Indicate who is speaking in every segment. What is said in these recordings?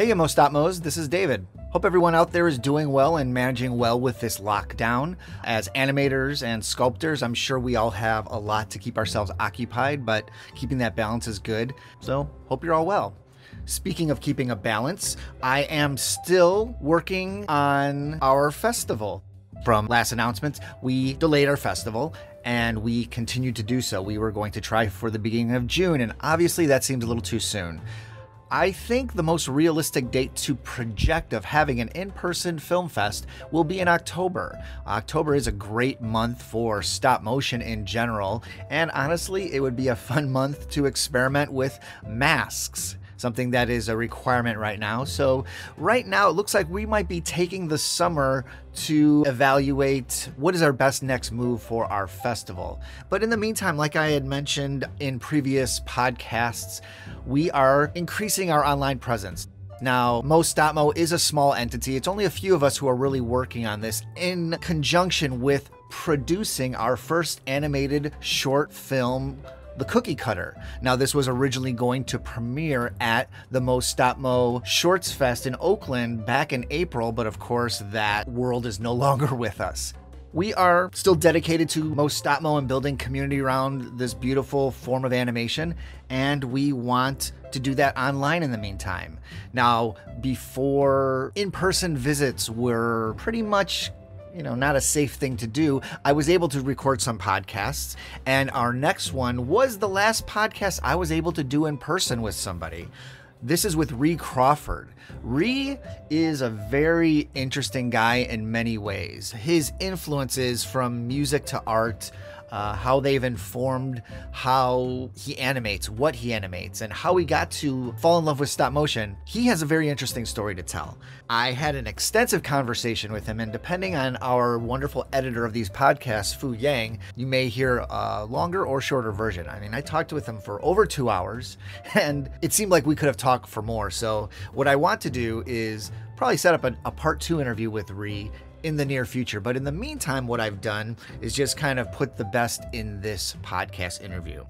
Speaker 1: Hey Mo, this is David. Hope everyone out there is doing well and managing well with this lockdown. As animators and sculptors, I'm sure we all have a lot to keep ourselves occupied, but keeping that balance is good. So hope you're all well. Speaking of keeping a balance, I am still working on our festival. From last announcements, we delayed our festival and we continue to do so. We were going to try for the beginning of June, and obviously that seems a little too soon. I think the most realistic date to project of having an in-person film fest will be in October. October is a great month for stop motion in general, and honestly, it would be a fun month to experiment with masks. Something that is a requirement right now. So right now it looks like we might be taking the summer to evaluate what is our best next move for our festival. But in the meantime, like I had mentioned in previous podcasts, we are increasing our online presence. Now, Mo is a small entity. It's only a few of us who are really working on this in conjunction with producing our first animated short film, The Cookie Cutter. Now, this was originally going to premiere at the Mo Shorts Fest in Oakland back in April, but of course that world is no longer with us. We are still dedicated to Mo and building community around this beautiful form of animation, and we want to do that online in the meantime. Now, before in-person visits were pretty much not a safe thing to do, I was able to record some podcasts, and our next one was the last podcast I was able to do in person with somebody. This is with Crawford. Is a very interesting guy in many ways. His influences from music to art, how they've informed how he animates, what he animates, and how he got to fall in love with stop motion. He has a very interesting story to tell. I had an extensive conversation with him, and depending on our wonderful editor of these podcasts, Fu Yang, you may hear a longer or shorter version. I mean, I talked with him for over 2 hours, and it seemed like we could have talked for more. So what I want to do is probably set up a part 2 interview with in the near future. But in the meantime, what I've done is just kind of put the best in this podcast interview.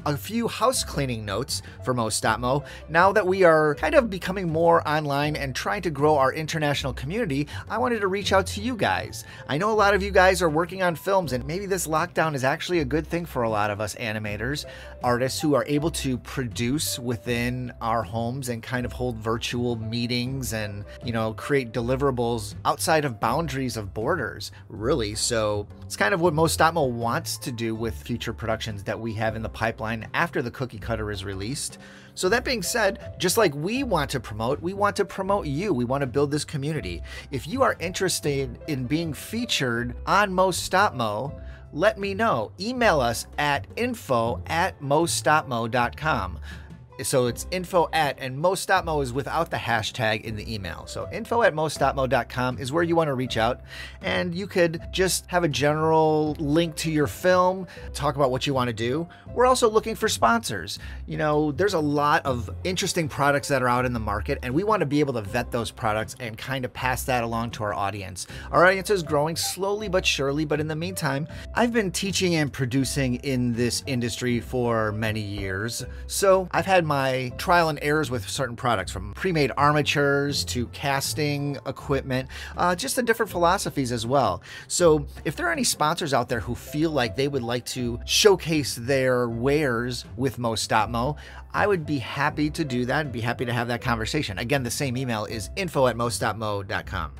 Speaker 1: A few house cleaning notes for Mo. Now that we are kind of becoming more online and trying to grow our international community, I wanted to reach out to you guys. I know a lot of you guys are working on films, and maybe this lockdown is actually a good thing for a lot of us animators, artists who are able to produce within our homes and kind of hold virtual meetings and, create deliverables outside of boundaries of borders, really. So it's kind of what Mo wants to do with future productions that we have in the pipeline after The Cookie Cutter is released. So that being said, just like we want to promote you. We want to build this community. If you are interested in being featured on Mo, let me know. Email us at info@mostopmo.com. So it's info@ and Mo is without the hashtag in the email. So info@mostopmo.com is where you want to reach out, and you could just have a general link to your film, talk about what you want to do. We're also looking for sponsors. There's a lot of interesting products that are out in the market, and we want to be able to vet those products and kind of pass that along to our audience. Our audience is growing slowly but surely, but in the meantime, I've been teaching and producing in this industry for many years. So I've had my trial and errors with certain products, from pre-made armatures to casting equipment, just the different philosophies as well. So if there are any sponsors out there who feel like they would like to showcase their wares with Mo, I would be happy to do that and be happy to have that conversation. Again, the same email is info@mostopmo.com.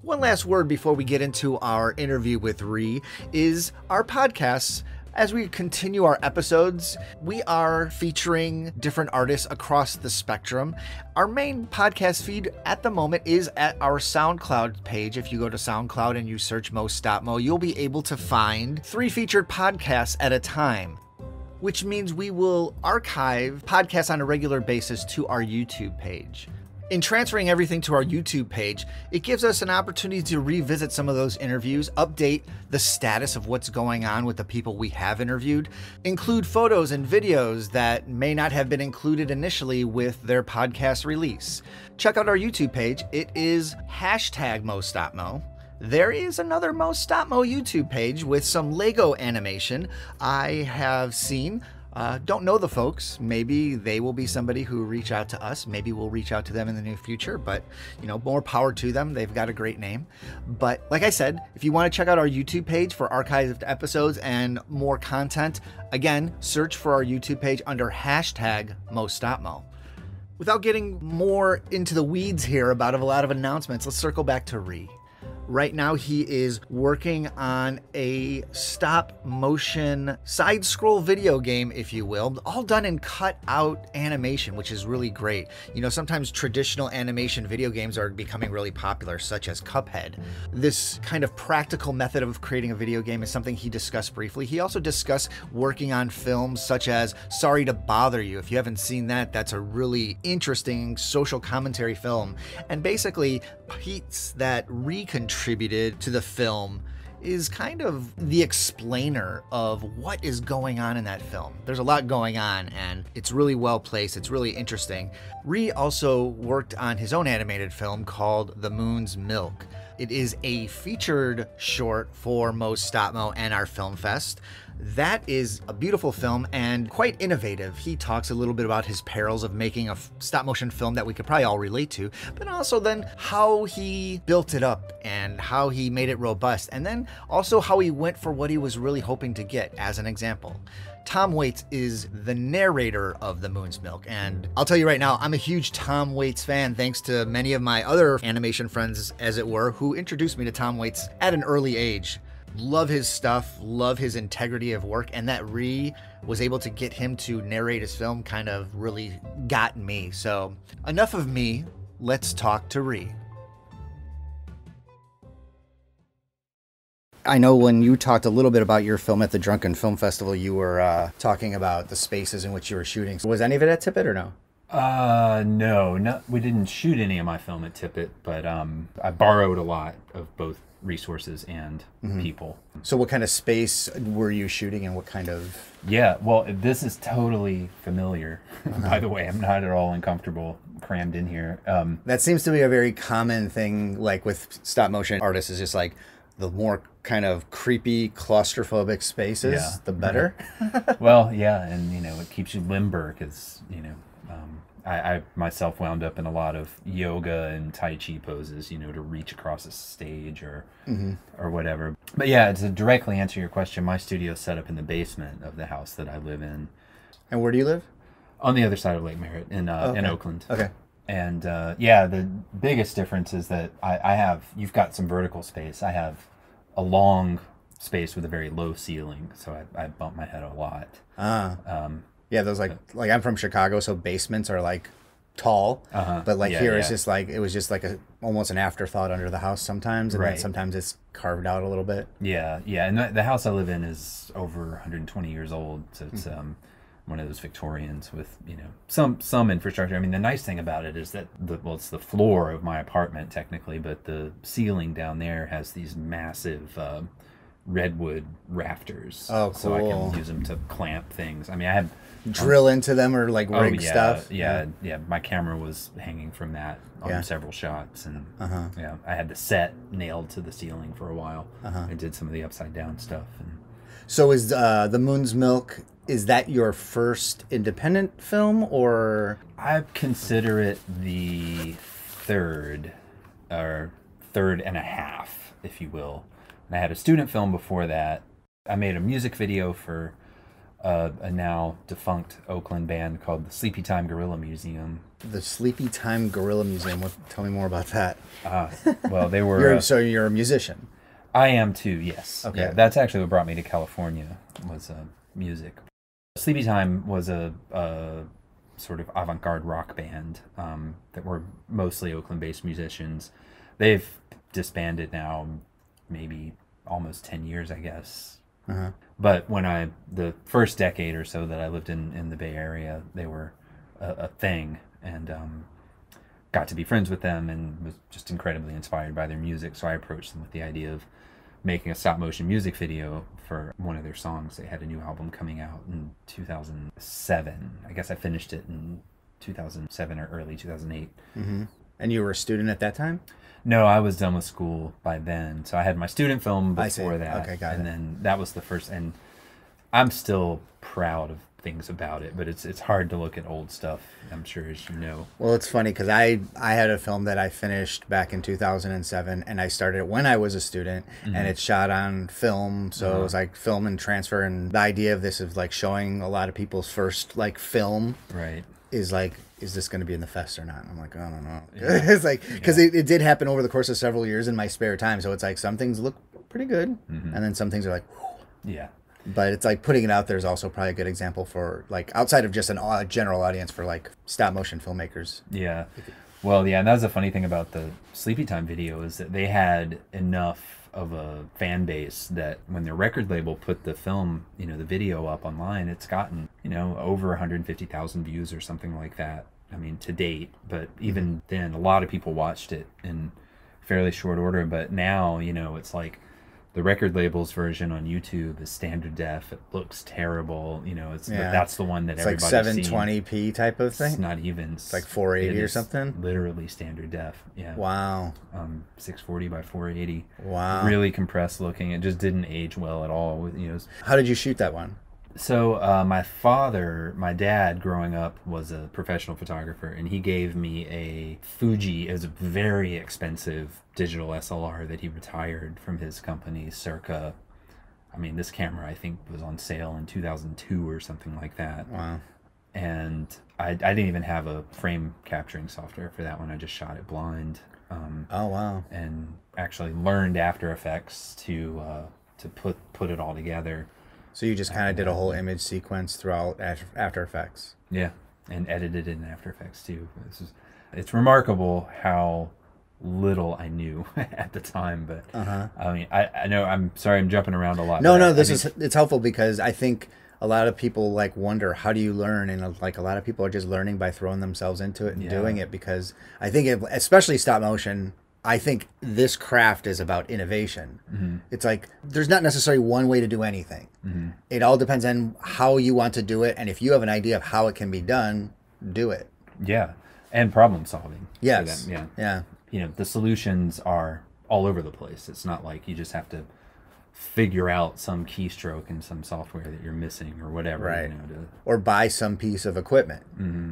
Speaker 1: One last word before we get into our interview with is our podcasts. As we continue our episodes, we are featuring different artists across the spectrum. Our main podcast feed at the moment is at our SoundCloud page. If you go to SoundCloud and you search Mo, you'll be able to find 3 featured podcasts at a time, which means we will archive podcasts on a regular basis to our YouTube page. In transferring everything to our YouTube page, it gives us an opportunity to revisit some of those interviews, update the status of what's going on with the people we have interviewed, include photos and videos that may not have been included initially with their podcast release. Check out our YouTube page. It is #MoStopMo. There is another Mo YouTube page with some Lego animation I have seen. Don't know the folks. Maybe they will be somebody who reach out to us. Maybe we'll reach out to them in the near future, but more power to them. They've got a great name. But like I said, if you want to check out our YouTube page for archived episodes and more content, again, search for our YouTube page under #MoStopMo. Without getting more into the weeds here about a lot of announcements, let's circle back to Ree. Right now, he is working on a stop-motion side-scroll video game, if you will, all done in cut-out animation, which is really great. Sometimes traditional animation video games are becoming really popular, such as Cuphead. This kind of practical method of creating a video game is something he discussed briefly. He also discussed working on films such as Sorry to Bother You. If you haven't seen that, that's a really interesting social commentary film. And basically, Pete's that contributed to the film is kind of the explainer of what is going on in that film. There's a lot going on, and it's really well placed. It's really interesting. Ree also worked on his own animated film called The Moon's Milk. It is a featured short for MoStopMo and our Film Fest. That is a beautiful film and quite innovative. He talks a little bit about his perils of making a stop-motion film that we could probably all relate to, but also then how he built it up and how he made it robust, and then also how he went for what he was really hoping to get, as an example. Tom Waits is the narrator of The Moon's Milk, and I'll tell you right now, I'm a huge Tom Waits fan, thanks to many of my other animation friends, as it were, who introduced me to Tom Waits at an early age. Love his stuff, love his integrity of work, and that Ree was able to get him to narrate his film kind of really got me. So enough of me, let's talk to Ree. I know when you talked a little bit about your film at the Drunken Film Festival, you were talking about the spaces in which you were shooting. Was any of it at Tippett or no?
Speaker 2: No, we didn't shoot any of my film at Tippett, but I borrowed a lot of both resources and people.
Speaker 1: So what kind of space were you shooting, and what kind of...
Speaker 2: Yeah, well, this is totally familiar. By the way, I'm not at all uncomfortable crammed in here.
Speaker 1: That seems to be a very common thing, like with stop motion artists, is just like the more kind of creepy, claustrophobic spaces, the better.
Speaker 2: Well, yeah, and it keeps you limber because, I myself wound up in a lot of yoga and Tai Chi poses, to reach across a stage or whatever. But yeah, to directly answer your question, my studio's set up in the basement of the house that I live in.
Speaker 1: And where do you live?
Speaker 2: On the other side of Lake Merritt in Oakland.
Speaker 1: Okay.
Speaker 2: And yeah, the biggest difference is that you've got some vertical space. I have a long space with a very low ceiling, so I bump my head a lot.
Speaker 1: Yeah, those like I'm from Chicago, so basements are like tall, but like here it's just like, it was just like almost an afterthought under the house sometimes, and then sometimes it's carved out a little bit.
Speaker 2: Yeah, and the house I live in is over 120 years old, so it's one of those Victorians with some infrastructure. I mean, the nice thing about it is that it's the floor of my apartment technically, but the ceiling down there has these massive redwood rafters.
Speaker 1: Oh, cool.
Speaker 2: So I can use them to clamp things. I mean, I have
Speaker 1: drill into them or like rig stuff.
Speaker 2: Yeah. My camera was hanging from that on several shots, and I had the set nailed to the ceiling for a while. I did some of the upside down stuff. And
Speaker 1: so is The Moon's Milk, is that your first independent film, or?
Speaker 2: I consider it the third and a half, if you will. And I had a student film before that. I made a music video for a now defunct Oakland band called the Sleepy Time Gorilla Museum.
Speaker 1: The Sleepy Time Gorilla Museum. Tell me more about that.
Speaker 2: Well, they were...
Speaker 1: So you're a musician?
Speaker 2: I am too, yes.
Speaker 1: Okay.
Speaker 2: Yeah, that's actually what brought me to California, was music. Sleepy Time was a sort of avant-garde rock band that were mostly Oakland-based musicians. They've disbanded now, maybe almost 10 years, I guess. But when the first decade or so that I lived in the Bay Area, they were a thing, and got to be friends with them and was just incredibly inspired by their music. So I approached them with the idea of making a stop motion music video for one of their songs. They had a new album coming out in 2007. I guess I finished it in 2007 or early 2008.
Speaker 1: And you were a student at that time?
Speaker 2: No, I was done with school by then. So I had my student film before that.
Speaker 1: Okay, got it.
Speaker 2: And then that was the first. And I'm still proud of things about it, but it's hard to look at old stuff, I'm sure, as you know.
Speaker 1: Well, it's funny because I had a film that I finished back in 2007, and I started it when I was a student, and it's shot on film, so it was like film and transfer, and the idea of this is like showing a lot of people's first like film is like, is this going to be in the fest or not? And I'm like, I don't know. It's like, because it did happen over the course of several years in my spare time, so it's like some things look pretty good, and then some things are like, whew. But it's like putting it out there is also probably a good example for like outside of just a general audience for like stop motion filmmakers.
Speaker 2: Yeah. Well, yeah, and that was the funny thing about the Sleepy Time video is that they had enough of a fan base that when their record label put the film, you know, the video up online, it's gotten, you know, over 150,000 views or something like that. I mean, to date, but even then, a lot of people watched it in fairly short order. But now, you know, it's like the record label's version on YouTube is standard def. It looks terrible. You know, it's that's the one that
Speaker 1: it's
Speaker 2: everybody's
Speaker 1: like 720p type of thing.
Speaker 2: It's not even.
Speaker 1: It's like 480 or something.
Speaker 2: Literally standard def. Yeah.
Speaker 1: Wow.
Speaker 2: 640 by 480.
Speaker 1: Wow.
Speaker 2: Really compressed looking. It just didn't age well at all. You know.
Speaker 1: How did you shoot that one?
Speaker 2: So my dad growing up was a professional photographer, and he gave me a Fuji. It was a very expensive digital SLR that he retired from his company circa, I mean, this camera I think was on sale in 2002 or something like that.
Speaker 1: Wow.
Speaker 2: And I didn't even have a frame capturing software for that one. I just shot it blind.
Speaker 1: Oh, wow.
Speaker 2: And actually learned After Effects to put it all together.
Speaker 1: So you just kind of did a whole image sequence throughout After Effects.
Speaker 2: Yeah, and edited it in After Effects too. It's remarkable how little I knew at the time, but I mean, I know, I'm sorry I'm jumping around a lot.
Speaker 1: No, it's helpful because I think a lot of people like wonder, how do you learn? And like a lot of people are just learning by throwing themselves into it and doing it, because I think especially stop motion, I think this craft is about innovation. It's like there's not necessarily one way to do anything. It all depends on how you want to do it, and if you have an idea of how it can be done, do it.
Speaker 2: Yeah, and problem solving.
Speaker 1: Yes.
Speaker 2: Yeah. You know, the solutions are all over the place. It's not like you just have to figure out some keystroke in some software that you're missing or whatever.
Speaker 1: Right.
Speaker 2: You know,
Speaker 1: or buy some piece of equipment.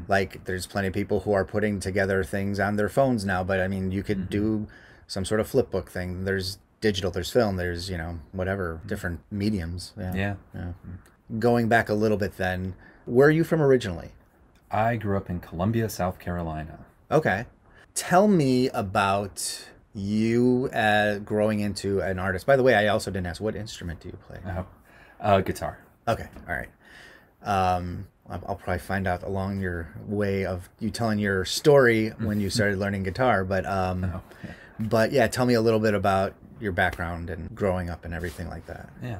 Speaker 1: Like there's plenty of people who are putting together things on their phones now, but I mean, you could do some sort of flip book thing. There's digital, there's film, there's, you know, whatever, different mediums. Yeah. Going back a little bit then, where are you from originally?
Speaker 2: I grew up in Columbia, South Carolina.
Speaker 1: Okay. Tell me about you growing into an artist. By the way, I also didn't ask, what instrument do you play?
Speaker 2: Guitar.
Speaker 1: Okay, all right. I'll probably find out along your way of you telling your story when you started learning guitar, but but yeah, tell me a little bit about your background and growing up and everything like that.
Speaker 2: Yeah.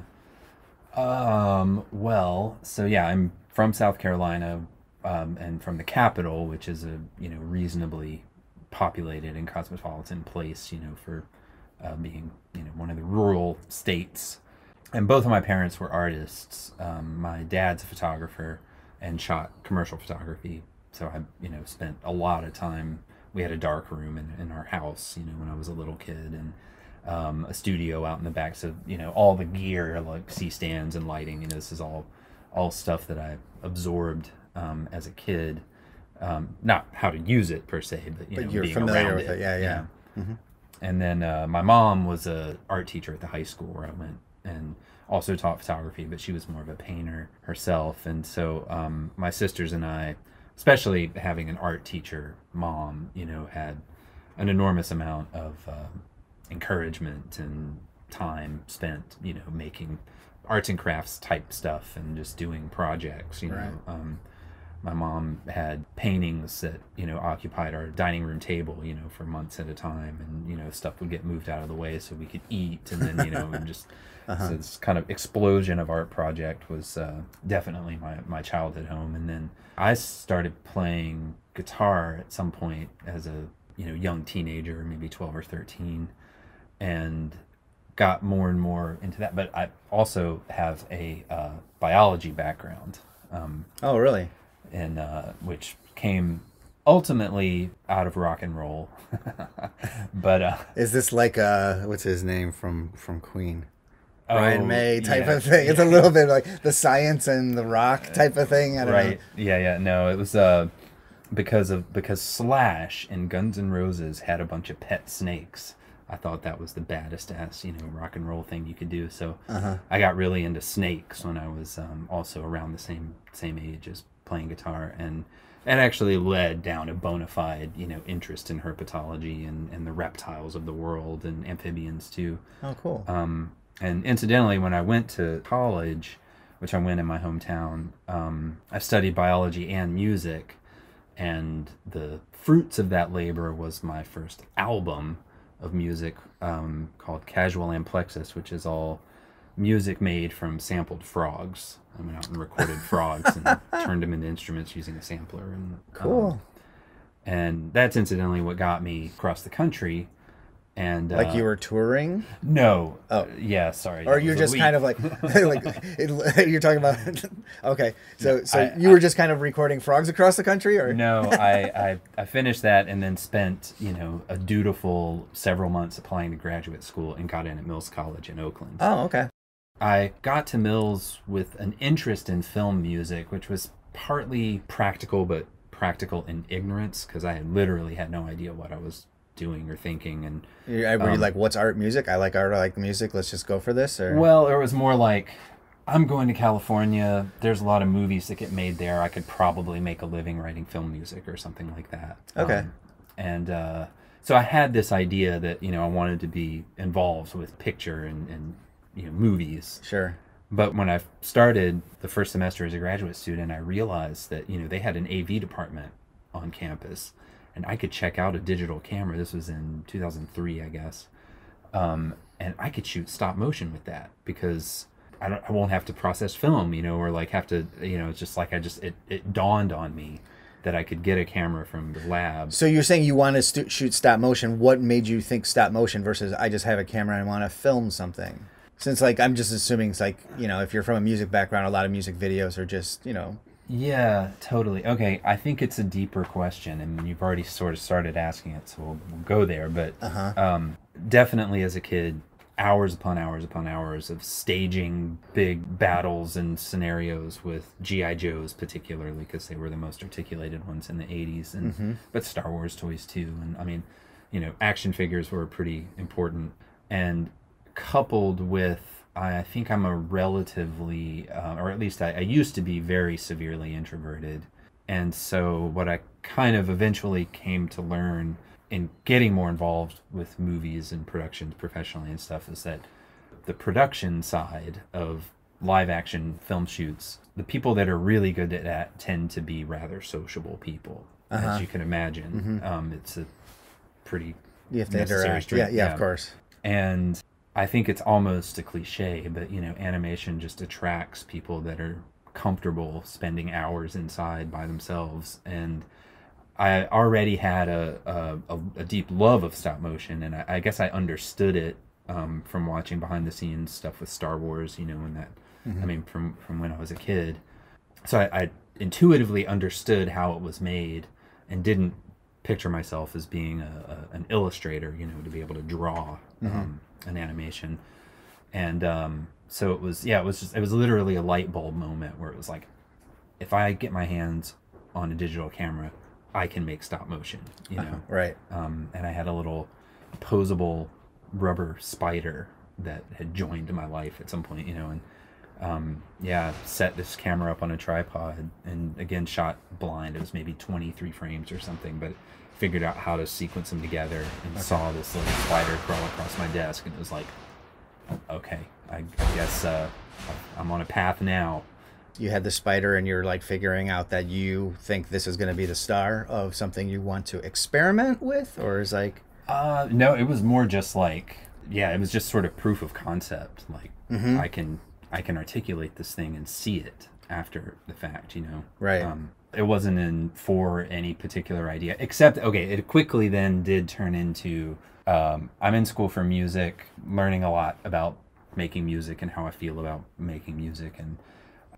Speaker 2: Well, so yeah, I'm from South Carolina, and from the capital, which is a, you know, reasonably populated and cosmopolitan place, you know, for being, you know, one of the rural states. And both of my parents were artists. My dad's a photographer and shot commercial photography, so I, you know, spent a lot of time. We had a dark room in our house, you know, when I was a little kid, and a studio out in the back. So, you know, all the gear like C-stands and lighting, you know, this is all stuff that I absorbed as a kid. Not how to use it per se, but, you know,
Speaker 1: you're
Speaker 2: being
Speaker 1: familiar
Speaker 2: around
Speaker 1: with it. Yeah.
Speaker 2: And then my mom was a art teacher at the high school where I went, and also taught photography, but she was more of a painter herself. And so my sisters and I, especially having an art teacher mom, you know, had an enormous amount of encouragement and time spent, you know, making arts and crafts type stuff and just doing projects, you know. My mom had paintings that, you know, occupied our dining room table, you know, for months at a time, and, you know, stuff would get moved out of the way so we could eat, and then, you know, and just so this kind of explosion of art project was definitely my childhood home. And then I started playing guitar at some point as a, you know, young teenager, maybe 12 or 13, and got more and more into that. But I also have a biology background.
Speaker 1: Oh, really?
Speaker 2: And which came ultimately out of rock and roll. But
Speaker 1: is this like what's his name from Queen? Brian May type
Speaker 2: yeah.
Speaker 1: of thing. It's a little bit like the science and the rock type of thing. I don't know.
Speaker 2: Yeah. No, it was because Slash and Guns N' Roses had a bunch of pet snakes. I thought that was the baddest ass, rock and roll thing you could do. So I got really into snakes when I was also around the same age as playing guitar, and it actually led down a bona fide, interest in herpetology and the reptiles of the world and amphibians too.
Speaker 1: Oh, cool.
Speaker 2: And incidentally, when I went to college, which I went in my hometown, I studied biology and music, and the fruits of that labor was my first album of music called Casual Amplexus, which is all music made from sampled frogs. I went out and recorded frogs and turned them into instruments using a sampler. And,
Speaker 1: cool.
Speaker 2: And that's incidentally what got me across the country. And
Speaker 1: like you were touring?
Speaker 2: No.
Speaker 1: Oh,
Speaker 2: yeah. Sorry.
Speaker 1: Or you're just kind of like you're talking about. Okay, so you were just kind of recording frogs across the country, or
Speaker 2: no? I finished that and then spent a dutiful several months applying to graduate school and got in at Mills College in Oakland.
Speaker 1: Oh, okay.
Speaker 2: I got to Mills with an interest in film music, which was partly practical, but practical in ignorance, because I literally had no idea what I was doing or thinking. And
Speaker 1: were you like, what's art music? I like art, I like music, let's just go for this? Or
Speaker 2: well, it was more like, I'm going to California, there's a lot of movies that get made there, I could probably make a living writing film music or something like that.
Speaker 1: Okay.
Speaker 2: So I had this idea that I wanted to be involved with picture and movies.
Speaker 1: Sure.
Speaker 2: But when I started the first semester as a graduate student, I realized that they had an AV department on campus, and I could check out a digital camera. This was in 2003, I guess. And I could shoot stop motion with that, because I won't have to process film, or like have to, it's just like it dawned on me that I could get a camera from the lab.
Speaker 1: So you're saying you want to shoot stop motion. What made you think stop motion versus I just have a camera and I want to film something? Since I'm just assuming it's like, if you're from a music background, a lot of music videos are just,
Speaker 2: Yeah, totally. Okay, I think it's a deeper question, and you've already sort of started asking it, so we'll go there. But definitely as a kid, hours upon hours upon hours of staging big battles and scenarios with G.I. Joes, particularly because they were the most articulated ones in the 80s, and but Star Wars toys too. And I mean, action figures were pretty important. And coupled with, I think I'm a relatively, or at least I used to be very severely introverted. And so what I kind of eventually came to learn in getting more involved with movies and productions professionally and stuff is that the production side of live action film shoots, the people that are really good at that tend to be rather sociable people, as you can imagine. It's a pretty
Speaker 1: you have to
Speaker 2: necessary
Speaker 1: interact.
Speaker 2: stream.
Speaker 1: Yeah, of course.
Speaker 2: And I think it's almost a cliche, but animation just attracts people that are comfortable spending hours inside by themselves. And I already had a deep love of stop motion, and I guess I understood it from watching behind the scenes stuff with Star Wars, and that, I mean, from when I was a kid. So I intuitively understood how it was made and didn't picture myself as being an illustrator, to be able to draw an animation. And so it was literally a light bulb moment where it was like, if I get my hands on a digital camera, I can make stop motion,
Speaker 1: Right.
Speaker 2: And I had a little posable rubber spider that had joined my life at some point, and set this camera up on a tripod, and again shot blind. It was maybe 23 frames or something, but figured out how to sequence them together, and saw this little spider crawl across my desk, and it was like, okay, I guess I'm on a path now.
Speaker 1: You had the spider, and you're like figuring out that you think this is going to be the star of something you want to experiment with, or is like
Speaker 2: no, it was more just like, it was just sort of proof of concept, like I can articulate this thing and see it after the fact,
Speaker 1: right.
Speaker 2: It wasn't in for any particular idea, except, it quickly then did turn into, I'm in school for music, learning a lot about making music and how I feel about making music. And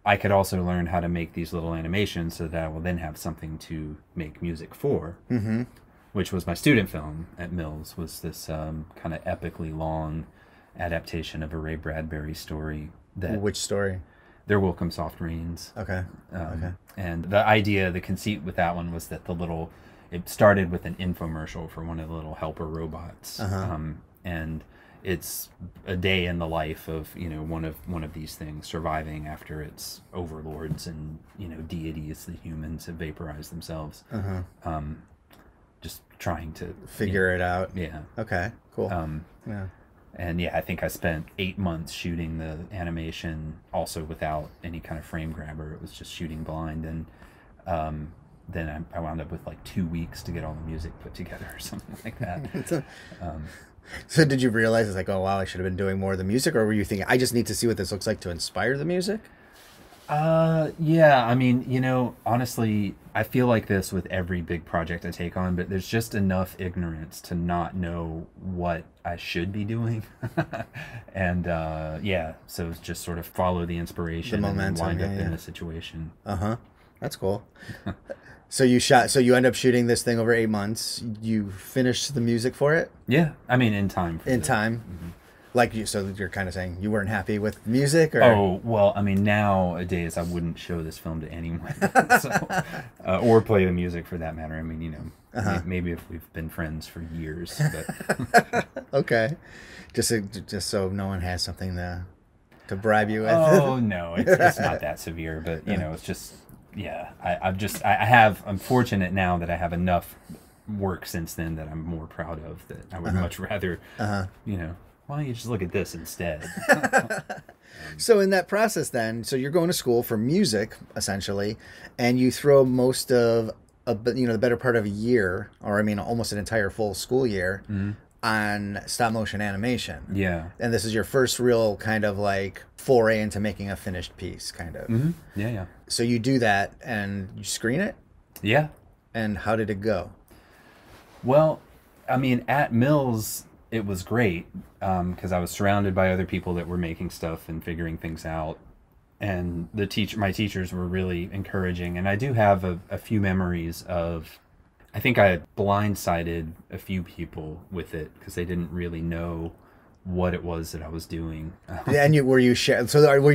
Speaker 2: I could also learn how to make these little animations so that I will then have something to make music for, which was my student film at Mills, was this kind of epically long adaptation of a Ray Bradbury story. That
Speaker 1: Which story?
Speaker 2: There Will Come Soft Rains.
Speaker 1: Okay. Okay.
Speaker 2: And the conceit with that one was that it started with an infomercial for one of the little helper robots. And it's a day in the life of, one of these things surviving after its overlords and, deities, the humans, have vaporized themselves. Just trying to
Speaker 1: figure it out.
Speaker 2: Yeah.
Speaker 1: Okay, cool. Yeah.
Speaker 2: And yeah, I think I spent 8 months shooting the animation, also without any kind of frame grabber. It was just shooting blind, and then I wound up with like 2 weeks to get all the music put together or something like that.
Speaker 1: So did you realize it's like, oh wow, I should have been doing more of the music, or were you thinking, I just need to see what this looks like to inspire the music?
Speaker 2: Yeah, I mean, honestly, I feel like this with every big project I take on, but there's just enough ignorance to not know what I should be doing. And, yeah, so it's just sort of follow the inspiration,
Speaker 1: the momentum,
Speaker 2: and wind up in a situation.
Speaker 1: That's cool. So you end up shooting this thing over 8 months. You finished the music for it?
Speaker 2: Yeah, I mean, in time.
Speaker 1: So you're kind of saying you weren't happy with music, or?
Speaker 2: Oh, well, I mean, nowadays I wouldn't show this film to anyone, or play the music for that matter. I mean, maybe if we've been friends for years, but
Speaker 1: okay, just so no one has something to bribe you with.
Speaker 2: Oh no, it's not that severe, but it's just, yeah, I'm fortunate now that I have enough work since then that I'm more proud of, that I would much rather, why don't you just look at this instead?
Speaker 1: So in that process then, so you're going to school for music, essentially, and you throw most of, the better part of a year, or I mean almost an entire full school year, on stop motion animation.
Speaker 2: Yeah.
Speaker 1: And this is your first real kind of like foray into making a finished piece, kind of.
Speaker 2: Yeah.
Speaker 1: So you do that and you screen it?
Speaker 2: Yeah.
Speaker 1: And how did it go?
Speaker 2: Well, I mean, at Mills, it was great because I was surrounded by other people that were making stuff and figuring things out, and my teachers were really encouraging. And I do have a few memories of, I think I blindsided a few people with it because they didn't really know what it was that I was doing.
Speaker 1: And were you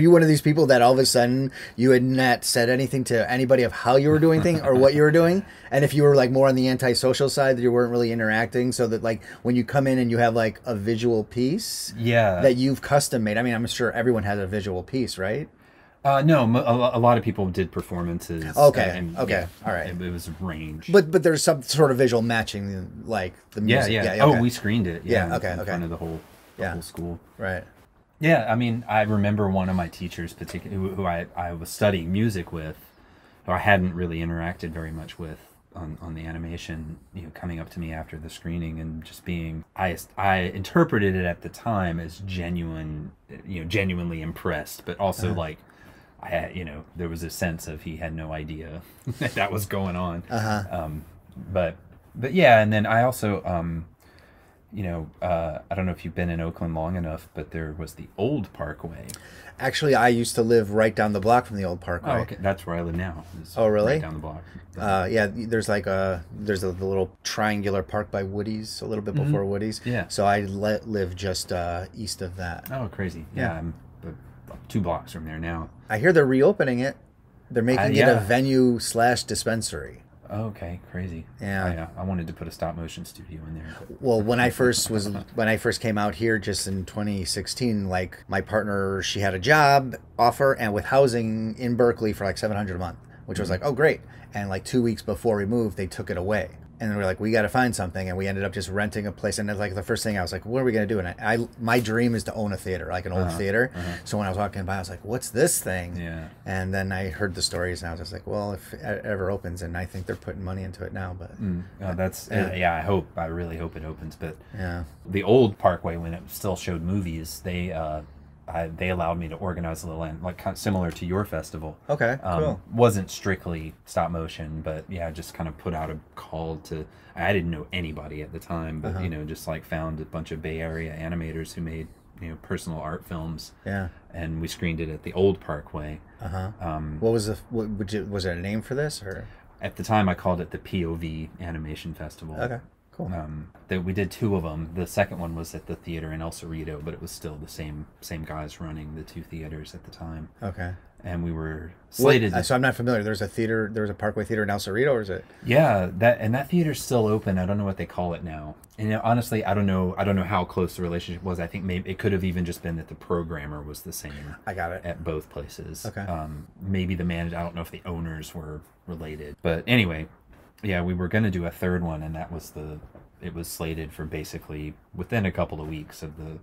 Speaker 1: one of these people that all of a sudden you had not said anything to anybody of how you were doing things or what you were doing? And if you were like more on the antisocial side, that you weren't really interacting, so that like when you come in and you have like a visual piece that you've custom made. I mean, I'm sure everyone has a visual piece, right?
Speaker 2: No, a lot of people did performances.
Speaker 1: Okay. All right.
Speaker 2: It was a range.
Speaker 1: But there's some sort of visual matching, like the music.
Speaker 2: Yeah.
Speaker 1: Okay.
Speaker 2: Oh, we screened it.
Speaker 1: Yeah.
Speaker 2: In front of the whole school.
Speaker 1: Right.
Speaker 2: Yeah, I mean, I remember one of my teachers, particularly who I was studying music with, who I hadn't really interacted very much with on the animation, coming up to me after the screening and just being, I interpreted it at the time as genuinely impressed, but also like, I had, there was a sense of he had no idea that was going on. But yeah, and then I also, I don't know if you've been in Oakland long enough, but there was the old Parkway.
Speaker 1: Actually, I used to live right down the block from the old Parkway.
Speaker 2: Oh, okay. That's where I live now.
Speaker 1: Oh, really?
Speaker 2: Right down the block.
Speaker 1: Yeah, there's the little triangular park by Woody's, a little bit before Woody's.
Speaker 2: Yeah.
Speaker 1: So I live just east of that.
Speaker 2: Oh, crazy. Yeah, I'm 2 blocks from there now.
Speaker 1: I hear they're reopening it. They're making it a venue/dispensary.
Speaker 2: Oh, okay, crazy.
Speaker 1: Yeah.
Speaker 2: I wanted to put a stop motion studio in there.
Speaker 1: Well, when I first came out here, just in 2016, like my partner, she had a job offer and with housing in Berkeley for like $700 a month, which was like, oh great. And like 2 weeks before we moved, they took it away. And then we're like, we got to find something. And we ended up just renting a place. And it's like the first thing I was like, what are we going to do? And my dream is to own a theater, like an old theater. So when I was walking by, I was like, what's this thing?
Speaker 2: Yeah.
Speaker 1: And then I heard the stories and I was just like, well, if it ever opens, and I think they're putting money into it now, but
Speaker 2: I really hope it opens. But
Speaker 1: yeah,
Speaker 2: the old Parkway, when it still showed movies, they allowed me to organize a little, like kind of similar to your festival.
Speaker 1: Okay, cool.
Speaker 2: Wasn't strictly stop motion, but yeah, just kind of put out a call to. I didn't know anybody at the time, but just like found a bunch of Bay Area animators who made personal art films.
Speaker 1: Yeah,
Speaker 2: and we screened it at the old Parkway.
Speaker 1: What was was there a name for this, or?
Speaker 2: At the time, I called it the POV Animation Festival.
Speaker 1: Okay. Cool.
Speaker 2: That we did 2 of them. The second one was at the theater in El Cerrito, but it was still the same guys running the 2 theaters at the time.
Speaker 1: Okay.
Speaker 2: And we were slated.
Speaker 1: So I'm not familiar. There's a Parkway Theater in El Cerrito, or is it?
Speaker 2: Yeah, that theater's still open. I don't know what they call it now. And you know, honestly, I don't know how close the relationship was. I think maybe it could have even just been that the programmer was the same.
Speaker 1: I got it.
Speaker 2: At both places.
Speaker 1: Okay.
Speaker 2: Maybe the manager. I don't know if the owners were related. But anyway, yeah, we were going to do a third one, and it was slated for basically within a couple of weeks of the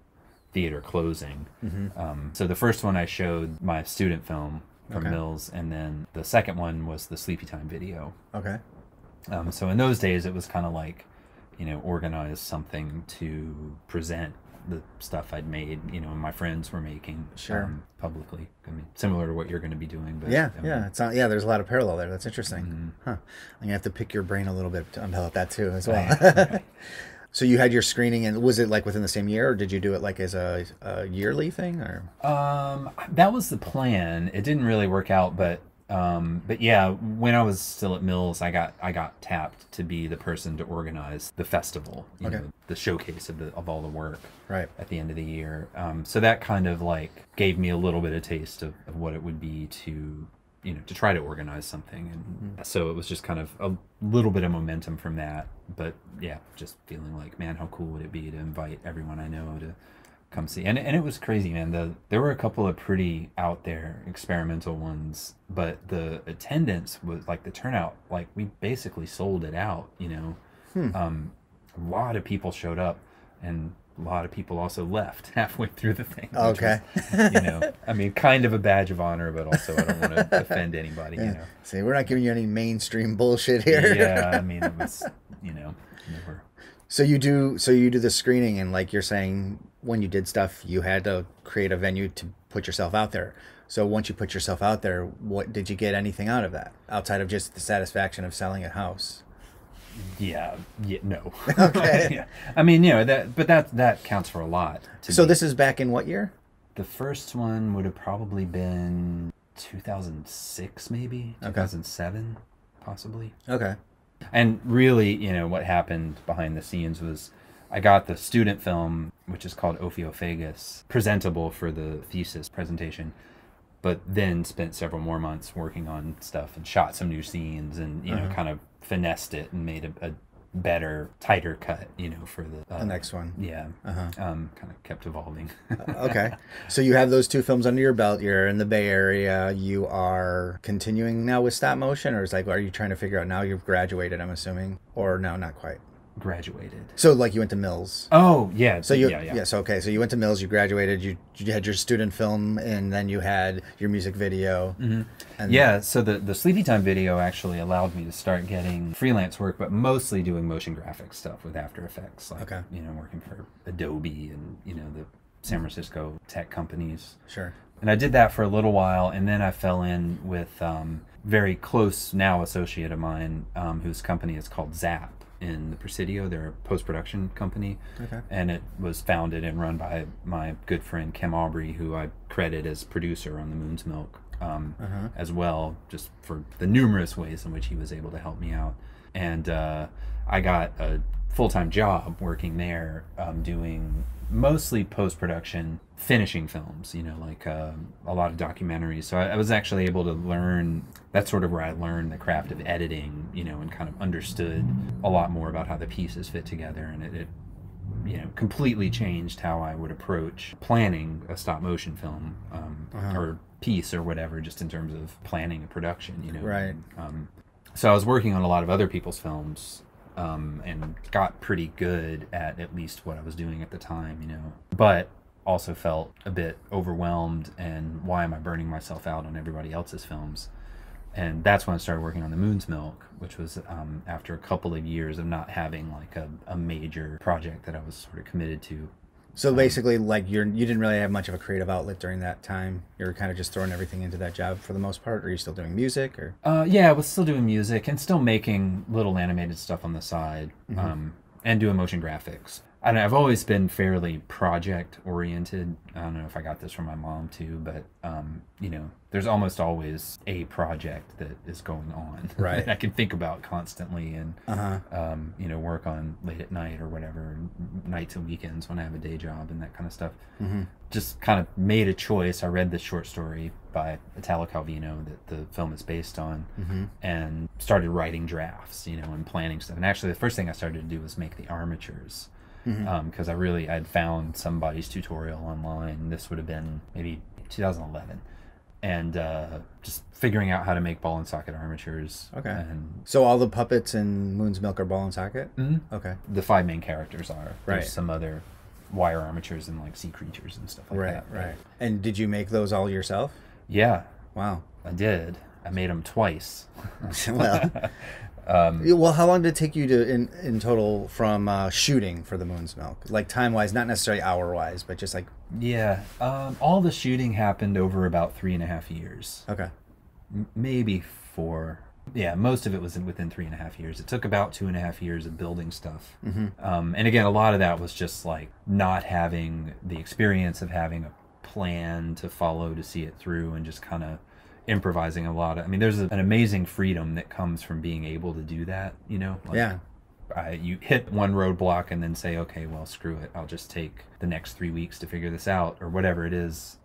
Speaker 2: theater closing. So the first one I showed my student film from Mills, and then the second one was the Sleepy Time video.
Speaker 1: Okay.
Speaker 2: So in those days, it was kind of like, you know, organize something to present the stuff I'd made, you know, and my friends were making publicly. I mean, similar to what you're going to be doing. But,
Speaker 1: there's a lot of parallel there. That's interesting. Huh. I'm going to have to pick your brain a little bit about that too as well.
Speaker 2: Okay.
Speaker 1: So you had your screening, and was it like within the same year, or did you do it like as a yearly thing, or?
Speaker 2: That was the plan. It didn't really work out, but yeah, when I was still at Mills, I got tapped to be the person to organize the festival, you know, the showcase of all the work at the end of the year. So that kind of like gave me a little bit of taste of what it would be to, you know, to try to organize something. And so it was just kind of a little bit of momentum from that. But yeah, just feeling like, man, how cool would it be to invite everyone I know to come see. And it was crazy, man. There were a couple of pretty out there experimental ones, but the attendance was like, the turnout, like we basically sold it out, you know. A lot of people showed up, and a lot of people also left halfway through the thing.
Speaker 1: Okay.
Speaker 2: Was, you know, I mean, kind of a badge of honor, but also I don't want to offend anybody, you know.
Speaker 1: See, we're not giving you any mainstream bullshit here.
Speaker 2: Yeah, I mean, it was, you know, never.
Speaker 1: So you do the screening, and like you're saying, when you did stuff, you had to create a venue to put yourself out there. So once you put yourself out there, what did you get anything out of that outside of just the satisfaction of selling a house?
Speaker 2: Yeah, no.
Speaker 1: Okay.
Speaker 2: Yeah. I mean, you know, that counts for a lot.
Speaker 1: So this is back in what year?
Speaker 2: The first one would have probably been 2006, maybe 2007, possibly.
Speaker 1: Okay.
Speaker 2: And really, you know, what happened behind the scenes was I got the student film, which is called Ophiophagus, presentable for the thesis presentation, but then spent several more months working on stuff and shot some new scenes and, you know, kind of finessed it and made a better, tighter cut, you know, for the
Speaker 1: next one.
Speaker 2: Yeah. Kind of kept evolving.
Speaker 1: Okay. So you have those 2 films under your belt. You're in the Bay Area. You are continuing now with stop motion, or is like, are you trying to figure out now you've graduated, I'm assuming, or no, not quite?
Speaker 2: Graduated.
Speaker 1: So like you went to Mills.
Speaker 2: Oh yeah.
Speaker 1: So okay. So you went to Mills. You graduated. You had your student film, and then you had your music video. And
Speaker 2: so the Sleepy Time video actually allowed me to start getting freelance work, but mostly doing motion graphics stuff with After Effects. Like, you know, working for Adobe and, you know, the San Francisco tech companies.
Speaker 1: Sure.
Speaker 2: And I did that for a little while, and then I fell in with very close now associate of mine, whose company is called Zap in the Presidio. They're a post-production company. Okay. And it was founded and run by my good friend Kim Aubrey, who I credit as producer on The Moon's Milk as well, just for the numerous ways in which he was able to help me out. And I got a full-time job working there, doing mostly post-production, finishing films, you know, like a lot of documentaries. So I was actually able to learn, that's sort of where I learned the craft of editing, you know, and kind of understood a lot more about how the pieces fit together. And it you know, completely changed how I would approach planning a stop motion film or piece or whatever, just in terms of planning a production, you know.
Speaker 1: Right.
Speaker 2: So I was working on a lot of other people's films, and got pretty good at least what I was doing at the time, you know, but also felt a bit overwhelmed, and why am I burning myself out on everybody else's films? And that's when I started working on The Moon's Milk, which was after a couple of years of not having like a major project that I was sort of committed to.
Speaker 1: So basically, like you didn't really have much of a creative outlet during that time. You were kind of just throwing everything into that job for the most part. Or are you still doing music? Or
Speaker 2: yeah, I was still doing music and still making little animated stuff on the side, and doing motion graphics. I don't know, I've always been fairly project oriented. I don't know if I got this from my mom too, but you know, there's almost always a project that is going on
Speaker 1: Right.
Speaker 2: that I can think about constantly and you know, work on late at night or whatever, nights and weekends when I have a day job and that kind of stuff. Just kind of made a choice. I read this short story by Italo Calvino that the film is based on, and started writing drafts, you know, and planning stuff. And actually, the first thing I started to do was make the armatures. Because I'd found somebody's tutorial online. This would have been maybe 2011, and just figuring out how to make ball and socket armatures.
Speaker 1: Okay.
Speaker 2: And
Speaker 1: So all the puppets in Moon's Milk are ball and socket? Okay.
Speaker 2: the 5 main characters are.
Speaker 1: Right.
Speaker 2: There's some other wire armatures and like sea creatures and stuff like that.
Speaker 1: Right. And did you make those all yourself?
Speaker 2: Yeah,
Speaker 1: Wow.
Speaker 2: I did. I made them twice.
Speaker 1: Well, well, how long did it take you to in total from shooting for the Moon's Milk? Like time-wise, not necessarily hour-wise, but just like...
Speaker 2: Yeah, all the shooting happened over about 3.5 years.
Speaker 1: Okay.
Speaker 2: Maybe 4. Yeah, most of it was within 3.5 years. It took about 2.5 years of building stuff. And again, a lot of that was just like not having the experience of having a plan to follow to see it through, and just kind of improvising a lot. I mean, there's an amazing freedom that comes from being able to do that, you know? Like,
Speaker 1: Yeah.
Speaker 2: You hit one roadblock and then say, okay, well, screw it. I'll just take the next 3 weeks to figure this out, or whatever it is.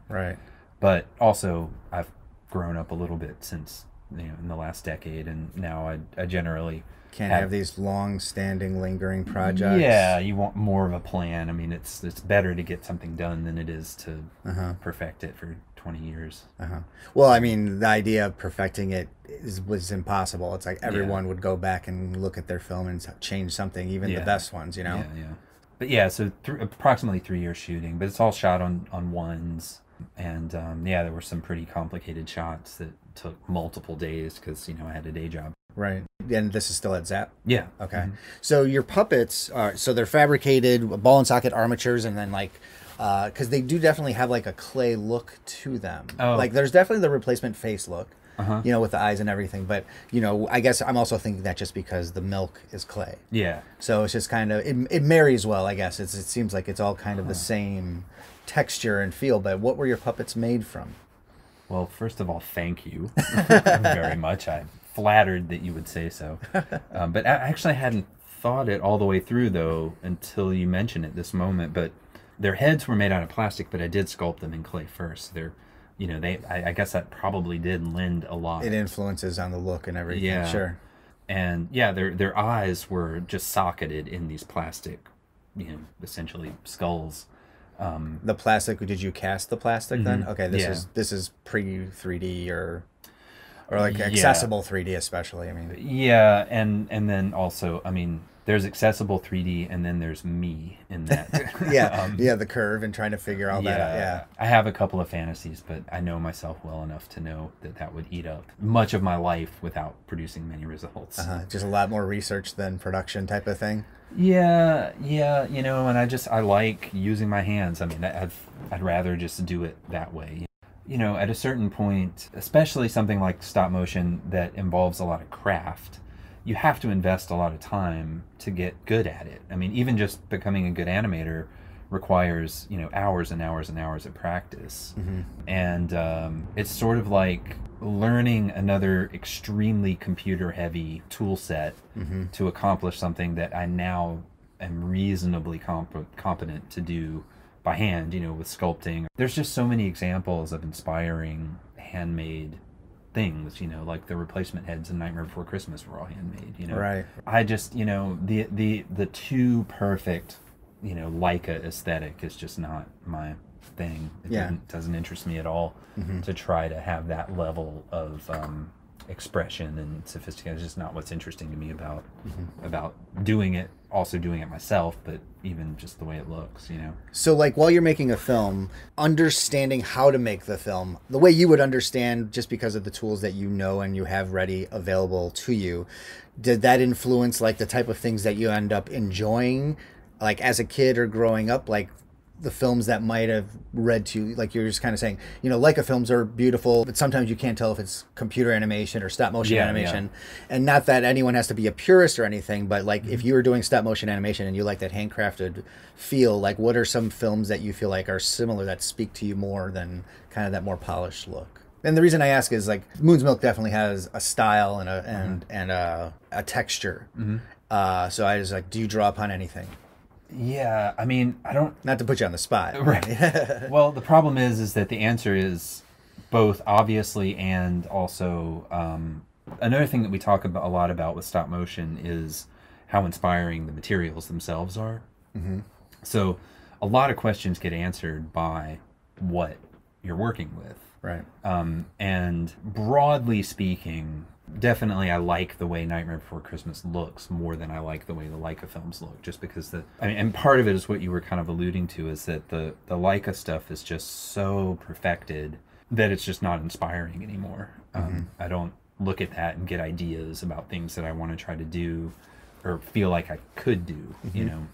Speaker 1: Right.
Speaker 2: But also, I've grown up a little bit since, you know, in the last decade, and now I generally
Speaker 1: Can't have these long-standing, lingering projects.
Speaker 2: Yeah, you want more of a plan. I mean, it's better to get something done than it is to perfect it for 20 years.
Speaker 1: Well, I mean, the idea of perfecting it was impossible. It's like everyone would go back and look at their film and change something, even the best ones, you know?
Speaker 2: Yeah. But yeah, so approximately 3 years shooting, but it's all shot on ones. And yeah, there were some pretty complicated shots that took multiple days because, you know, I had a day job.
Speaker 1: Right. And this is still at Zap?
Speaker 2: Yeah.
Speaker 1: Okay. So your puppets are, so they're fabricated ball and socket armatures, and then like, because they do definitely have like a clay look to them.
Speaker 2: Oh.
Speaker 1: Like there's definitely the replacement face look, you know, with the eyes and everything. But, you know, I guess I'm also thinking that just because the milk is clay.
Speaker 2: Yeah.
Speaker 1: So it's just kind of, it marries well, I guess. It seems like it's all kind of the same texture and feel. But what were your puppets made from?
Speaker 2: Well, first of all, thank you very much. I'm flattered that you would say so. But I actually hadn't thought it all the way through, though, until you mentioned it this moment. But their heads were made out of plastic, but I did sculpt them in clay first. They're, you know, I guess that probably did lend a lot.
Speaker 1: It influences on the look and everything.
Speaker 2: Yeah.
Speaker 1: Sure.
Speaker 2: And yeah, their eyes were just socketed in these plastic, you know, essentially skulls.
Speaker 1: The plastic, did you cast the plastic then? Okay, this
Speaker 2: Yeah.
Speaker 1: is pre 3D or like accessible 3D especially. I mean,
Speaker 2: Yeah, and then also, I mean, there's accessible 3D, and then there's me in that.
Speaker 1: the curve and trying to figure all that out. Yeah.
Speaker 2: I have a couple of fantasies, but I know myself well enough to know that would eat up much of my life without producing many results.
Speaker 1: Just a lot more research than production type of thing.
Speaker 2: Yeah, you know, and I like using my hands. I mean, I'd rather just do it that way. You know, at a certain point, especially something like stop motion that involves a lot of craft, you have to invest a lot of time to get good at it. I mean, even just becoming a good animator requires, you know, hours and hours and hours of practice. And it's sort of like learning another extremely computer heavy tool set to accomplish something that I now am reasonably competent to do by hand, you know, with sculpting. There's just so many examples of inspiring handmade things, you know, like the replacement heads in Nightmare Before Christmas were all handmade, you know.
Speaker 1: Right.
Speaker 2: I just, you know, the too perfect, you know, Leica aesthetic is just not my thing. It doesn't interest me at all to try to have that level of expression and sophistication. It's just not what's interesting to me about doing it, also doing it myself, but even just the way it looks, you know.
Speaker 1: So like while you're making a film, understanding how to make the film, the way you would understand just because of the tools that you know and you have ready available to you, did that influence like the type of things that you end up enjoying like as a kid or growing up? Like the films that might have read to, like you're just kind of saying, you know, Leica films are beautiful, but sometimes you can't tell if it's computer animation or stop motion animation. And not that anyone has to be a purist or anything, but like if you were doing stop motion animation and you like that handcrafted feel, like what are some films that you feel like are similar that speak to you more than kind of that more polished look? And the reason I ask is like Moon's Milk definitely has a style and a texture. So I was like, do you draw upon anything?
Speaker 2: Yeah, I mean, I don't...
Speaker 1: Not to put you on the spot.
Speaker 2: Right. Well, the problem is that the answer is both obviously and also... another thing that we talk about a lot about with stop motion is how inspiring the materials themselves are. So a lot of questions get answered by what you're working with.
Speaker 1: Right.
Speaker 2: And broadly speaking... Definitely, I like the way Nightmare Before Christmas looks more than I like the way the Leica films look. Just because and part of it is what you were kind of alluding to, is that the Leica stuff is just so perfected that it's just not inspiring anymore. I don't look at that and get ideas about things that I want to try to do or feel like I could do. You know,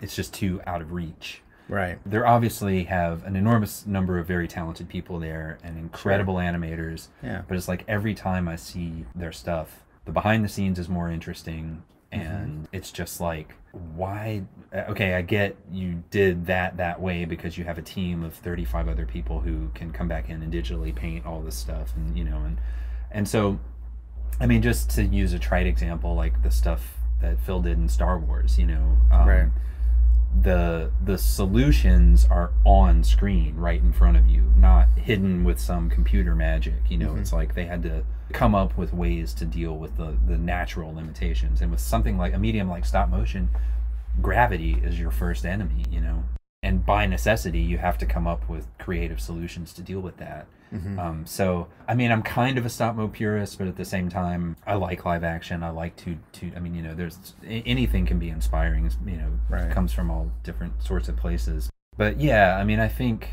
Speaker 2: it's just too out of reach.
Speaker 1: Right.
Speaker 2: They obviously have an enormous number of very talented people there and incredible animators.
Speaker 1: Yeah.
Speaker 2: But it's like every time I see their stuff, the behind the scenes is more interesting. And it's just like, why? Okay, I get you did that way because you have a team of 35 other people who can come back in and digitally paint all this stuff. And, you know, and so, I mean, just to use a trite example, like the stuff that Phil did in Star Wars, you know.
Speaker 1: Right.
Speaker 2: The solutions are on screen right in front of you, not hidden with some computer magic. You know, it's like they had to come up with ways to deal with the natural limitations. And with something like a medium like stop motion, gravity is your first enemy, you know. And by necessity, you have to come up with creative solutions to deal with that. So, I mean, I'm kind of a stop-mo purist, but at the same time, I like live action. I like to I mean, you know, there's anything can be inspiring, you know, comes from all different sorts of places. But yeah, I mean, I think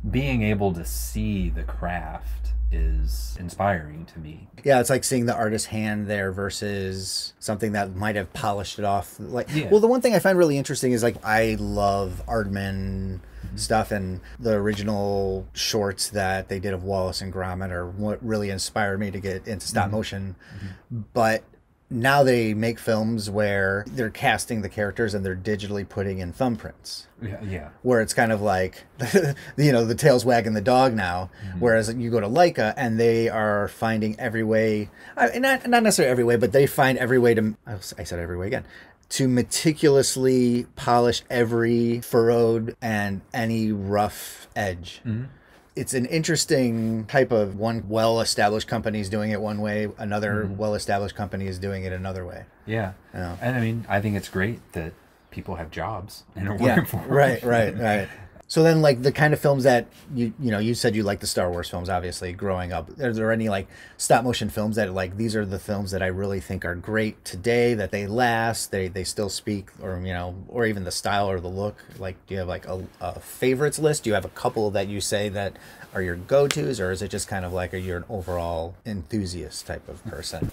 Speaker 2: being able to see the craft is inspiring to me.
Speaker 1: Yeah, it's like seeing the artist's hand there versus something that might have polished it off. Like, well, the one thing I find really interesting is like I love Aardman stuff, and the original shorts that they did of Wallace and Gromit are what really inspired me to get into stop motion. But now they make films where they're casting the characters and they're digitally putting in thumbprints.
Speaker 2: Yeah.
Speaker 1: Where it's kind of like, you know, the tail's wagging the dog now. Whereas you go to Leica and they are finding every way, not necessarily every way, but they find every way to, I said every way again, to meticulously polish every furrowed and any rough edge. It's an interesting type of one well-established company is doing it one way, another well-established company is doing it another way.
Speaker 2: Yeah.
Speaker 1: Yeah.
Speaker 2: And I mean, I think it's great that people have jobs and are working for them.
Speaker 1: Right. So then, like, the kind of films that you know, you said you like the Star Wars films, obviously, growing up. Are there any, like, stop-motion films that, like, these are the films that I really think are great today, that they last, they still speak, or, you know, or even the style or the look? Like, do you have, like, a favorites list? Do you have a couple that you say that are your go-tos, or is it just kind of like, are you an overall enthusiast type of person?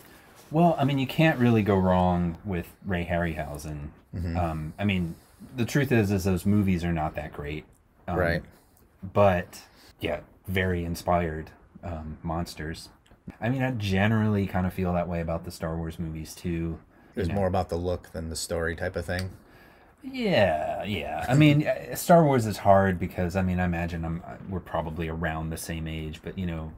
Speaker 2: Well, I mean, you can't really go wrong with Ray Harryhausen. I mean, the truth is those movies are not that great.
Speaker 1: Right.
Speaker 2: But, yeah, very inspired monsters. I mean, I generally kind of feel that way about the Star Wars movies, too.
Speaker 1: It's more about the look than the story type of thing.
Speaker 2: Yeah. I mean, Star Wars is hard because, I mean, I imagine we're probably around the same age. But, you know,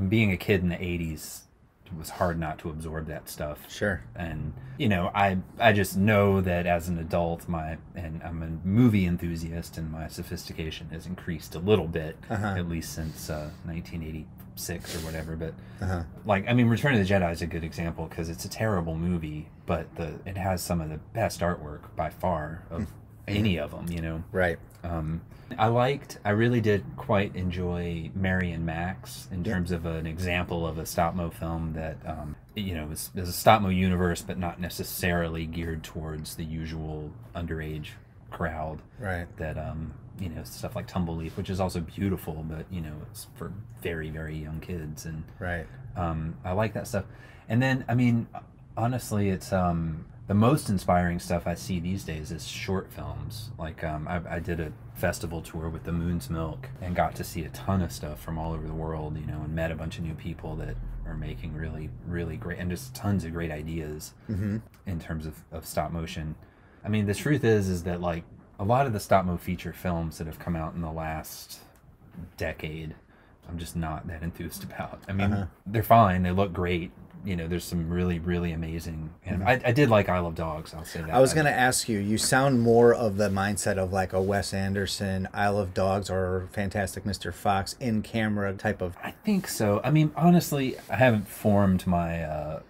Speaker 2: being a kid in the 80s, it was hard not to absorb that stuff.
Speaker 1: Sure.
Speaker 2: And, you know, I just know that as an adult, and I'm a movie enthusiast, and my sophistication has increased a little bit, at least since 1986 or whatever. But, like, I mean, Return of the Jedi is a good example because it's a terrible movie, but it has some of the best artwork by far of any of them, you know?
Speaker 1: Right.
Speaker 2: I really did quite enjoy Mary and Max in terms of an example of a stop-mo film that, you know, is a stop-mo universe, but not necessarily geared towards the usual underage crowd.
Speaker 1: Right.
Speaker 2: That, you know, stuff like Tumbleleaf, which is also beautiful, but, you know, it's for very, very young kids. And
Speaker 1: right.
Speaker 2: I like that stuff. And then, I mean, honestly, it's the most inspiring stuff I see these days is short films. Like I did a festival tour with the Moon's Milk and got to see a ton of stuff from all over the world, you know, and met a bunch of new people that are making really, really great, and just tons of great ideas in terms of stop motion. I mean, the truth is that like a lot of the stop mo feature films that have come out in the last decade, I'm just not that enthused about. I mean, they're fine, they look great. You know, there's some really, really amazing, and I did like Isle of Dogs, I'll say that.
Speaker 1: I was going to ask you, you sound more of the mindset of like a Wes Anderson, Isle of Dogs, or Fantastic Mr. Fox in camera type of...
Speaker 2: I think so. I mean, honestly, I haven't formed my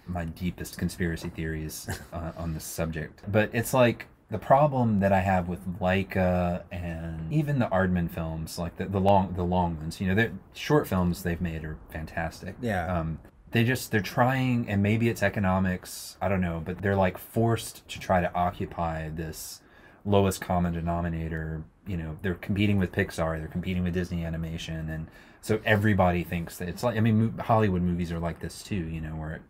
Speaker 2: my deepest conspiracy theories on this subject, but it's like the problem that I have with Leica and even the Aardman films, like the long ones, you know, they're short films they've made are fantastic.
Speaker 1: Yeah.
Speaker 2: They're trying, and maybe it's economics, I don't know, but they're like forced to try to occupy this lowest common denominator. You know, they're competing with Pixar, they're competing with Disney Animation, and so everybody thinks that it's like, I mean, Hollywood movies are like this too, you know, where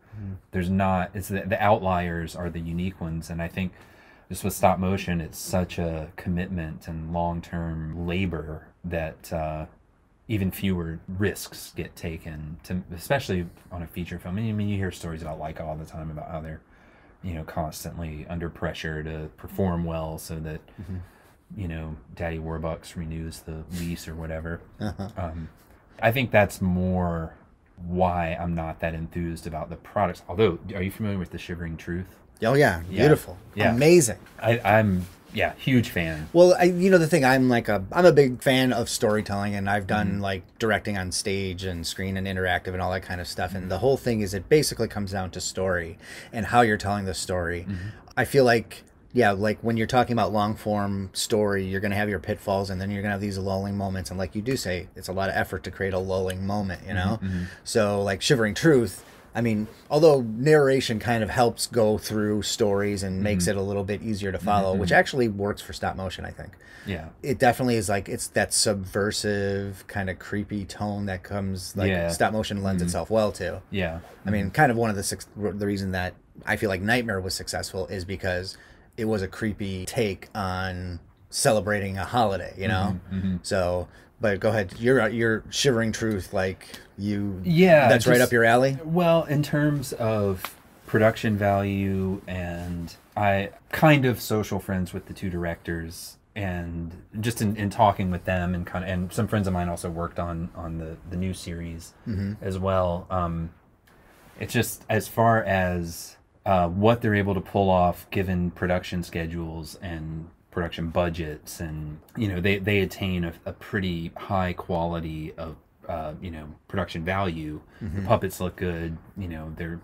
Speaker 2: there's not, it's the outliers are the unique ones. And I think just with stop motion, it's such a commitment and long-term labor that even fewer risks get taken, especially on a feature film. I mean, you hear stories about Leica all the time about how they're, you know, constantly under pressure to perform well so that, you know, Daddy Warbucks renews the lease or whatever. I think that's more why I'm not that enthused about the products. Although, are you familiar with The Shivering Truth?
Speaker 1: Oh yeah, beautiful, amazing.
Speaker 2: I'm huge fan.
Speaker 1: Well, you know the thing, I'm a big fan of storytelling, and I've done like directing on stage and screen and interactive and all that kind of stuff. And the whole thing is, it basically comes down to story and how you're telling the story. I feel like, yeah, like when you're talking about long form story, you're going to have your pitfalls, and then you're going to have these lulling moments. And like you do say, it's a lot of effort to create a lulling moment, you know? So like Shivering Truth, I mean, although narration kind of helps go through stories and makes it a little bit easier to follow, which actually works for stop motion, I think.
Speaker 2: Yeah.
Speaker 1: It definitely is like, it's that subversive kind of creepy tone that comes, like stop motion lends itself well to.
Speaker 2: Yeah.
Speaker 1: I mean, kind of one of the reason that I feel like Nightmare was successful is because it was a creepy take on celebrating a holiday, you know? So, but go ahead. Your Shivering Truth, like that's right up your alley?
Speaker 2: Well, in terms of production value, and I kind of social friends with the two directors, and just in talking with them, and some friends of mine also worked on the new series as well. It's just, as far as what they're able to pull off given production schedules and production budgets, and you know, they attain a pretty high quality of you know, production value. The puppets look good, you know, they're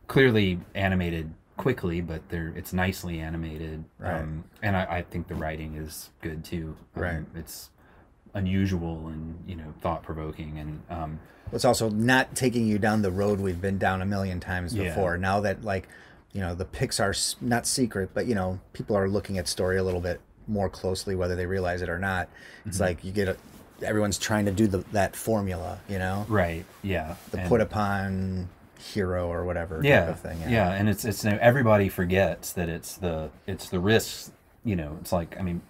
Speaker 2: clearly animated quickly, but it's nicely animated, and I think the writing is good too. It's unusual and, you know, thought-provoking, and
Speaker 1: it's also not taking you down the road we've been down a million times before. Now that, like, you know, the Pixar's not secret, but, you know, people are looking at story a little bit more closely, whether they realize it or not. It's like you get everyone's trying to do that formula, you know?
Speaker 2: Right. Yeah.
Speaker 1: The put upon hero or whatever
Speaker 2: type
Speaker 1: of thing.
Speaker 2: Yeah. And it's everybody forgets that it's the risks. You know, it's like, I mean,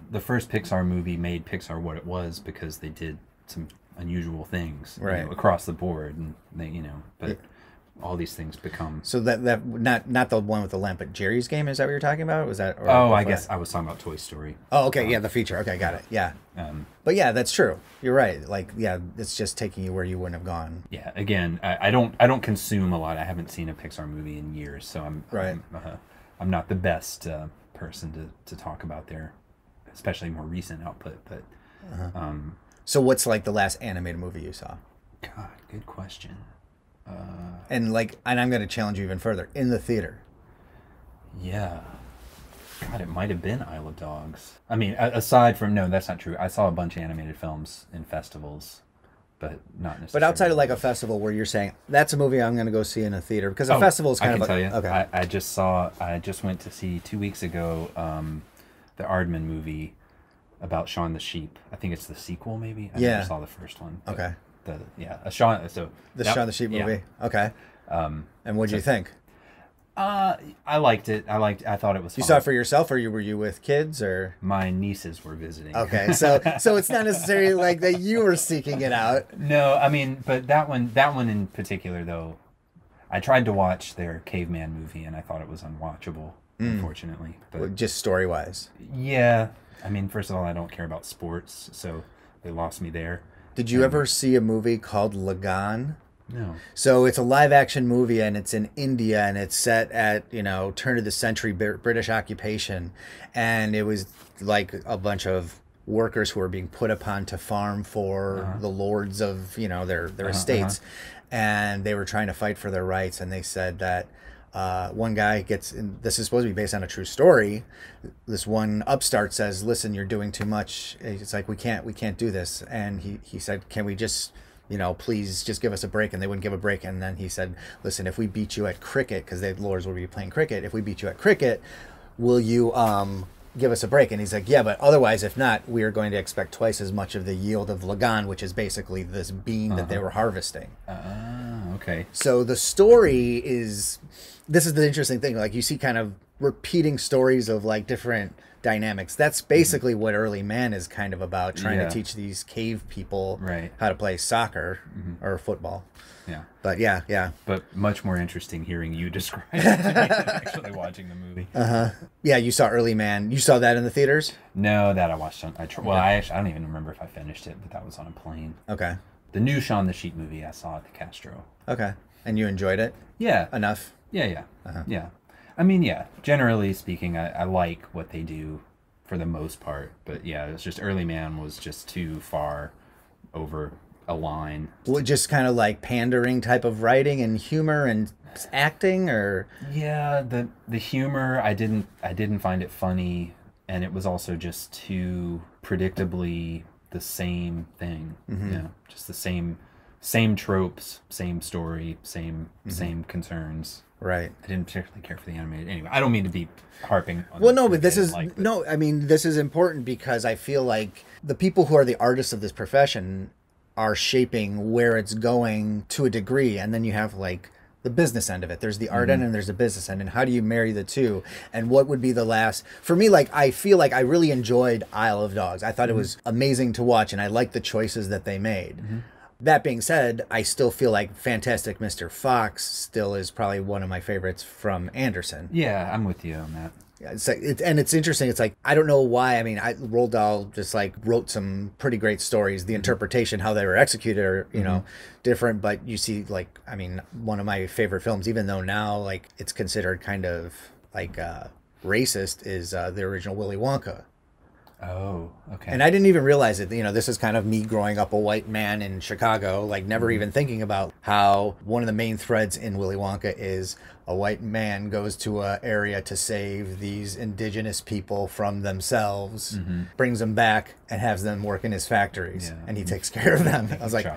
Speaker 2: the first Pixar movie made Pixar what it was because they did some unusual things, you know, across the board, and they, you know, but all these things become. So
Speaker 1: that not the one with the lamp, but Jerry's Game, is that what you're talking about? Was that?
Speaker 2: I guess I was talking about Toy Story.
Speaker 1: Oh, okay, yeah, the feature. Okay, got it. Yeah. But yeah, that's true. You're right. Like, yeah, it's just taking you where you wouldn't have gone.
Speaker 2: Yeah. Again, I don't consume a lot. I haven't seen a Pixar movie in years, so I'm not the best person to talk about their, especially more recent output. But
Speaker 1: so what's like the last animated movie you saw?
Speaker 2: God, good question.
Speaker 1: And I'm going to challenge you even further, in the theater.
Speaker 2: Yeah. God, it might have been Isle of Dogs. I mean, aside from, no, that's not true. I saw a bunch of animated films in festivals, but not necessarily.
Speaker 1: But outside of like a festival where you're saying, that's a movie I'm going to go see in a theater, because a festival is kind of like...
Speaker 2: I can tell you. Okay. I just went to see 2 weeks ago the Aardman movie about Shaun the Sheep. I think it's the sequel, maybe? I never saw the first one.
Speaker 1: Okay.
Speaker 2: Shaun the Sheep
Speaker 1: movie. Okay. And what did you think?
Speaker 2: I liked it. I thought it was fun.
Speaker 1: You saw it for yourself, or were you with kids, or?
Speaker 2: My nieces were visiting.
Speaker 1: Okay, so it's not necessarily like that you were seeking it out.
Speaker 2: No, I mean, but that one in particular, though, I tried to watch their caveman movie, and I thought it was unwatchable, unfortunately. But
Speaker 1: Just story-wise.
Speaker 2: yeah, I mean, first of all, I don't care about sports, so they lost me there.
Speaker 1: Did you ever see a movie called Lagan?
Speaker 2: No.
Speaker 1: So it's a live-action movie, and it's in India, and it's set at, turn of the century British occupation, and it was like a bunch of workers who were being put upon to farm for the lords of, their estates, and they were trying to fight for their rights, and they said that one guy gets, this is supposed to be based on a true story, this one upstart says, listen, you're doing too much. It's like, we can't do this. And he said, can we just, please just give us a break? And they wouldn't give a break. And then he said, listen, if we beat you at cricket, because the lords will be playing cricket, if we beat you at cricket, will you give us a break? And he's like, yeah, but otherwise, if not, we are going to expect twice as much of the yield of Lagan, which is basically this bean that they were harvesting.
Speaker 2: Okay.
Speaker 1: So the story is, this is the interesting thing, like you see kind of repeating stories of like different dynamics. That's basically what Early Man is kind of about, trying to teach these cave people how to play soccer or football.
Speaker 2: Yeah.
Speaker 1: But yeah.
Speaker 2: But much more interesting hearing you describe it to me than actually watching the movie.
Speaker 1: Yeah, you saw Early Man. You saw that in the theaters?
Speaker 2: No, that I watched on... I don't even remember if I finished it, but that was on a plane.
Speaker 1: Okay.
Speaker 2: The new Shaun the Sheep movie I saw at the Castro.
Speaker 1: Okay. And you enjoyed it?
Speaker 2: Yeah.
Speaker 1: Enough?
Speaker 2: Yeah. Yeah. I mean, yeah, generally speaking, I like what they do for the most part. But yeah, it's just Early Man was just too far over a line.
Speaker 1: Well, just kind of like pandering type of writing and humor and acting, or? Yeah,
Speaker 2: the humor, I didn't find it funny, and it was also just too predictably the same thing. Yeah, just the same tropes, same story, same concerns.
Speaker 1: Right.
Speaker 2: I didn't particularly care for the animated. Anyway, I don't mean to be harping on
Speaker 1: Well, no, but this is no, I mean, this is important because I feel like the people who are the artists of this profession are shaping where it's going to a degree, and then you have like the business end of it. There's the art end and there's the business end, and how do you marry the two? And what would be the last for me? Like, I feel like I really enjoyed Isle of Dogs. I thought it was amazing to watch, and I liked the choices that they made. That being said, I still feel like Fantastic Mr. Fox still is probably one of my favorites from Anderson.
Speaker 2: Yeah, I'm with you on that.
Speaker 1: Yeah, it's like, and it's interesting. It's like, I don't know why. I mean, Roald Dahl just like wrote some pretty great stories. The interpretation, how they were executed, are different. But you see, like, I mean, one of my favorite films, even though now like it's considered kind of like racist, is the original Willy Wonka.
Speaker 2: Oh, okay.
Speaker 1: And I didn't even realize it. This is kind of me growing up a white man in Chicago, like never even thinking about how one of the main threads in Willy Wonka is a white man goes to an area to save these indigenous people from themselves, brings them back, and has them work in his factories, and he takes care of them. I was like,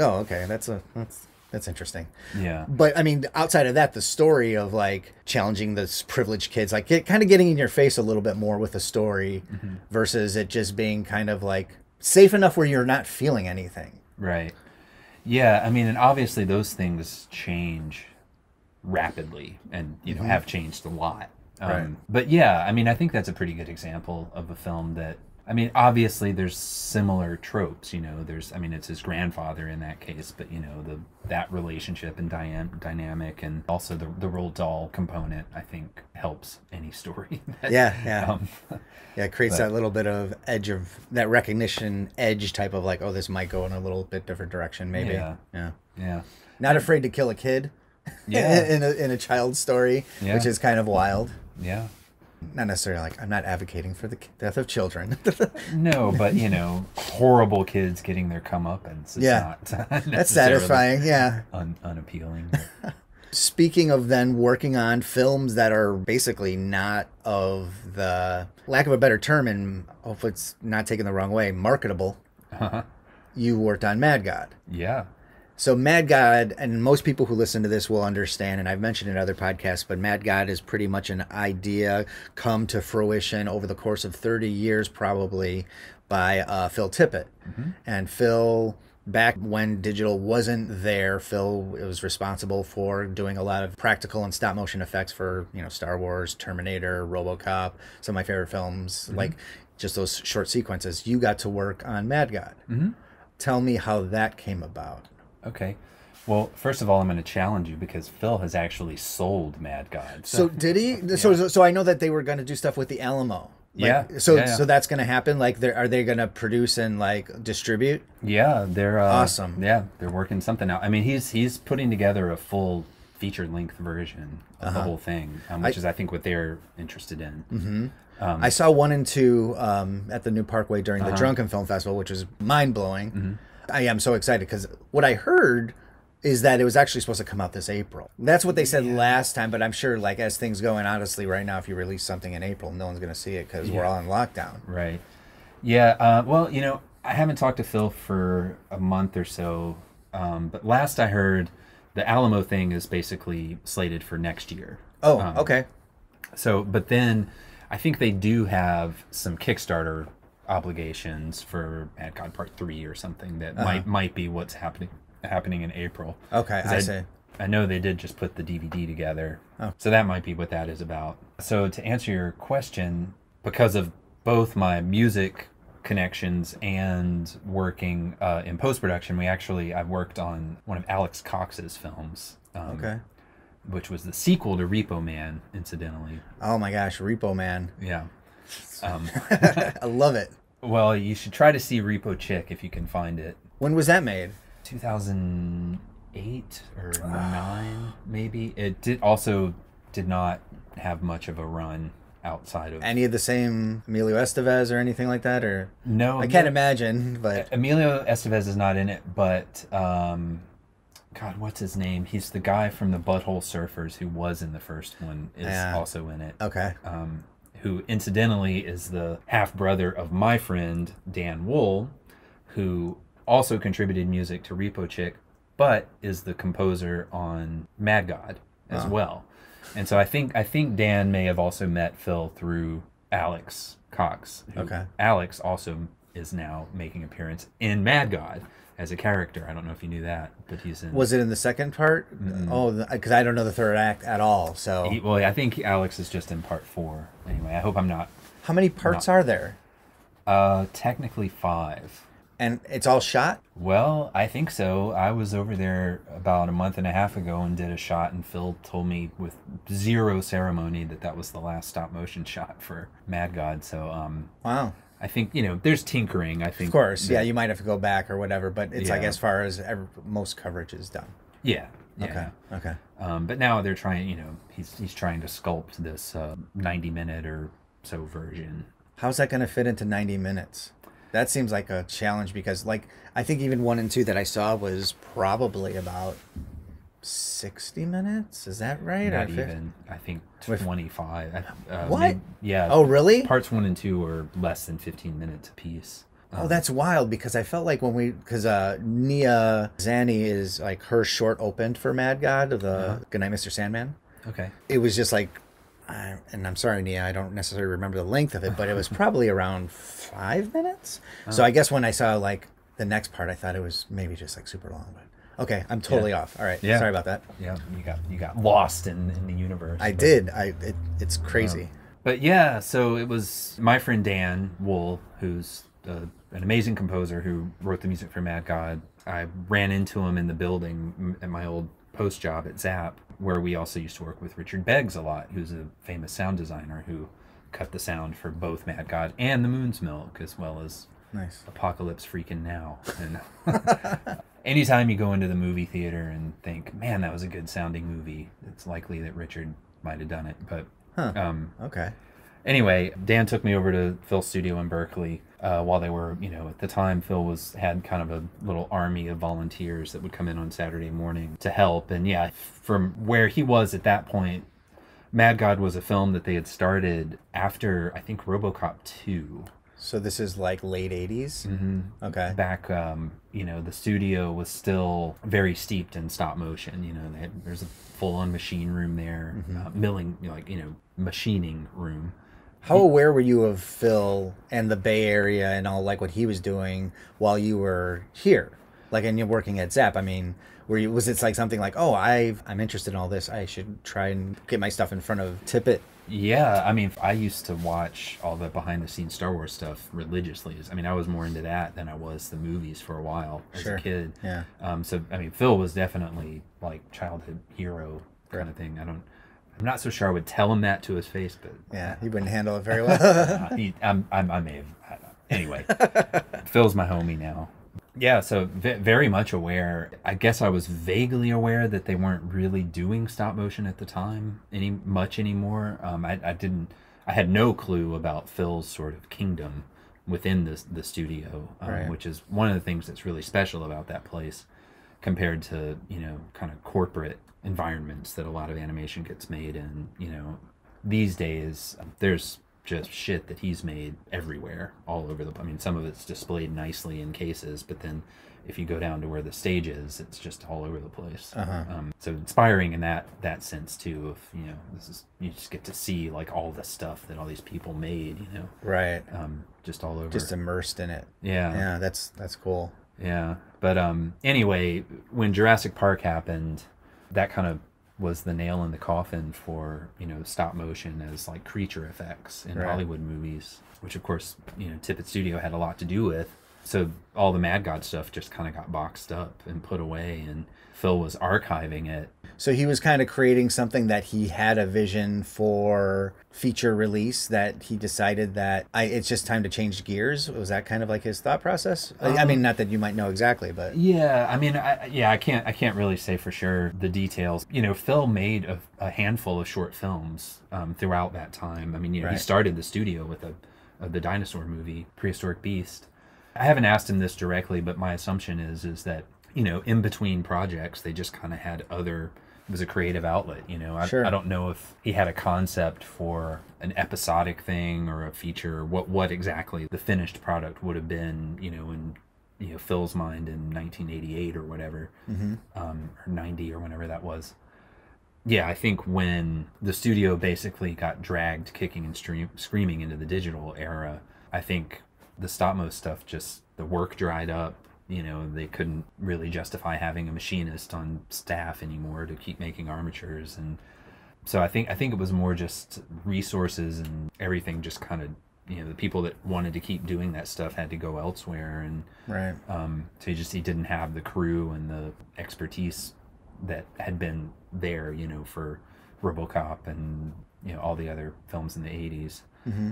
Speaker 1: oh, okay, that's interesting.
Speaker 2: Yeah.
Speaker 1: But I mean, outside of that, the story of like challenging those privileged kids, like kind of getting in your face a little bit more with the story versus it just being kind of like safe enough where you're not feeling anything.
Speaker 2: Right. Yeah. I mean, and obviously those things change rapidly and, have changed a lot.
Speaker 1: Right.
Speaker 2: But yeah, I mean, I think that's a pretty good example of a film that, I mean, obviously there's similar tropes, it's his grandfather in that case, but that relationship and dynamic, and also the Roald Dahl component, I think helps any story.
Speaker 1: It creates that little bit of edge of that recognition edge type of like, oh, this might go in a little bit different direction, maybe.
Speaker 2: Yeah.
Speaker 1: Not afraid to kill a kid. in a child's story, which is kind of wild.
Speaker 2: Yeah.
Speaker 1: Not necessarily like, I'm not advocating for the death of children.
Speaker 2: No, but horrible kids getting their comeuppance. It's not
Speaker 1: that's satisfying. Yeah,
Speaker 2: unappealing.
Speaker 1: Speaking of then working on films that are basically not of the lack of a better term, and hopefully it's not taken the wrong way, marketable. You worked on Mad God.
Speaker 2: Yeah.
Speaker 1: So Mad God, and most people who listen to this will understand, and I've mentioned in other podcasts, but Mad God is pretty much an idea come to fruition over the course of 30 years probably by Phil Tippett. And Phil Back when digital wasn't there, Phil was responsible for doing a lot of practical and stop motion effects for, Star Wars, Terminator, RoboCop, some of my favorite films, like just those short sequences. You got to work on Mad God. Tell me how that came about.
Speaker 2: Okay. Well, first of all, I'm going to challenge you because Phil has actually sold Mad God.
Speaker 1: So did he? Yeah. So I know that they were going to do stuff with the Alamo. So that's going to happen. Like, are they going to produce and like distribute?
Speaker 2: Yeah, they're
Speaker 1: awesome.
Speaker 2: Yeah, they're working something out. I mean, he's putting together a full feature-length version of the whole thing, which is I think what they're interested in.
Speaker 1: I saw 1 and 2 at the New Parkway during the Drunken Film Festival, which was mind-blowing. I am so excited because what I heard is that it was actually supposed to come out this April. That's what they said last time, but I'm sure, like, as things go, and honestly, right now, if you release something in April, no one's going to see it because we're all in lockdown.
Speaker 2: Right. Yeah, well, I haven't talked to Phil for a month or so, but last I heard, the Alamo thing is basically slated for next year.
Speaker 1: Oh, okay.
Speaker 2: So, but then I think they do have some Kickstarter obligations for Mad God Part 3 or something that might be what's happening in April.
Speaker 1: Okay, I see.
Speaker 2: I know they did just put the DVD together. So that might be what that is about. So to answer your question, because of both my music connections and working in post-production, I've worked on one of Alex Cox's films. Which was the sequel to Repo Man, incidentally.
Speaker 1: Oh my gosh, Repo Man.
Speaker 2: Yeah.
Speaker 1: I love it.
Speaker 2: Well, you should try to see Repo Chick if you can find it.
Speaker 1: When was that made?
Speaker 2: 2008 or 9, maybe. It did not have much of a run outside of...
Speaker 1: Any of the same Emilio Estevez or anything like that? Or
Speaker 2: No.
Speaker 1: I can't imagine, but...
Speaker 2: Emilio Estevez is not in it, but... God, what's his name? He's the guy from the Butthole Surfers who was in the first one, is also in it.
Speaker 1: Okay.
Speaker 2: Who, incidentally, is the half-brother of my friend, Dan Wool, who also contributed music to Repo Chick, but is the composer on Mad God as well. And so I think Dan may have also met Phil through Alex Cox. Alex also is now making an appearance in Mad God as a character. I don't know if you knew that, but he's in...
Speaker 1: Was it in the second part? Oh, because I don't know the third act at all, so...
Speaker 2: I think Alex is just in part 4. Anyway, I hope I'm not...
Speaker 1: How many parts are there?
Speaker 2: Technically 5.
Speaker 1: And it's all shot?
Speaker 2: Well, I think so. I was over there about a month and a half ago and did a shot, and Phil told me with zero ceremony that was the last stop-motion shot for Mad God, so...
Speaker 1: Wow.
Speaker 2: I think, there's tinkering, I think.
Speaker 1: Of course, you might have to go back or whatever, but it's like as far as most coverage is done.
Speaker 2: Yeah.
Speaker 1: Okay.
Speaker 2: But now they're trying, he's trying to sculpt this 90-minute or so version.
Speaker 1: How's that going to fit into 90 minutes? That seems like a challenge because, like, I think even 1 and 2 that I saw was probably about 60 minutes. Is that right?
Speaker 2: Not even. I think 25.
Speaker 1: What?
Speaker 2: Yeah.
Speaker 1: Oh, really?
Speaker 2: Parts 1 and 2 are less than 15 minutes apiece.
Speaker 1: Oh, that's wild because I felt like because Nia Zani is like her short opened for Mad God of the Goodnight Mr. Sandman.
Speaker 2: Okay.
Speaker 1: It was just like, and I'm sorry, Nia, I don't necessarily remember the length of it, but it was probably around 5 minutes. So I guess when I saw like the next part, I thought it was maybe just like super long, but. Okay, I'm totally off. All right, sorry about that.
Speaker 2: Yeah, you got lost in the universe.
Speaker 1: I did. It's crazy.
Speaker 2: But yeah, so it was my friend Dan Wool, who's an amazing composer who wrote the music for Mad God. I ran into him in the building at my old post job at Zap, where we also used to work with Richard Beggs a lot, who's a famous sound designer who cut the sound for both Mad God and The Moon's Milk, as well as Apocalypse Freakin' Now. And anytime you go into the movie theater and think, man, that was a good sounding movie, it's likely that Richard might have done it. But
Speaker 1: okay.
Speaker 2: Anyway, Dan took me over to Phil's studio in Berkeley while they were, at the time Phil had kind of a little army of volunteers that would come in on Saturday morning to help. And yeah, from where he was at that point, Mad God was a film that they had started after, I think, RoboCop 2.
Speaker 1: So this is like late 80s?
Speaker 2: Mm-hmm.
Speaker 1: Okay.
Speaker 2: Back, the studio was still very steeped in stop motion. There's a full-on machine room there, milling, machining room.
Speaker 1: How aware were you of Phil and the Bay Area and all, like, what he was doing while you were here? Like, and you're working at Zap. I mean, was it like something like, oh, I'm interested in all this. I should try and get my stuff in front of Tippett.
Speaker 2: Yeah, I mean, I used to watch all the behind-the-scenes Star Wars stuff religiously. I mean, I was more into that than I was the movies for a while as a kid.
Speaker 1: Yeah.
Speaker 2: So, I mean, Phil was definitely like childhood hero kind of thing. I'm not so sure I would tell him that to his face, but
Speaker 1: yeah, he wouldn't handle it very well.
Speaker 2: I may have. Anyway, Phil's my homie now. Yeah, so very much aware. I guess I was vaguely aware that they weren't really doing stop motion at the time much anymore. I had no clue about Phil's sort of kingdom within the studio, which is one of the things that's really special about that place compared to, kind of corporate environments that a lot of animation gets made in. These days, there's just shit that he's made everywhere, all over I mean, some of it's displayed nicely in cases, but then if you go down to where the stage is, it's just all over the place. So inspiring in that sense too. Of you just get to see like all the stuff that all these people made.
Speaker 1: Right.
Speaker 2: Just all over.
Speaker 1: Just immersed in it.
Speaker 2: Yeah.
Speaker 1: Yeah, that's cool.
Speaker 2: Yeah, but anyway, when Jurassic Park happened, that kind of was the nail in the coffin for stop motion as like creature effects in Hollywood movies, which of course Tippett Studio had a lot to do with. So all the Mad God stuff just kind of got boxed up and put away, and Phil was archiving it.
Speaker 1: So he was kind of creating something that he had a vision for feature release, that he decided that it's just time to change gears. Was that kind of like his thought process? I mean, not that you might know exactly, but
Speaker 2: yeah, I mean, I can't really say for sure the details. Phil made a handful of short films throughout that time. I mean, he started the studio with the dinosaur movie, Prehistoric Beast. I haven't asked him this directly, but my assumption is that in between projects, they just kind of had it was a creative outlet. I don't know if he had a concept for an episodic thing or a feature, what exactly the finished product would have been, in Phil's mind in 1988 or whatever, or 90 or whenever that was. Yeah, I think when the studio basically got dragged kicking and screaming into the digital era, I think the stop-mo stuff, just the work dried up. They couldn't really justify having a machinist on staff anymore to keep making armatures, and so I think it was more just resources, and everything just kind of the people that wanted to keep doing that stuff had to go elsewhere, and so he didn't have the crew and the expertise that had been there for RoboCop and all the other films in the 80s.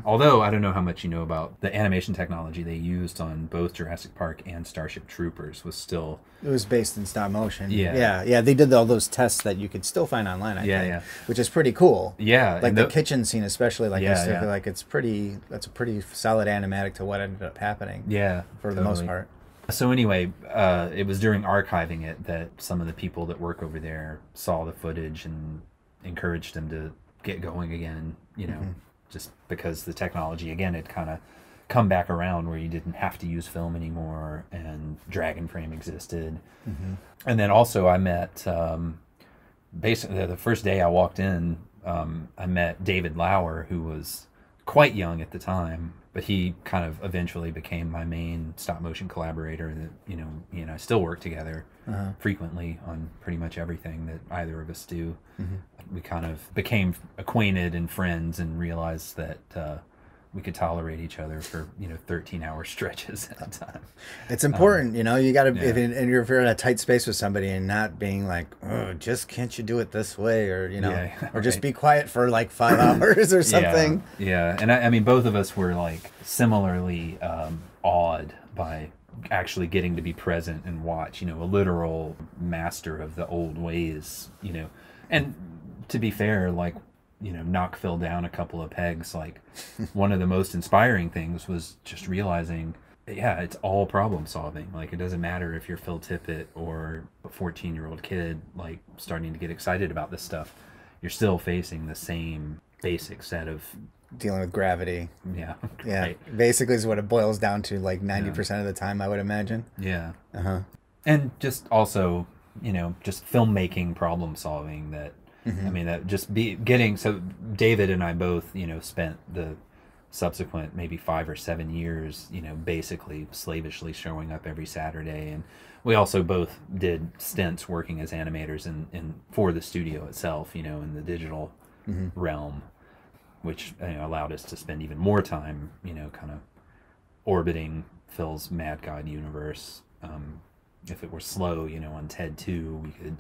Speaker 2: Although I don't know how much you know about the animation technology they used on both Jurassic Park and Starship Troopers
Speaker 1: it was based in stop motion.
Speaker 2: Yeah.
Speaker 1: They did all those tests that you could still find online, I think, which is pretty cool.
Speaker 2: Yeah,
Speaker 1: like the kitchen scene especially, like I still feel like that's a pretty solid animatic to what ended up happening.
Speaker 2: Yeah,
Speaker 1: for the most part.
Speaker 2: So anyway, it was during archiving it that some of the people that work over there saw the footage and encouraged them to get going again, just because the technology, again, had kind of come back around where you didn't have to use film anymore, and Dragon Frame existed. And then also I met, basically the first day I walked in, I met David Lauer, who was quite young at the time, but he kind of eventually became my main stop motion collaborator that, he and I still work together frequently on pretty much everything that either of us do. We kind of became acquainted and friends and realized that we could tolerate each other for 13-hour stretches at a time.
Speaker 1: It's important, you got to if you're in a tight space with somebody and not being like, oh, just can't you do it this way, or or just be quiet for like 5 hours or something.
Speaker 2: Yeah. And I mean, both of us were like similarly awed by actually getting to be present and watch, a literal master of the old ways, and to be fair, like, knock Phil down a couple of pegs. Like, one of the most inspiring things was just realizing, it's all problem solving. Like, it doesn't matter if you're Phil Tippett or a 14-year-old kid, like, starting to get excited about this stuff. You're still facing the same basic set of
Speaker 1: dealing with gravity.
Speaker 2: Yeah.
Speaker 1: Right. Basically is what it boils down to, like 90% of the time, I would imagine.
Speaker 2: Yeah. And just also, just filmmaking problem solving that, I mean, that just so David and I both, spent the subsequent maybe 5 or 7 years, you know, basically slavishly showing up every Saturday. And we also both did stints working as animators in for the studio itself, you know, in the digital realm, which, you know, allowed us to spend even more time, you know, kind of orbiting Phil's Mad God universe. If it were slow, you know, on TED 2, we could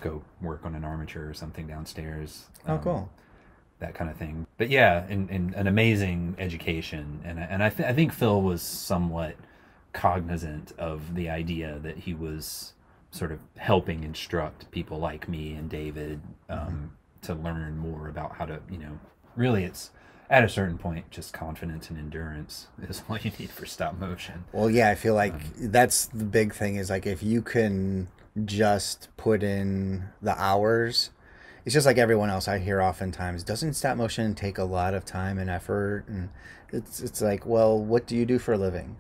Speaker 2: go work on an armature or something downstairs.
Speaker 1: Oh, cool.
Speaker 2: That kind of thing. But yeah, in an amazing education. And I think Phil was somewhat cognizant of the idea that he was sort of helping instruct people like me and David to learn more about how to, you know, really it's at a certain point just confidence and endurance is all you need for stop motion.
Speaker 1: Well, yeah, I feel like that's the big thing is like if you can just put in the hours, it's just like everyone else I hear oftentimes, doesn't stop motion take a lot of time and effort? And it's like, well, what do you do for a living?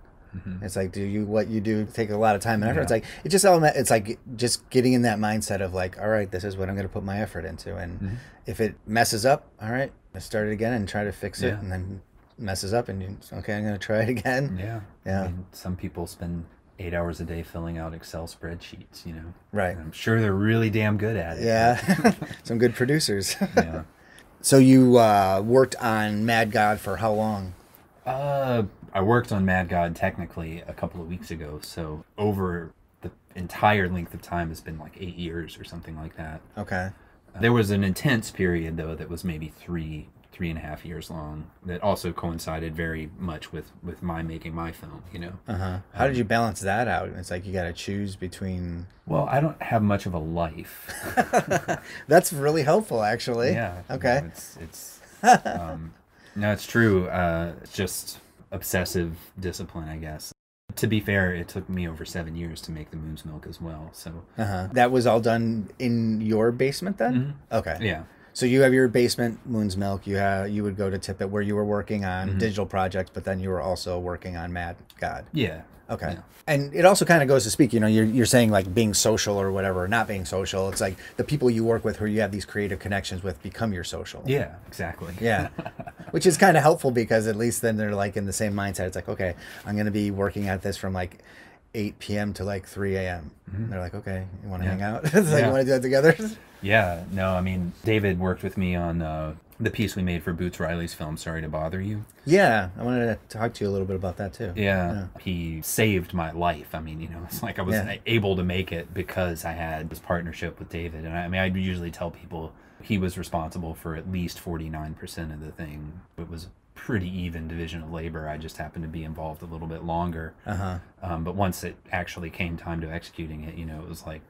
Speaker 1: It's like, what you do take a lot of time and effort? It's like, it's like just getting in that mindset of like, all right, this is what I'm going to put my effort into. And if it messes up, all right, let's start it again and try to fix it. And then messes up and okay, I'm going to try it again.
Speaker 2: Yeah. I mean, some people spend 8 hours a day filling out Excel spreadsheets, you know.
Speaker 1: Right.
Speaker 2: And I'm sure they're really damn good at it.
Speaker 1: Yeah. Some good producers.
Speaker 2: Yeah.
Speaker 1: So you worked on Mad God for how long?
Speaker 2: I worked on Mad God technically a couple of weeks ago, so over the entire length of time has been like 8 years or something like that.
Speaker 1: Okay.
Speaker 2: There was an intense period though that was maybe three and a half years long that also coincided very much with my making my film, you know.
Speaker 1: How did you balance that out? It's like you got to choose between.
Speaker 2: Well, I don't have much of a life.
Speaker 1: That's really helpful, actually.
Speaker 2: Yeah.
Speaker 1: Okay.
Speaker 2: You know, it's no, it's true. It's just obsessive discipline, I guess. To be fair, it took me over 7 years to make the Moon's Milk as well. So
Speaker 1: that was all done in your basement then? Okay.
Speaker 2: Yeah.
Speaker 1: So you have your basement, Moon's Milk. You would go to Tippett where you were working on digital projects, but then you were also working on Mad God.
Speaker 2: Yeah.
Speaker 1: Okay.
Speaker 2: Yeah.
Speaker 1: And it also kind of goes to speak, you know, you're saying like being social or whatever, not being social. It's like the people you work with who you have these creative connections with become your social.
Speaker 2: Yeah, exactly.
Speaker 1: Yeah. Which is kind of helpful because at least then they're like in the same mindset. It's like, okay, I'm going to be working at this from like 8 p.m. to like 3 a.m. They're like, okay, you want to hang out? It's like, you want to do that together?
Speaker 2: Yeah. No, I mean, David worked with me on the piece we made for Boots Riley's film, Sorry to Bother You.
Speaker 1: Yeah. I wanted to talk to you a little bit about that too.
Speaker 2: Yeah. He saved my life. I mean, you know, it's like I was able to make it because I had this partnership with David. And I mean, I usually tell people he was responsible for at least 49% of the thing. It was pretty even division of labor. I just happened to be involved a little bit longer. But once it actually came time to executing it, you know, it was like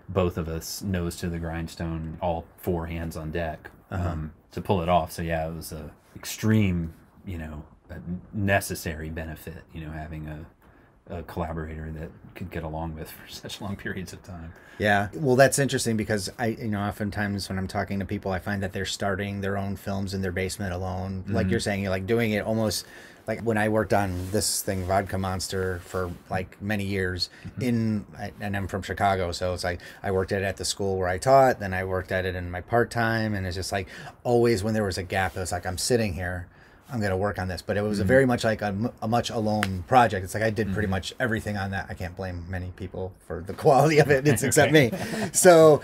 Speaker 2: both of us nose to the grindstone, all 4 hands on deck to pull it off. So yeah, it was a extreme, you know, a necessary benefit, you know, having a collaborator that could get along with for such long periods of time.
Speaker 1: Yeah. Well, that's interesting because oftentimes when I'm talking to people, I find that they're starting their own films in their basement alone. Like you're saying, you're like doing it almost like when I worked on this thing, Vodka Monster, for like many years and I'm from Chicago. So it's like, I worked at it at the school where I taught, then I worked at it in my part-time. And it's just like always when there was a gap, it was like, I'm sitting here, I'm going to work on this. But it was a very much like a much alone project. It's like I did pretty much everything on that. I can't blame many people for the quality of it. It's except me. So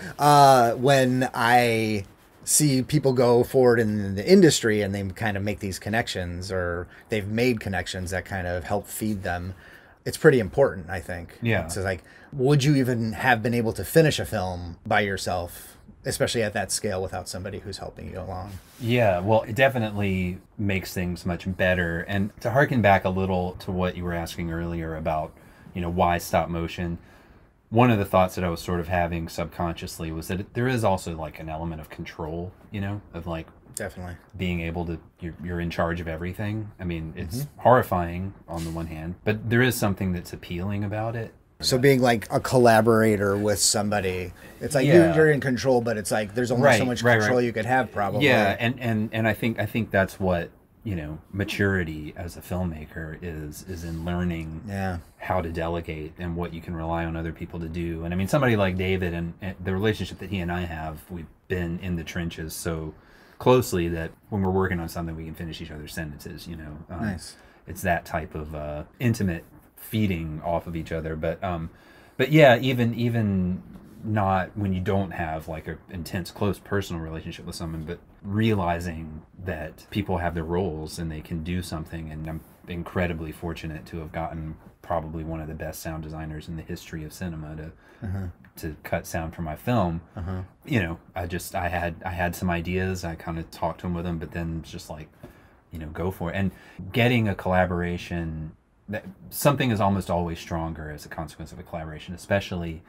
Speaker 1: when I see people go forward in the industry and they kind of make these connections or they've made connections that kind of help feed them, it's pretty important, I think.
Speaker 2: Yeah.
Speaker 1: So like, would you even have been able to finish a film by yourself, especially at that scale, without somebody who's helping you along?
Speaker 2: Yeah, well, it definitely makes things much better. And to harken back a little to what you were asking earlier about, you know, why stop motion, one of the thoughts that I was sort of having subconsciously was that there is also like an element of control, you know, of like
Speaker 1: Definitely
Speaker 2: being able to, you're in charge of everything. I mean, it's horrifying on the one hand, but there is something that's appealing about it.
Speaker 1: So being like a collaborator with somebody, it's like you're in control, but it's like there's only so much control you could have, probably.
Speaker 2: Yeah, and I think that's what, you know, maturity as a filmmaker is in learning how to delegate and what you can rely on other people to do. And I mean, somebody like David and the relationship that he and I have, we've been in the trenches so closely that when we're working on something, we can finish each other's sentences. You know,
Speaker 1: Nice.
Speaker 2: It's that type of intimate feeding off of each other. But yeah, even not when you don't have like a intense, close personal relationship with someone, but realizing that people have their roles and they can do something. And I'm incredibly fortunate to have gotten probably one of the best sound designers in the history of cinema to cut sound for my film. You know, I had some ideas. I kind of talked to him with them, but then just like, you know, go for it. And getting a collaboration, that something is almost always stronger as a consequence of a collaboration, especially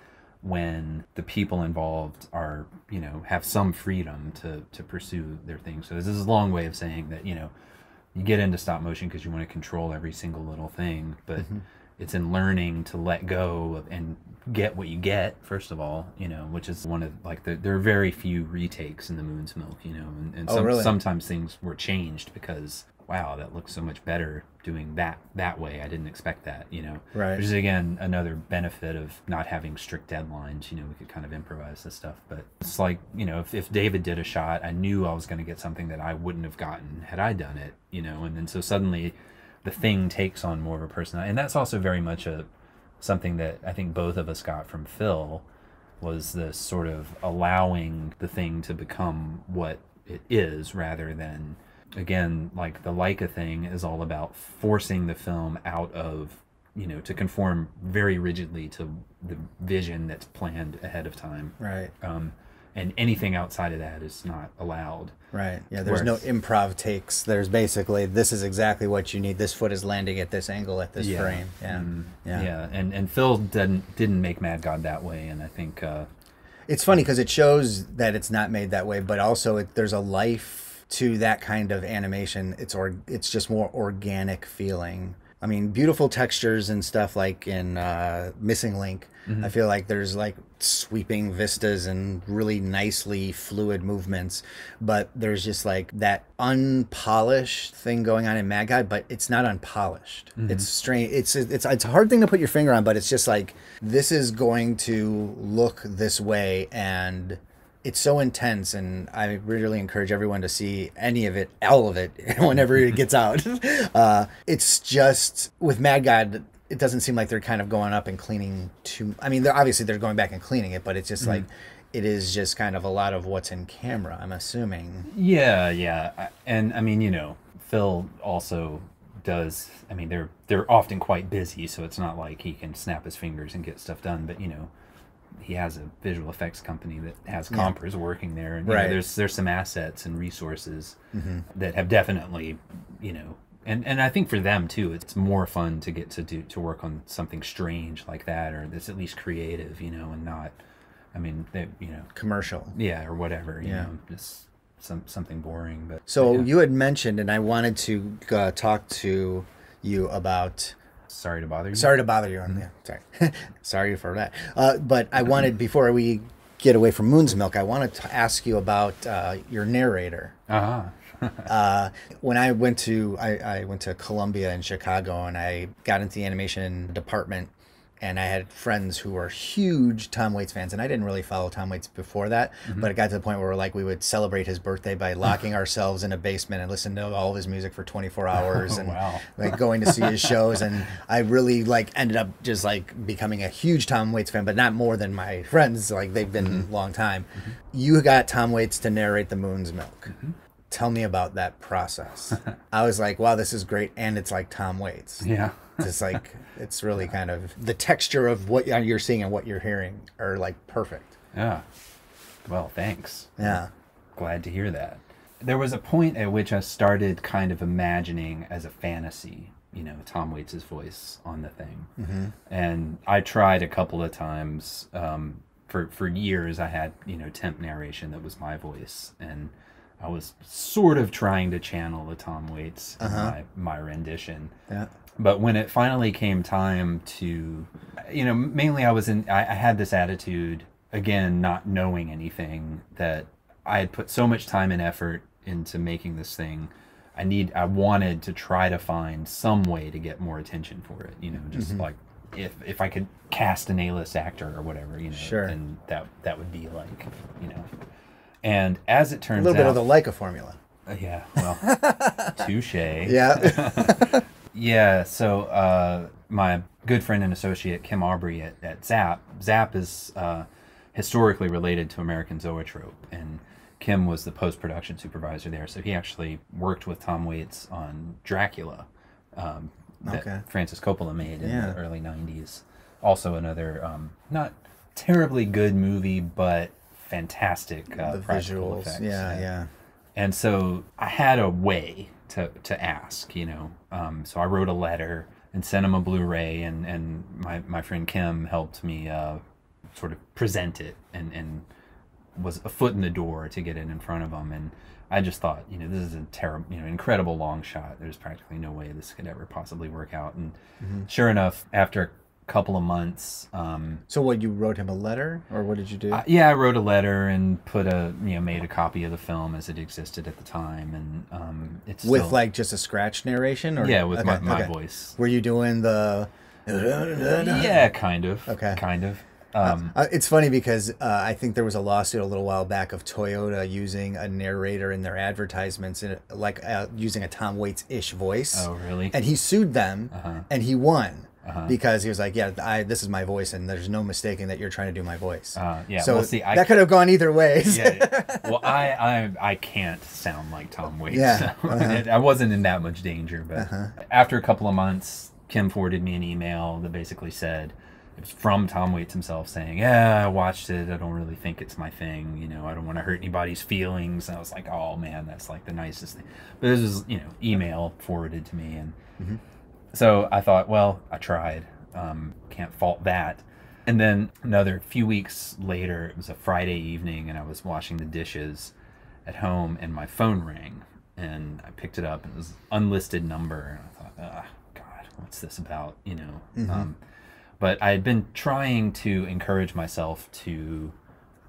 Speaker 2: when the people involved are, you know, have some freedom to pursue their thing. So this is a long way of saying that, you know, you get into stop motion because you want to control every single little thing, but it's in learning to let go and get what you get, first of all, you know, which is one of, like, there are very few retakes in the Moon's Milk, you know, and
Speaker 1: really?
Speaker 2: Sometimes things were changed because, wow, that looks so much better doing that way. I didn't expect that, you know.
Speaker 1: Right.
Speaker 2: Which is, again, another benefit of not having strict deadlines. You know, we could kind of improvise this stuff. But it's like, you know, if David did a shot, I knew I was going to get something that I wouldn't have gotten had I done it, you know. And then so suddenly the thing takes on more of a personality. And that's also very much something that I think both of us got from Phil, was this sort of allowing the thing to become what it is rather than... Again, like the Leica thing is all about forcing the film out of, you know, to conform very rigidly to the vision that's planned ahead of time.
Speaker 1: Right.
Speaker 2: And anything outside of that is not allowed.
Speaker 1: Right. Yeah, there's no improv takes. There's basically, this is exactly what you need. This foot is landing at this angle at this frame. Yeah.
Speaker 2: Yeah. And Phil didn't make Mad God that way, and I think...
Speaker 1: it's funny because it shows that it's not made that way, but also there's a life to that kind of animation. It's just more organic feeling. I mean, beautiful textures and stuff like in Missing Link. I feel like there's like sweeping vistas and really nicely fluid movements, but there's just like that unpolished thing going on in Mad God, but it's not unpolished. It's strange. It's a hard thing to put your finger on, but it's just like, this is going to look this way, and it's so intense, and I really encourage everyone to see any of it, all of it, whenever it gets out. It's just, with Mad God, it doesn't seem like they're kind of going up and cleaning too... I mean, they're going back and cleaning it, but it's just like, it is just kind of a lot of what's in camera, I'm assuming.
Speaker 2: Yeah. And I mean, you know, Phil also does... I mean, they're often quite busy, so it's not like he can snap his fingers and get stuff done, but, you know, he has a visual effects company that has compers working there, and you know, there's some assets and resources that have definitely, you know, and I think for them too, it's more fun to get to work on something strange like that, or that's at least creative, you know, and not, I mean, you know,
Speaker 1: commercial,
Speaker 2: or whatever, you know, just something boring. But
Speaker 1: so you had mentioned, and I wanted to talk to you about...
Speaker 2: Sorry to bother you.
Speaker 1: Sorry to bother you. Sorry. Sorry for that. But I wanted, before we get away from Moon's Milk, I wanted to ask you about your narrator. When I went to Columbia in Chicago, and I got into the animation department, and I had friends who were huge Tom Waits fans, and I didn't really follow Tom Waits before that, but it got to the point where we would celebrate his birthday by locking ourselves in a basement and listen to all of his music for 24 hours and like going to see his shows. And I really like ended up just like becoming a huge Tom Waits fan, but not more than my friends. Like, they've been a long time. You got Tom Waits to narrate The Moon's Milk. Tell me about that process. I was like, wow, this is great. And it's like Tom Waits.
Speaker 2: Yeah.
Speaker 1: It's like, it's really kind of, the texture of what you're seeing and what you're hearing are like perfect.
Speaker 2: Yeah. Well, thanks.
Speaker 1: Yeah.
Speaker 2: Glad to hear that. There was a point at which I started kind of imagining as a fantasy, you know, Tom Waits' voice on the thing. And I tried a couple of times. For years, I had, you know, temp narration that was my voice. And I was sort of trying to channel the Tom Waits in my rendition. Yeah. But when it finally came time to, you know, mainly I had this attitude, again, not knowing anything, that I had put so much time and effort into making this thing. I wanted to try to find some way to get more attention for it, you know, just like if I could cast an A-list actor or whatever, you know, then that would be like, you know. And as it
Speaker 1: A
Speaker 2: turns
Speaker 1: little bit
Speaker 2: out,
Speaker 1: of the Leica formula.
Speaker 2: Yeah, well, touche.
Speaker 1: Yeah.
Speaker 2: Yeah, so my good friend and associate Kim Aubrey at Zap. Zap is historically related to American Zoetrope, and Kim was the post-production supervisor there, so he actually worked with Tom Waits on Dracula, that Francis Coppola made in the early 90s. Also another not terribly good movie, but fantastic
Speaker 1: The
Speaker 2: practical
Speaker 1: visuals.
Speaker 2: effects.
Speaker 1: Yeah.
Speaker 2: And so I had a way to ask, so I wrote a letter and sent him a Blu-ray, and my friend Kim helped me sort of present it and was a foot in the door to get it in front of him. And I just thought, this is a terrible, incredible long shot. There's practically no way this could ever possibly work out. And sure enough, after a couple of months.
Speaker 1: So what, you wrote him a letter, or what did you do?
Speaker 2: Yeah, I wrote a letter and made a copy of the film as it existed at the time, and it's
Speaker 1: with
Speaker 2: still,
Speaker 1: like just a scratch narration, or
Speaker 2: yeah, with my voice.
Speaker 1: Were you doing the?
Speaker 2: Yeah, kind of.
Speaker 1: Okay.
Speaker 2: Kind of.
Speaker 1: It's funny because I think there was a lawsuit a little while back of Toyota using a narrator in their advertisements, using a Tom Waits-ish voice.
Speaker 2: Oh, really?
Speaker 1: And he sued them, and he won. Because he was like, this is my voice, and there's no mistaking that you're trying to do my voice.
Speaker 2: Yeah,
Speaker 1: so
Speaker 2: well, see,
Speaker 1: that could have gone either way.
Speaker 2: Yeah. Well, I can't sound like Tom Waits.
Speaker 1: Yeah.
Speaker 2: So I wasn't in that much danger. But after a couple of months, Kim forwarded me an email that basically said, it was from Tom Waits himself saying, yeah, I watched it. I don't really think it's my thing. I don't want to hurt anybody's feelings. And I was like, oh, man, that's like the nicest thing. But this was, email forwarded to me. And so I thought, well, I tried. Can't fault that. And then another few weeks later, it was a Friday evening, and I was washing the dishes at home, and my phone rang. And I picked it up, and it was an unlisted number. And I thought, God, what's this about? But I had been trying to encourage myself to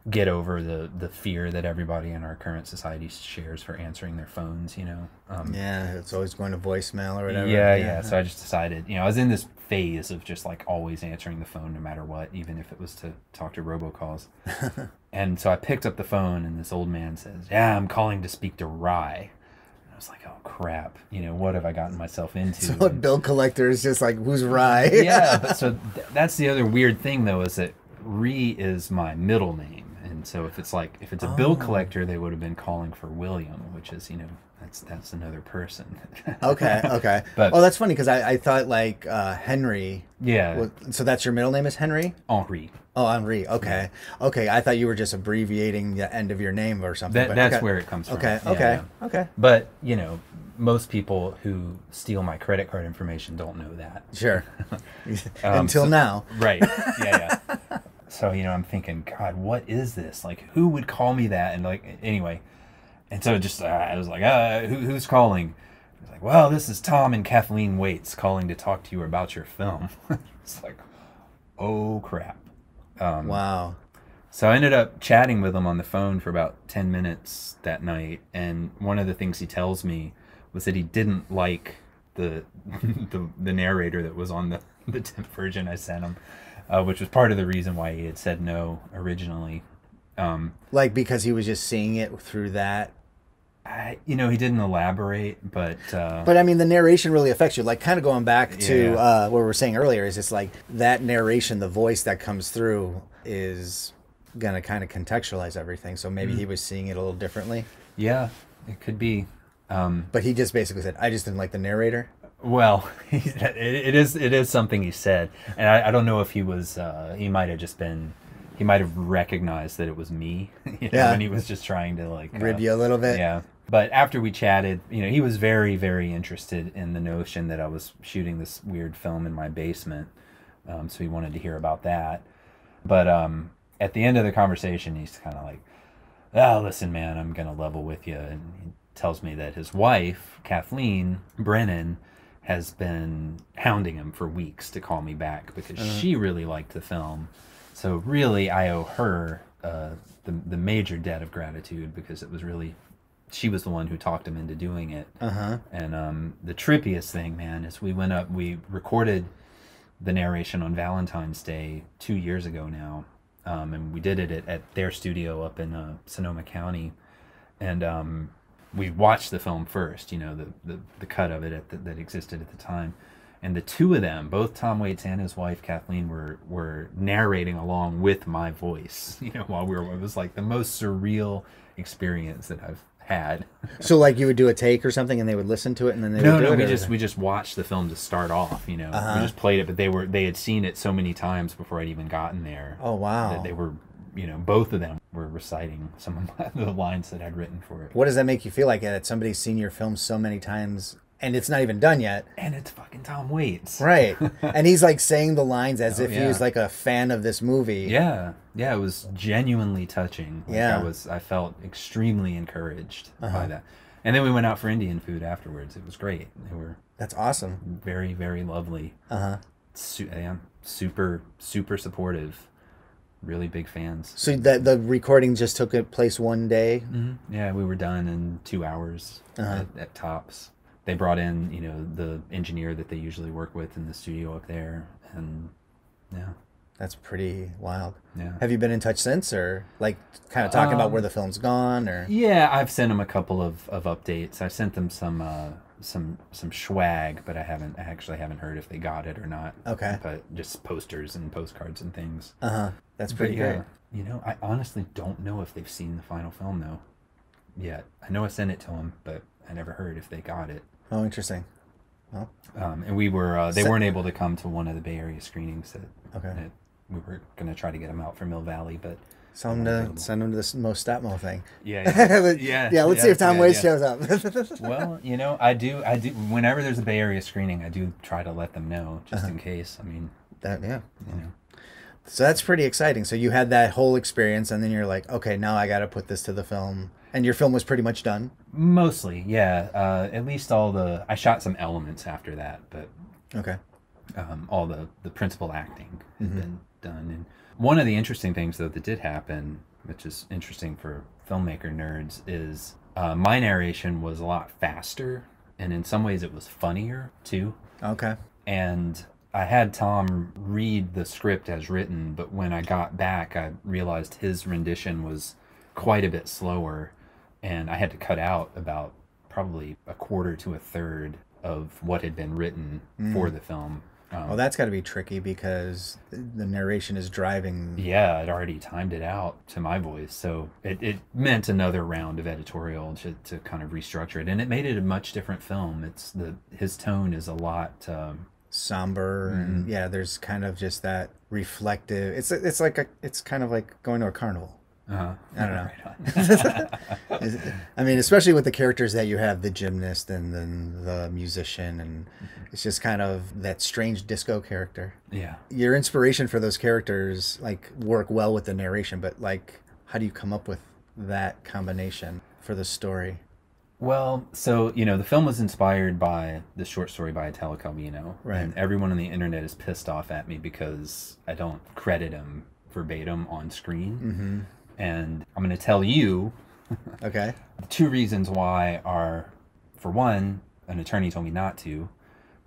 Speaker 2: get over the fear that everybody in our current society shares for answering their phones,
Speaker 1: yeah, it's always going to voicemail or whatever.
Speaker 2: Yeah. So I just decided, I was in this phase of just like always answering the phone no matter what, even if it was to talk to robocalls. And so I picked up the phone, and this old man says, yeah, I'm calling to speak to Rye. I was like, oh crap, what have I gotten myself into?
Speaker 1: So a bill collector is just like, who's Rye?
Speaker 2: Yeah, but so that's the other weird thing though, is that Ree is my middle name. And so if it's a bill collector, they would have been calling for William, which is, that's another person.
Speaker 1: Okay.
Speaker 2: But,
Speaker 1: that's funny, because I thought like Henry.
Speaker 2: Yeah.
Speaker 1: So that's your middle name is Henry?
Speaker 2: Henri.
Speaker 1: Oh, Henri. Okay. Yeah. Okay. I thought you were just abbreviating the end of your name or something.
Speaker 2: That's where it comes from.
Speaker 1: Okay.
Speaker 2: But, most people who steal my credit card information don't know that.
Speaker 1: Sure. Until now.
Speaker 2: Right. Yeah. So, I'm thinking, God, what is this? Like, who would call me that? And anyway. And so just, I was like, who's calling? I was like, well, this is Tom and Kathleen Waits calling to talk to you about your film. It's like, oh, crap.
Speaker 1: Wow.
Speaker 2: So I ended up chatting with him on the phone for about 10 minutes that night. And one of the things he tells me was that he didn't like the narrator that was on the temp version I sent him, which was part of the reason why he had said no originally.
Speaker 1: Because he was just seeing it through that.
Speaker 2: He didn't elaborate, but
Speaker 1: I mean, the narration really affects you. Like, kind of going back to what we were saying earlier, is it's like that narration, the voice that comes through, is gonna kind of contextualize everything. So maybe he was seeing it a little differently.
Speaker 2: Yeah, it could be.
Speaker 1: But he just basically said, "I just didn't like the narrator."
Speaker 2: Well, it is something he said, and I don't know if he was. He might have recognized that it was me, when he was just trying to
Speaker 1: rib you a little bit.
Speaker 2: Yeah. But after we chatted, he was very, very interested in the notion that I was shooting this weird film in my basement. So he wanted to hear about that. But at the end of the conversation, he's kind of like, oh, listen, man, I'm going to level with you. And he tells me that his wife, Kathleen Brennan, has been hounding him for weeks to call me back because she really liked the film. So really, I owe her the major debt of gratitude, because it was really, she was the one who talked him into doing it. And the trippiest thing, man, is we went up, we recorded the narration on Valentine's Day 2 years ago now. and we did it at their studio up in Sonoma County, and we watched the film first, you know, the cut of it that existed at the time. And the two of them, both Tom Waits and his wife Kathleen, were narrating along with my voice, you know, while it was like the most surreal experience that I've had.
Speaker 1: So like you would do a take or something and they would listen to it and then they would do it?
Speaker 2: We just watched the film to start off, you know. We just played it, but they had seen it so many times before I'd even gotten there.
Speaker 1: Oh, wow.
Speaker 2: That they were, you know, both of them were reciting some of the lines that I'd written for it.
Speaker 1: What does that make you feel like, that somebody's seen your film so many times and it's not even done yet?
Speaker 2: And it's fucking Tom Waits.
Speaker 1: Right. And he's like saying the lines as if he was like a fan of this movie.
Speaker 2: Yeah. Yeah, it was genuinely touching. Like, I felt extremely encouraged by that. And then we went out for Indian food afterwards. It was great. They were
Speaker 1: That's awesome.
Speaker 2: Very, very lovely. Super, super supportive. Really big fans.
Speaker 1: So the recording just took place one day?
Speaker 2: Mm-hmm. Yeah, we were done in 2 hours at tops. They brought in, you know, the engineer that they usually work with in the studio up there, and yeah.
Speaker 1: That's pretty wild.
Speaker 2: Yeah.
Speaker 1: Have you been in touch since, or like kind of talking about where the film's gone, or?
Speaker 2: Yeah, I've sent them a couple of updates. I've sent them some swag, but I actually haven't heard if they got it or not.
Speaker 1: Okay.
Speaker 2: But just posters and postcards and things.
Speaker 1: That's pretty great.
Speaker 2: You know, I honestly don't know if they've seen the final film though yet. I know I sent it to them, but I never heard if they got it.
Speaker 1: Oh, interesting. Well,
Speaker 2: and we were they weren't able to come to one of the Bay Area screenings that we were going to try to get them out for Mill Valley, but
Speaker 1: send them to this Mo Statmo thing.
Speaker 2: Yeah.
Speaker 1: Let's see if Tom Waits shows up.
Speaker 2: Well, you know, I do. Whenever there's a Bay Area screening, I do try to let them know just in case. I mean,
Speaker 1: you know. So
Speaker 2: So
Speaker 1: that's pretty exciting. So you had that whole experience, and then you're like, okay, now I got to put this to the film. And your film was pretty much done?
Speaker 2: Mostly, yeah. At least I shot some elements after that, but all the principal acting had been done. And one of the interesting things, though, that did happen, which is interesting for filmmaker nerds, is my narration was a lot faster, and in some ways it was funnier, too.
Speaker 1: Okay.
Speaker 2: And I had Tom read the script as written, but when I got back, I realized his rendition was quite a bit slower, and I had to cut out about probably a quarter to a third of what had been written for the film.
Speaker 1: Well, that's got to be tricky because the narration is driving.
Speaker 2: Yeah, I'd already timed it out to my voice, so it meant another round of editorial to kind of restructure it, and it made it a much different film. His tone is a lot
Speaker 1: somber, and there's kind of just that reflective. It's kind of like going to a carnival. I don't know. I mean, especially with the characters that you have, the gymnast and then the musician, and it's just kind of that strange disco character.
Speaker 2: Yeah.
Speaker 1: Your inspiration for those characters like work well with the narration, but like, how do you come up with that combination for the story?
Speaker 2: Well, so, you know, the film was inspired by the short story by Italo Calvino.
Speaker 1: Right.
Speaker 2: And everyone on the internet is pissed off at me because I don't credit him verbatim on screen. And I'm going to tell you
Speaker 1: the
Speaker 2: 2 reasons why are, for one, an attorney told me not to,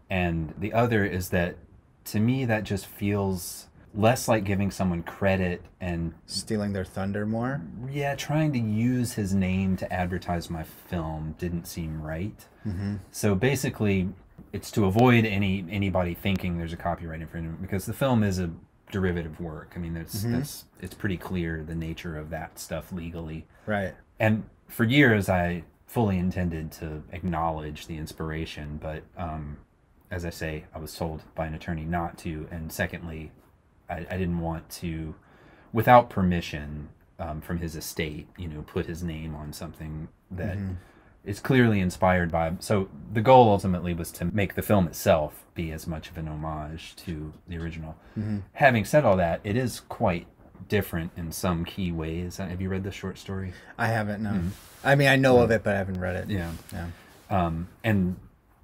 Speaker 2: and the other is that, to me, that just feels less like giving someone credit and
Speaker 1: stealing their thunder more.
Speaker 2: Yeah, trying to use his name to advertise my film didn't seem right. So basically, it's to avoid anybody thinking there's a copyright infringement, because the film is a derivative work. I mean, it's pretty clear the nature of that stuff legally.
Speaker 1: Right.
Speaker 2: And for years, I fully intended to acknowledge the inspiration, but as I say, I was told by an attorney not to. And secondly, I didn't want to, without permission from his estate, you know, put his name on something that is clearly inspired by. So the goal ultimately was to make the film itself be as much of an homage to the original. Having said all that, it is quite different in some key ways. Have you read the short story?
Speaker 1: I haven't, no. I mean, I know of it, but I haven't read it.
Speaker 2: Yeah. And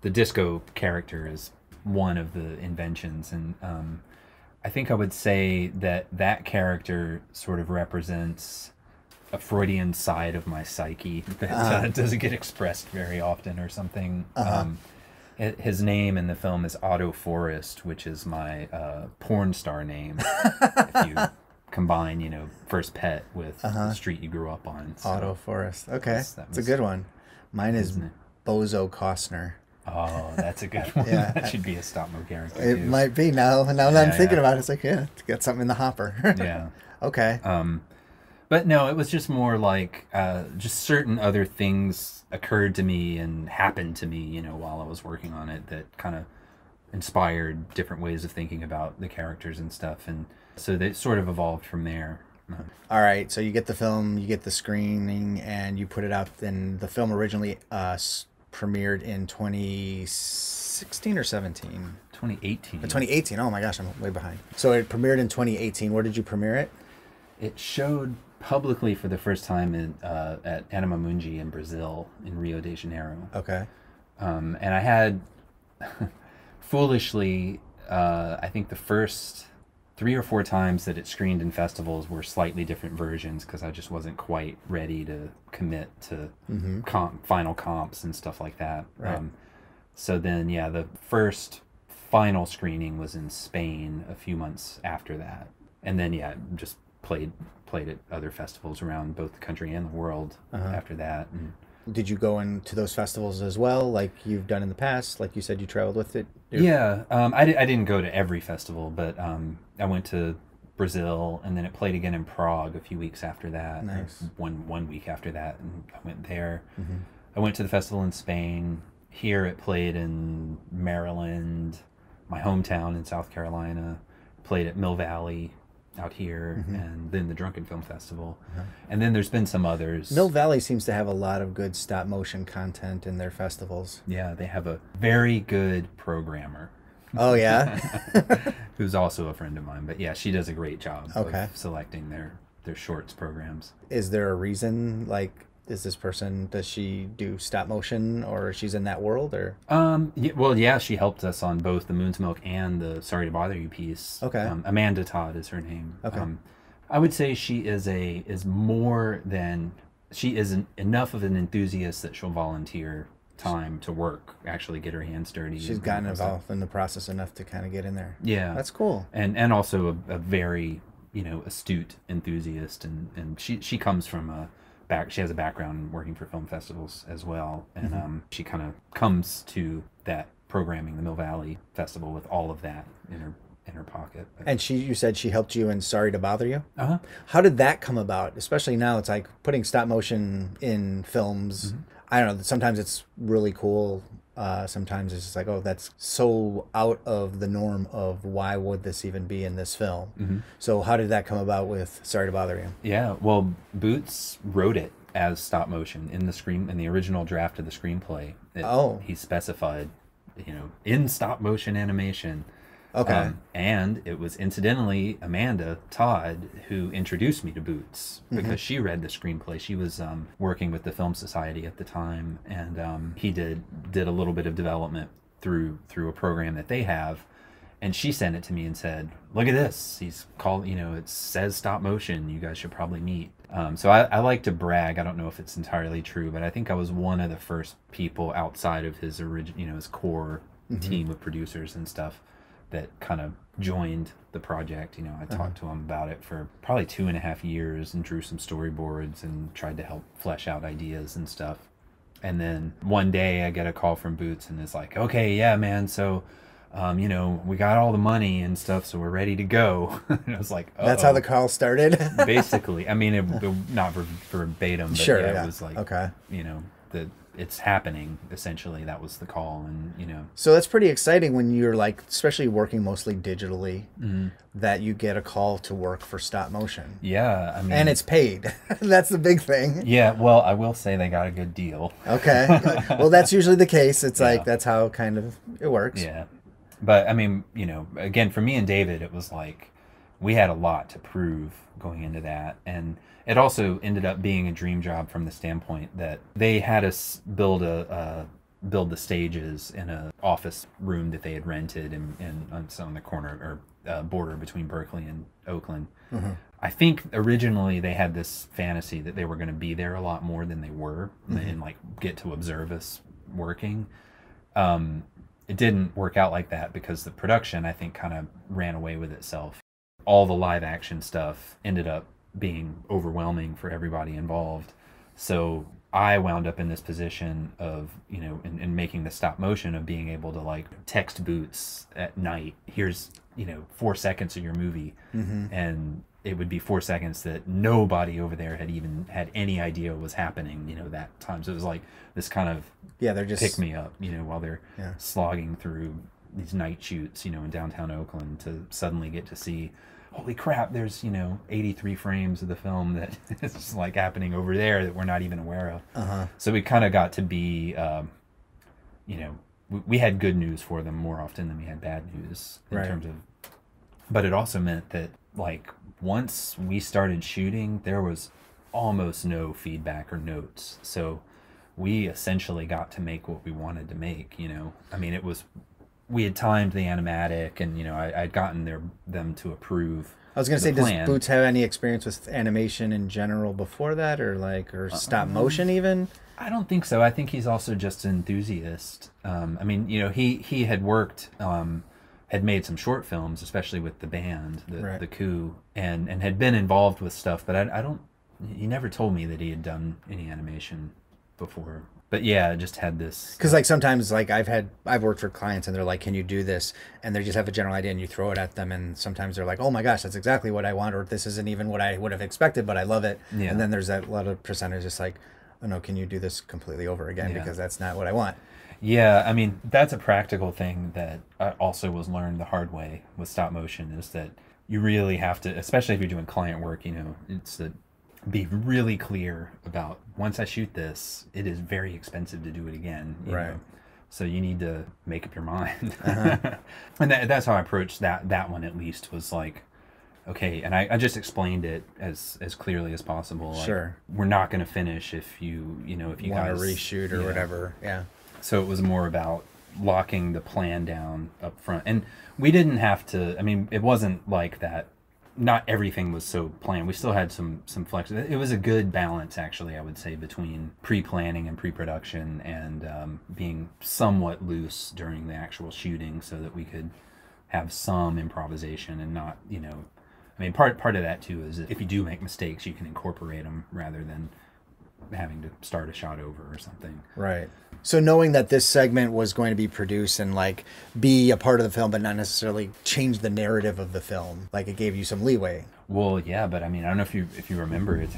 Speaker 2: the disco character is one of the inventions, and I think I would say that character sort of represents a Freudian side of my psyche that doesn't get expressed very often or something. His name in the film is Otto Forrest, which is my porn star name. combine, you know, First Pet with the street you grew up on. So
Speaker 1: Auto Forest. Okay. That's a
Speaker 2: was
Speaker 1: good one. Mine is
Speaker 2: Isn't it?
Speaker 1: Bozo Costner.
Speaker 2: Oh, that's a good one.
Speaker 1: Yeah.
Speaker 2: That should be a stop-mo character,
Speaker 1: It
Speaker 2: too.
Speaker 1: might be now that I'm thinking about it. It's like, yeah, it's got something in the hopper.
Speaker 2: Yeah.
Speaker 1: Okay.
Speaker 2: But no, it was just more like just certain other things occurred to me and happened to me, you know, while I was working on it that kind of inspired different ways of thinking about the characters and stuff. And so they sort of evolved from there.
Speaker 1: All right. So you get the film, you get the screening, and you put it out. And the film originally premiered in 2016 or 17?
Speaker 2: 2018.
Speaker 1: 2018. Oh my gosh, I'm way behind. So it premiered in 2018. Where did you premiere it?
Speaker 2: It showed publicly for the first time at Anima Mundi in Brazil, in Rio de Janeiro.
Speaker 1: Okay.
Speaker 2: And I had, foolishly, I think the first 3 or 4 times that it screened in festivals were slightly different versions because I just wasn't quite ready to commit to final comps and stuff like that.
Speaker 1: Right.
Speaker 2: So then, yeah, the first final screening was in Spain a few months after that. And then, yeah, just played at other festivals around both the country and the world after that. And
Speaker 1: did you go into those festivals as well, like you've done in the past? Like you said, you traveled with it?
Speaker 2: Yeah, I didn't go to every festival, but I went to Brazil, and then it played again in Prague a few weeks after that.
Speaker 1: Nice.
Speaker 2: One week after that, and I went there. I went to the festival in Spain. Here it played in Maryland, my hometown in South Carolina. Played at Mill Valley out here, and then the Drunken Film Festival. And then there's been some others.
Speaker 1: Mill Valley seems to have a lot of good stop motion content in their festivals.
Speaker 2: Yeah, they have a very good programmer.
Speaker 1: Oh, yeah?
Speaker 2: Who's also a friend of mine. But yeah, she does a great job
Speaker 1: of
Speaker 2: selecting their shorts programs.
Speaker 1: Is there a reason, like, is this person, does she do stop motion, or she's in that world, or?
Speaker 2: Yeah, she helped us on both the Moon's Milk and the Sorry to Bother You piece.
Speaker 1: Okay.
Speaker 2: Amanda Todd is her name.
Speaker 1: Okay.
Speaker 2: I would say she is enough of an enthusiast that she'll volunteer time to work, actually get her hands dirty.
Speaker 1: She's gotten involved in the process enough to kind of get in there.
Speaker 2: Yeah.
Speaker 1: That's cool.
Speaker 2: And also a very, you know, astute enthusiast, and she comes from she has a background working for film festivals as well, and she kind of comes to that programming, the Mill Valley Festival, with all of that in her pocket.
Speaker 1: And you said she helped you in Sorry to Bother You?
Speaker 2: Uh-huh.
Speaker 1: How did that come about? Especially now, it's like putting stop motion in films. I don't know, sometimes it's really cool. Sometimes it's just like, oh, that's so out of the norm of why would this even be in this film? So how did that come about with Sorry to Bother You?
Speaker 2: Yeah, well, Boots wrote it as stop motion in the original draft of the screenplay. He specified, you know, in stop motion animation.
Speaker 1: Okay.
Speaker 2: And it was incidentally Amanda Todd who introduced me to Boots because she read the screenplay. She was working with the Film Society at the time, and he did a little bit of development through a program that they have, and she sent it to me and said, "Look at this. He's called, you know, it says stop motion. You guys should probably meet." So I like to brag. I don't know if it's entirely true, but I think I was one of the first people outside of his his core team of producers and stuff that kind of joined the project. You know, I talked to him about it for probably 2.5 years and drew some storyboards and tried to help flesh out ideas and stuff. And then one day I get a call from Boots and it's like, okay, yeah, man, so, you know, we got all the money and stuff, so we're ready to go. And I was like, uh-oh.
Speaker 1: That's how the call started?
Speaker 2: Basically. I mean, not verbatim, but
Speaker 1: sure,
Speaker 2: yeah, it was like,
Speaker 1: okay,
Speaker 2: you know, it's happening, essentially. That was the call, and, you know.
Speaker 1: So that's pretty exciting when you're, like, especially working mostly digitally, that you get a call to work for stop motion.
Speaker 2: Yeah, I mean.
Speaker 1: And it's paid. That's the big thing.
Speaker 2: Yeah, well, I will say they got a good deal.
Speaker 1: Okay. Well, that's usually the case. It's like, that's how kind of it works.
Speaker 2: Yeah. But, I mean, you know, again, for me and David, it was like, we had a lot to prove going into that, and it also ended up being a dream job from the standpoint that they had us build the stages in a office room that they had rented on the corner or border between Berkeley and Oakland. I think originally they had this fantasy that they were going to be there a lot more than they were and like get to observe us working. It didn't work out like that because the production, I think, kind of ran away with itself. all the live action stuff ended up being overwhelming for everybody involved. So I wound up in this position of, you know, in making the stop motion, of being able to like text Boots at night, here's, you know, 4 seconds of your movie. And it would be 4 seconds that nobody over there had even had any idea was happening, you know, that time. So it was like this kind of
Speaker 1: they're just
Speaker 2: pick me up, you know, while they're slogging through these night shoots, you know, in downtown Oakland, to suddenly get to see, holy crap, there's, you know, 83 frames of the film that is like happening over there that we're not even aware of. So we kind of got to be, you know, we had good news for them more often than we had bad news in terms of, but it also meant that like once we started shooting, there was almost no feedback or notes. So we essentially got to make what we wanted to make, you know. I mean, we had timed the animatic, and, you know, I'd gotten them to approve.
Speaker 1: I was going to say,
Speaker 2: plan.
Speaker 1: Does Boots have any experience with animation in general before that, or stop motion even?
Speaker 2: I don't think so. I think he's also just an enthusiast. I mean, you know, he had worked, had made some short films, especially with the band, the Coup, and had been involved with stuff, but I don't, he never told me that he had done any animation before. But yeah, I just had this.
Speaker 1: Because like sometimes like I've worked for clients and they're like, can you do this? And they just have a general idea and you throw it at them, and sometimes they're like, oh my gosh, that's exactly what I want, or this isn't even what I would have expected, but I love it. Yeah. And then there's that lot of percentage just like, oh no, can you do this completely over again, because that's not what I want.
Speaker 2: Yeah, I mean, that's a practical thing that I also was learned the hard way with stop motion, is that you really have to, especially if you're doing client work, you know, it's that be really clear about, once I shoot this, it is very expensive to do it again. You know? So you need to make up your mind. And that's how I approached that one, at least, was like, okay, and I just explained it as clearly as possible. Like, we're not going to finish if you want to
Speaker 1: reshoot or whatever. Yeah.
Speaker 2: So it was more about locking the plan down up front. And we didn't have to, I mean, it wasn't like that. Not everything was so planned. We still had some flex. It was a good balance, actually, I would say, between pre-planning and pre-production, and being somewhat loose during the actual shooting, so that we could have some improvisation and not, you know, I mean, part of that too is if you do make mistakes, you can incorporate them rather than having to start a shot over or something.
Speaker 1: Right. So knowing that this segment was going to be produced and like be a part of the film, but not necessarily change the narrative of the film, like it gave you some leeway.
Speaker 2: Well, yeah, but I mean, I don't know if you remember, it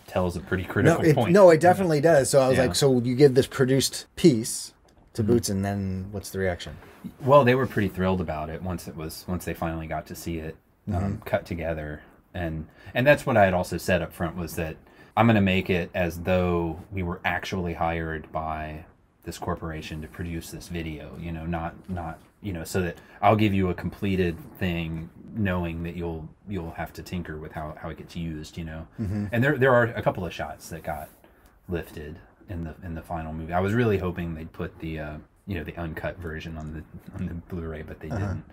Speaker 2: tells a pretty critical point.
Speaker 1: No, it definitely does. So I was like, so you give this produced piece to Boots, and then what's the reaction?
Speaker 2: Well, they were pretty thrilled about it once they finally got to see it cut together, and that's what I had also said up front, was that I'm going to make it as though we were actually hired by this corporation to produce this video, you know, not, you know, so that I'll give you a completed thing, knowing that you'll have to tinker with how it gets used, you know. And there are a couple of shots that got lifted in the final movie. I was really hoping they'd put the the uncut version on the Blu-ray, but they didn't.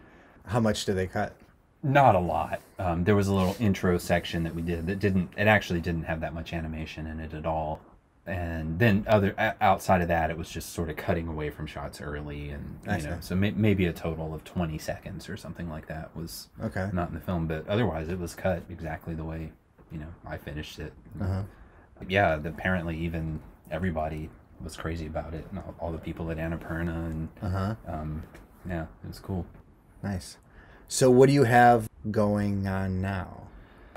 Speaker 1: How much did they cut?
Speaker 2: Not a lot. There was a little intro section that we did that it actually didn't have that much animation in it at all. And then outside of that, it was just sort of cutting away from shots early, and so maybe a total of 20 seconds or something like that was not in the film, but otherwise it was cut exactly the way, you know, I finished it. Yeah, apparently even everybody was crazy about it, and all the people at Annapurna, and yeah, it was cool.
Speaker 1: Nice. So what do you have going on now?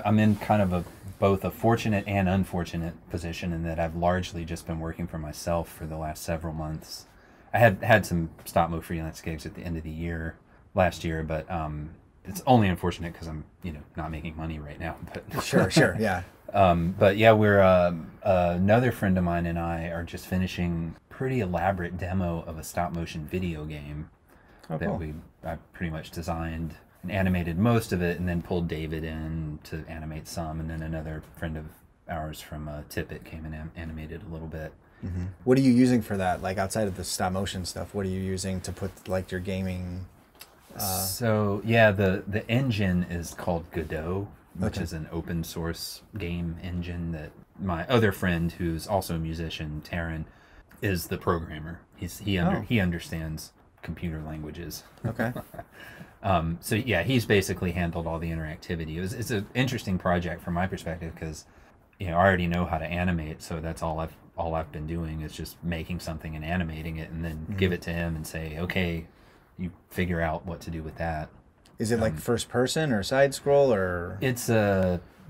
Speaker 2: I'm in kind of both a fortunate and unfortunate position, in that I've largely just been working for myself for the last several months. I had some stop-mo freelance gigs at the end of the year last year, but it's only unfortunate because I'm, you know, not making money right now. But
Speaker 1: sure, yeah.
Speaker 2: But yeah, we're another friend of mine and I are just finishing a pretty elaborate demo of a stop-motion video game I pretty much designed and animated most of it, and then pulled David in to animate some, and then another friend of ours from Tippett came and animated a little bit.
Speaker 1: What are you using for that? Like outside of the stop motion stuff, what are you using to put like your gaming?
Speaker 2: So yeah, the engine is called Godot, which is an open source game engine that my other friend, who's also a musician, Taryn, is the programmer. He understands computer languages.
Speaker 1: Okay.
Speaker 2: So yeah, he's basically handled all the interactivity. It's an interesting project from my perspective because, you know, I already know how to animate, so that's all I've been doing is just making something and animating it, and then give it to him and say, okay, you figure out what to do with that.
Speaker 1: Is it like first person or side scroll or?
Speaker 2: It's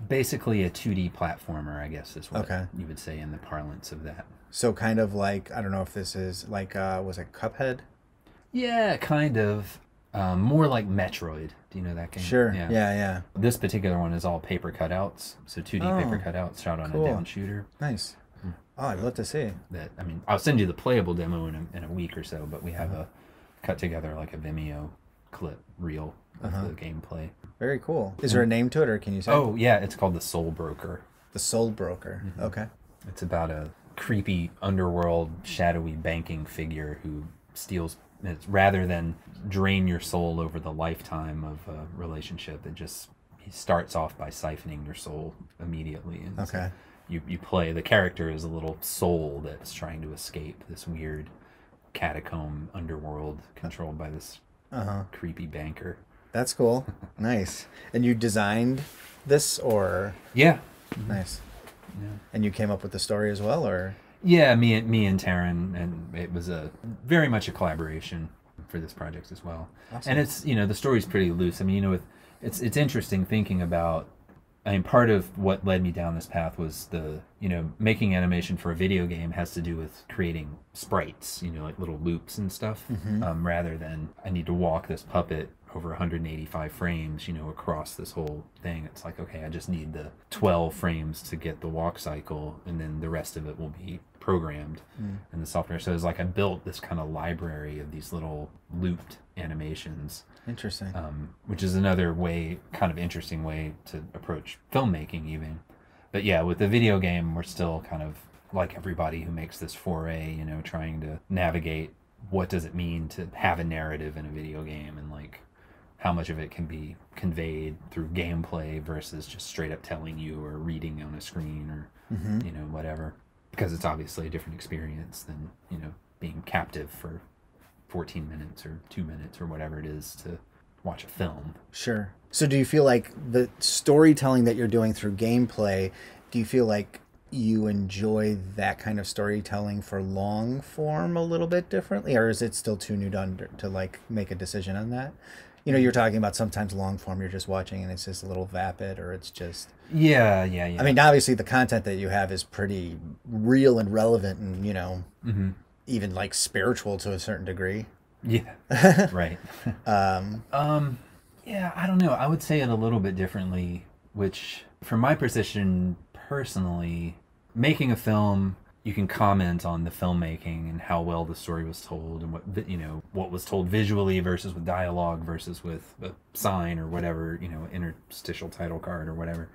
Speaker 2: basically a 2D platformer, I guess is what you would say in the parlance of that.
Speaker 1: So kind of like, I don't know if this is like, was it Cuphead?
Speaker 2: Yeah, kind of. More like Metroid. Do you know that game?
Speaker 1: Sure. Yeah.
Speaker 2: This particular one is all paper cutouts. So 2D paper cutouts shot on a down shooter.
Speaker 1: Nice. Oh, I'd love to see.
Speaker 2: That, I mean, I'll send you the playable demo in a week or so, but we have a cut together like a Vimeo clip reel of the gameplay.
Speaker 1: Very cool. Is there a name to it, or can you say?
Speaker 2: Oh, yeah, it's called The Soul Broker.
Speaker 1: The Soul Broker. Okay.
Speaker 2: It's about a creepy underworld shadowy banking figure who steals. It's rather than drain your soul over the lifetime of a relationship, he starts off by siphoning your soul immediately. And so you play, the character is a little soul that's trying to escape this weird catacomb underworld controlled by this creepy banker.
Speaker 1: That's cool. Nice. And you designed this, or?
Speaker 2: Yeah.
Speaker 1: Nice.
Speaker 2: Yeah.
Speaker 1: And you came up with the story as well, or?
Speaker 2: Yeah, me and Taryn, and it was very much a collaboration for this project as well. Awesome. And it's, you know, the story's pretty loose. I mean, you know, it's interesting thinking about. I mean, part of what led me down this path was making animation for a video game has to do with creating sprites, you know, like little loops and stuff, rather than I need to walk this puppet over 185 frames, you know, across this whole thing. It's like, okay, I just need the 12 frames to get the walk cycle, and then the rest of it will be programmed in the software. So it's like I built this kind of library of these little looped animations.
Speaker 1: Interesting.
Speaker 2: Which is another kind of interesting way to approach filmmaking even. But yeah, with the video game, we're still kind of like everybody who makes this foray, you know, trying to navigate what does it mean to have a narrative in a video game, and like how much of it can be conveyed through gameplay versus just straight up telling you or reading on a screen or, you know, whatever. Because it's obviously a different experience than, you know, being captive for 14 minutes or 2 minutes or whatever it is to watch a film.
Speaker 1: Sure. So do you feel like the storytelling that you're doing through gameplay, do you feel like you enjoy that kind of storytelling for long form a little bit differently, or is it still too new to like make a decision on that? You know, you're talking about sometimes long form you're just watching and it's just a little vapid, or it's just... Yeah. I mean, obviously the content that you have is pretty real and relevant and, you know, even like spiritual to a certain degree.
Speaker 2: Yeah, right. Yeah, I don't know. I would say it a little bit differently, which from my position personally, making a film, you can comment on the filmmaking and how well the story was told and what was told visually versus with dialogue versus with a sign or whatever, you know, interstitial title card or whatever.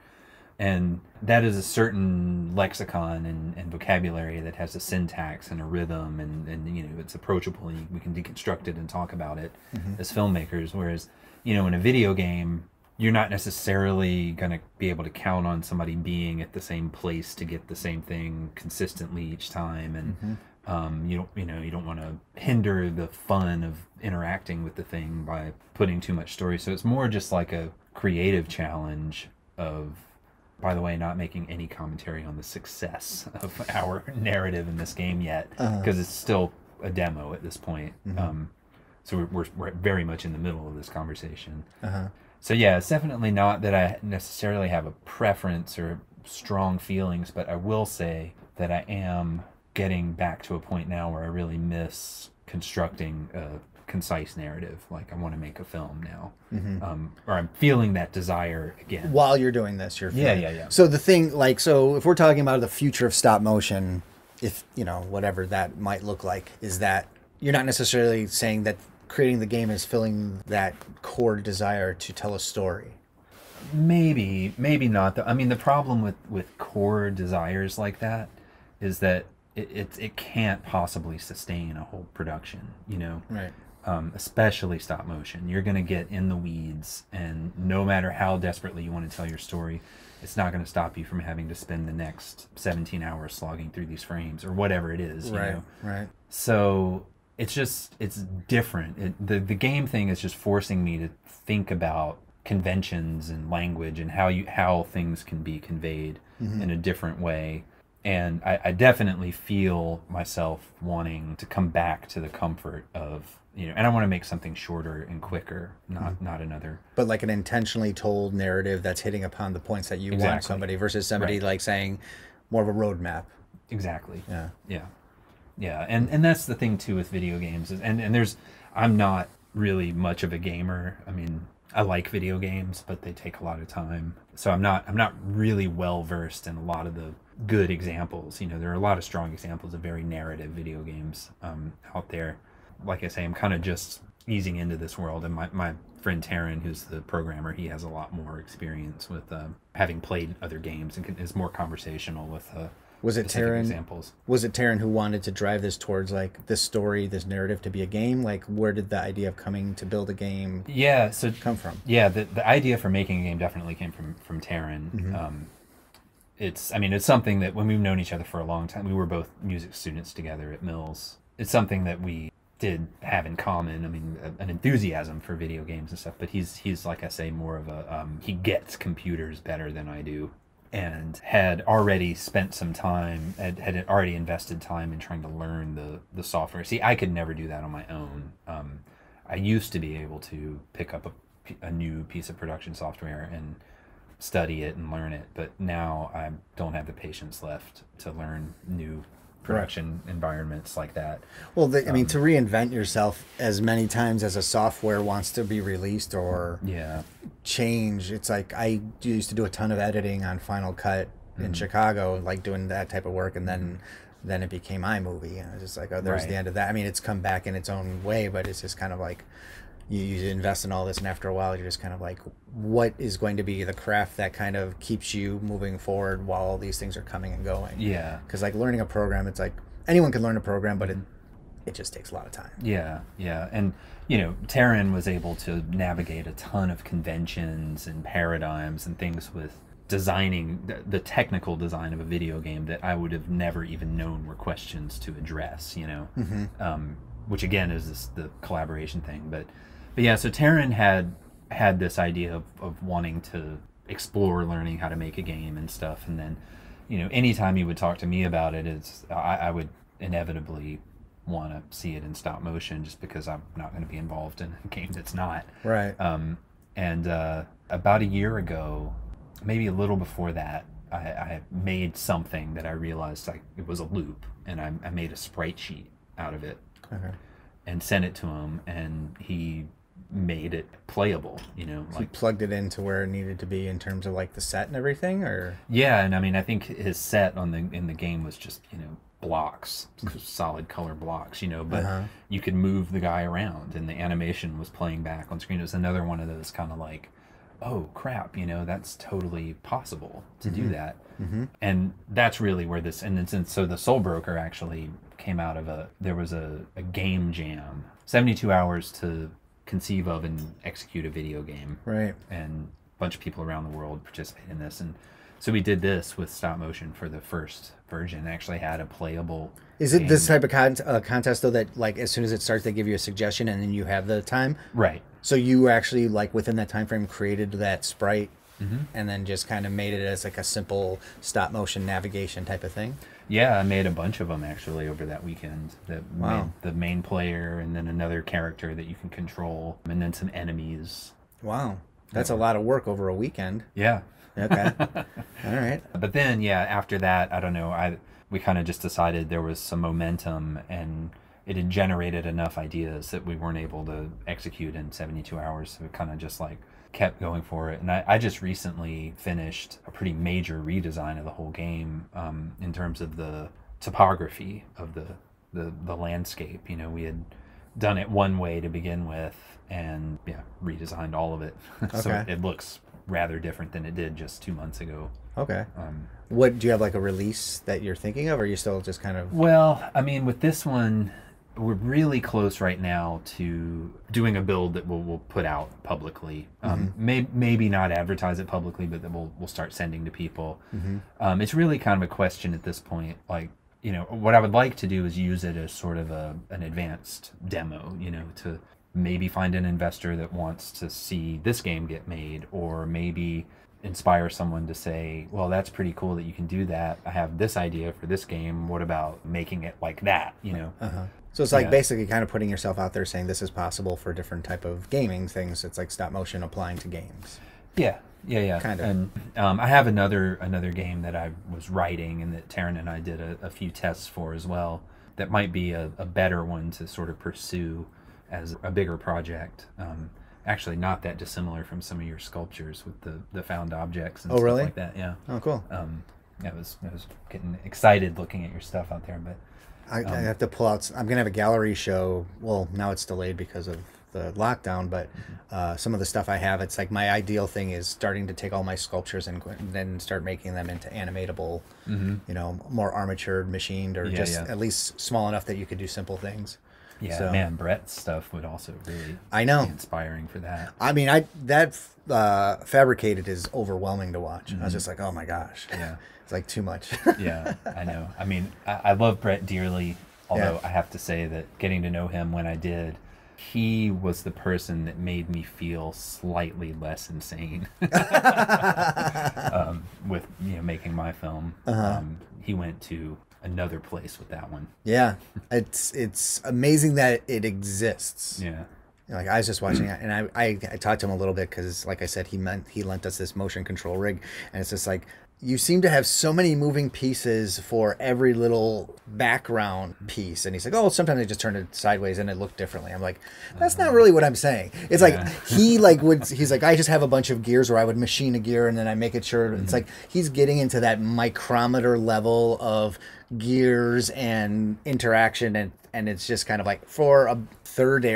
Speaker 2: And that is a certain lexicon and vocabulary that has a syntax and a rhythm and you know, it's approachable. We can deconstruct it and talk about it as filmmakers. Whereas, you know, in a video game, you're not necessarily going to be able to count on somebody being at the same place to get the same thing consistently each time. And you don't want to hinder the fun of interacting with the thing by putting too much story. So it's more just like a creative challenge of, by the way, not making any commentary on the success of our narrative in this game yet, because it's still a demo at this point. So we're very much in the middle of this conversation. So yeah, it's definitely not that I necessarily have a preference or strong feelings, but I will say that I am getting back to a point now where I really miss constructing a concise narrative. Like, I want to make a film now, or I'm feeling that desire again.
Speaker 1: While you're doing this, you're feeling...
Speaker 2: Yeah.
Speaker 1: So the thing, like, so if we're talking about the future of stop motion, if, you know, whatever that might look like, is that you're not necessarily saying that creating the game is filling that core desire to tell a story.
Speaker 2: Maybe not. I mean, the problem with core desires like that is that it can't possibly sustain a whole production, you know?
Speaker 1: Right.
Speaker 2: Especially stop motion. You're going to get in the weeds, and no matter how desperately you want to tell your story, it's not going to stop you from having to spend the next 17 hours slogging through these frames or whatever it is. You know?
Speaker 1: Right.
Speaker 2: So it's different. The game thing is just forcing me to think about conventions and language and how things can be conveyed in a different way. And I definitely feel myself wanting to come back to the comfort of, and I want to make something shorter and quicker, not another.
Speaker 1: But like an intentionally told narrative that's hitting upon the points that you want somebody versus somebody like saying more of a roadmap.
Speaker 2: Exactly.
Speaker 1: Yeah.
Speaker 2: Yeah. Yeah. And that's the thing too with video games. And I'm not really much of a gamer. I mean, I like video games, but they take a lot of time. So I'm not really well versed in a lot of the good examples. There are a lot of strong examples of very narrative video games out there. Like I say, I'm kind of just easing into this world, and my friend Taryn, who's the programmer, he has a lot more experience with having played other games and is more conversational with
Speaker 1: was it Taryn
Speaker 2: examples.
Speaker 1: Was it Taryn who wanted to drive this towards like this story, this narrative to be a game? Like, where did the idea of coming to build a game come from?
Speaker 2: Yeah, the idea for making a game definitely came from Taryn. It's something that when we've known each other for a long time, we were both music students together at Mills. It's something that we did have in common. I mean, an enthusiasm for video games and stuff, but he's like I say, more of a he gets computers better than I do, and had already spent some time, had already invested time in trying to learn the software. See, I could never do that on my own. I used to be able to pick up a new piece of production software and study it and learn it, but now I don't have the patience left to learn new production environments like that.
Speaker 1: Well, to reinvent yourself as many times as a software wants to be released or change. It's like I used to do a ton of editing on Final Cut in Chicago, like doing that type of work, and then it became iMovie, and I was just like, oh, there's the end of that. I mean, it's come back in its own way, but it's just kind of like you invest in all this, and after a while, you're just kind of like, what is going to be the craft that kind of keeps you moving forward while all these things are coming and going?
Speaker 2: Yeah.
Speaker 1: Because like learning a program, it's like anyone can learn a program, but it just takes a lot of time.
Speaker 2: Yeah, yeah. And, Taryn was able to navigate a ton of conventions and paradigms and things with designing the technical design of a video game that I would have never even known were questions to address, which again is the collaboration thing. But yeah, so Taryn had this idea of wanting to explore learning how to make a game and stuff, and then anytime he would talk to me about it, I would inevitably want to see it in stop motion, just because I'm not going to be involved in a game that's not
Speaker 1: right.
Speaker 2: And about a year ago, maybe a little before that, I made something that I realized it was a loop, and I made a sprite sheet out of it.
Speaker 1: Okay.
Speaker 2: And sent it to him, and he made it playable.
Speaker 1: So he plugged it into where it needed to be in terms of like the set and everything, or
Speaker 2: yeah. And I think his set in the game was just blocks, solid color blocks. But you could move the guy around, and the animation was playing back on screen. It was another one of those kind of like, oh crap, that's totally possible to do that. And that's really where this, so the Soul Broker actually came out of there was a game jam, 72 hours to conceive of and execute a video game.
Speaker 1: Right.
Speaker 2: And a bunch of people around the world participated in this. And so we did this with stop motion for the first version. It actually had a playable
Speaker 1: Is it this type of contest, though, that like as soon as it starts, they give you a suggestion and then you have the time?
Speaker 2: Right.
Speaker 1: So you actually, like within that time frame, created that sprite and then just kind of made it as like a simple stop motion navigation type of thing?
Speaker 2: Yeah, I made a bunch of them actually over that weekend. Made the main player, and then another character that you can control, and then some enemies.
Speaker 1: Wow. That's a lot of work over a weekend.
Speaker 2: Yeah.
Speaker 1: Okay. All right.
Speaker 2: But then, yeah, after that, I don't know, we kind of just decided there was some momentum, and it had generated enough ideas that we weren't able to execute in 72 hours. So we kind of just like kept going for it. And I just recently finished a pretty major redesign of the whole game in terms of the topography of the landscape. We had done it one way to begin with, and redesigned all of it.
Speaker 1: Okay.
Speaker 2: So it looks rather different than it did just 2 months ago.
Speaker 1: Okay. What do you have, like a release that you're thinking of, or are you still just kind of?
Speaker 2: Well, with this one, we're really close right now to doing a build that we'll put out publicly. Maybe not advertise it publicly, but that we'll start sending to people. It's really kind of a question at this point. Like, you know, what I would like to do is use it as sort of an advanced demo, you know, to maybe find an investor that wants to see this game get made, or maybe inspire someone to say, well, that's pretty cool that you can do that. I have this idea for this game. What about making it like that, you know?
Speaker 1: So it's like basically kind of putting yourself out there saying this is possible for different type of gaming things. It's like stop motion applying to games.
Speaker 2: Yeah.
Speaker 1: Kind of.
Speaker 2: And I have another game that I was writing and that Taryn and I did a few tests for as well. That might be a better one to sort of pursue as a bigger project. Actually, not that dissimilar from some of your sculptures with the found objects and stuff like that. Yeah.
Speaker 1: Oh, cool.
Speaker 2: I was getting excited looking at your stuff out there, but
Speaker 1: I have to pull out. I'm gonna have a gallery show. Well, now it's delayed because of the lockdown, but some of the stuff I have, it's like my ideal thing is starting to take all my sculptures and then start making them into animatable, you know, more armatured, machined, or at least small enough that you could do simple things.
Speaker 2: Yeah,
Speaker 1: so,
Speaker 2: man, Brett's stuff would also really be inspiring for that.
Speaker 1: I mean, Fabricated is overwhelming to watch. I was just like, oh my gosh.
Speaker 2: Yeah.
Speaker 1: It's like too much.
Speaker 2: Yeah, I know. I mean, I love Brett dearly, although I have to say that getting to know him when I did, he was the person that made me feel slightly less insane with, you know, making my film. He went to another place with that one.
Speaker 1: Yeah, it's amazing that it exists.
Speaker 2: Yeah.
Speaker 1: Like I was just watching it, and I talked to him a little bit because, like I said, he lent us this motion control rig, and it's just like, you seem to have so many moving pieces for every little background piece. And he's like, oh, sometimes I just turn it sideways and it looked differently. I'm like, that's not really what I'm saying. It's like, he's like, I just have a bunch of gears where I would machine a gear and then I make it sure. It's like, he's getting into that micrometer level of gears and interaction. And it's just kind of like for a third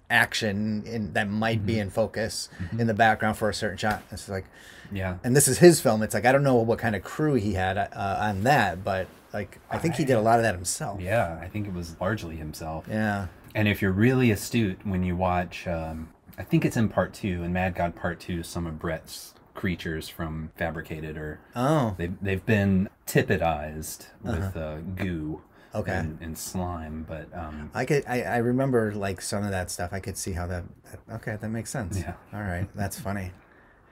Speaker 1: action that might be in focus in the background for a certain shot. It's like,
Speaker 2: yeah.
Speaker 1: And this is his film. It's like, I don't know what kind of crew he had on that, but like, I think he did a lot of that himself.
Speaker 2: Yeah, I think it was largely himself.
Speaker 1: Yeah.
Speaker 2: And if you're really astute when you watch, I think it's in part 2, in Mad God Part 2, some of Brett's creatures from Fabricated they've been tippetized with goo.
Speaker 1: Okay.
Speaker 2: And slime, but
Speaker 1: I remember like some of that stuff. I could see how that makes sense.
Speaker 2: Yeah.
Speaker 1: All right, that's funny.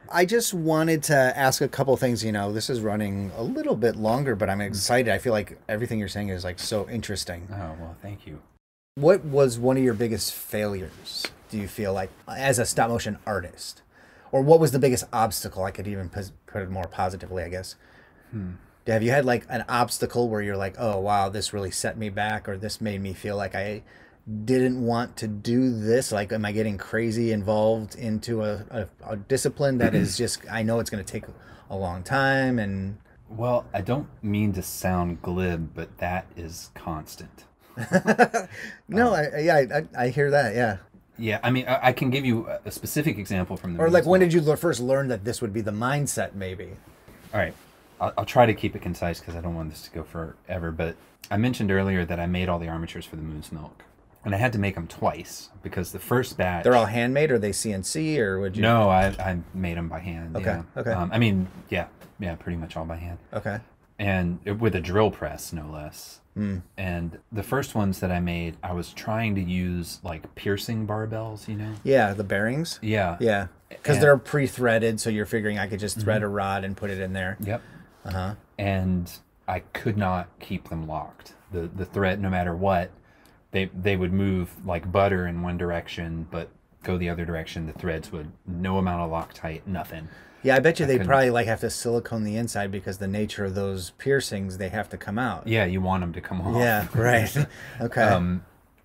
Speaker 1: I just wanted to ask a couple things. You know, this is running a little bit longer, but I'm excited. I feel like everything you're saying is like so interesting.
Speaker 2: Oh, well, thank you.
Speaker 1: What was one of your biggest failures, do you feel like, as a stop motion artist? Or what was the biggest obstacle? I could even put it more positively, I guess. Have you had like an obstacle where you're like, oh, wow, this really set me back, or this made me feel like I didn't want to do this? Like, am I getting crazy involved into a discipline that is just, I know it's going to take a long time? And
Speaker 2: well, I don't mean to sound glib, but that is constant.
Speaker 1: No, I hear that. Yeah.
Speaker 2: Yeah, I mean, I can give you a specific example from the
Speaker 1: or like, when did you first learn that this would be the mindset, maybe?
Speaker 2: All right. I'll try to keep it concise because I don't want this to go forever. But I mentioned earlier that I made all the armatures for the Moon's Milk. And I had to make them twice because the first batch...
Speaker 1: They're all handmade, or are they CNC, or would you...
Speaker 2: No, I made them by hand.
Speaker 1: Okay,
Speaker 2: yeah.
Speaker 1: okay.
Speaker 2: I mean, yeah, pretty much all by hand.
Speaker 1: Okay.
Speaker 2: And with a drill press, no less. And the first ones that I made, I was trying to use like piercing barbells, you know?
Speaker 1: Yeah, the bearings?
Speaker 2: Yeah.
Speaker 1: Yeah, because they're pre-threaded, so you're figuring I could just thread a rod and put it in there.
Speaker 2: Yep. And I could not keep them locked. The thread, no matter what, they would move like butter in one direction, but go the other direction. The threads would, no amount of Loctite, nothing.
Speaker 1: Yeah, I bet you they probably like have to silicone the inside because the nature of those piercings, they have to come out.
Speaker 2: Yeah, you want them to come off.
Speaker 1: Yeah, right. Okay.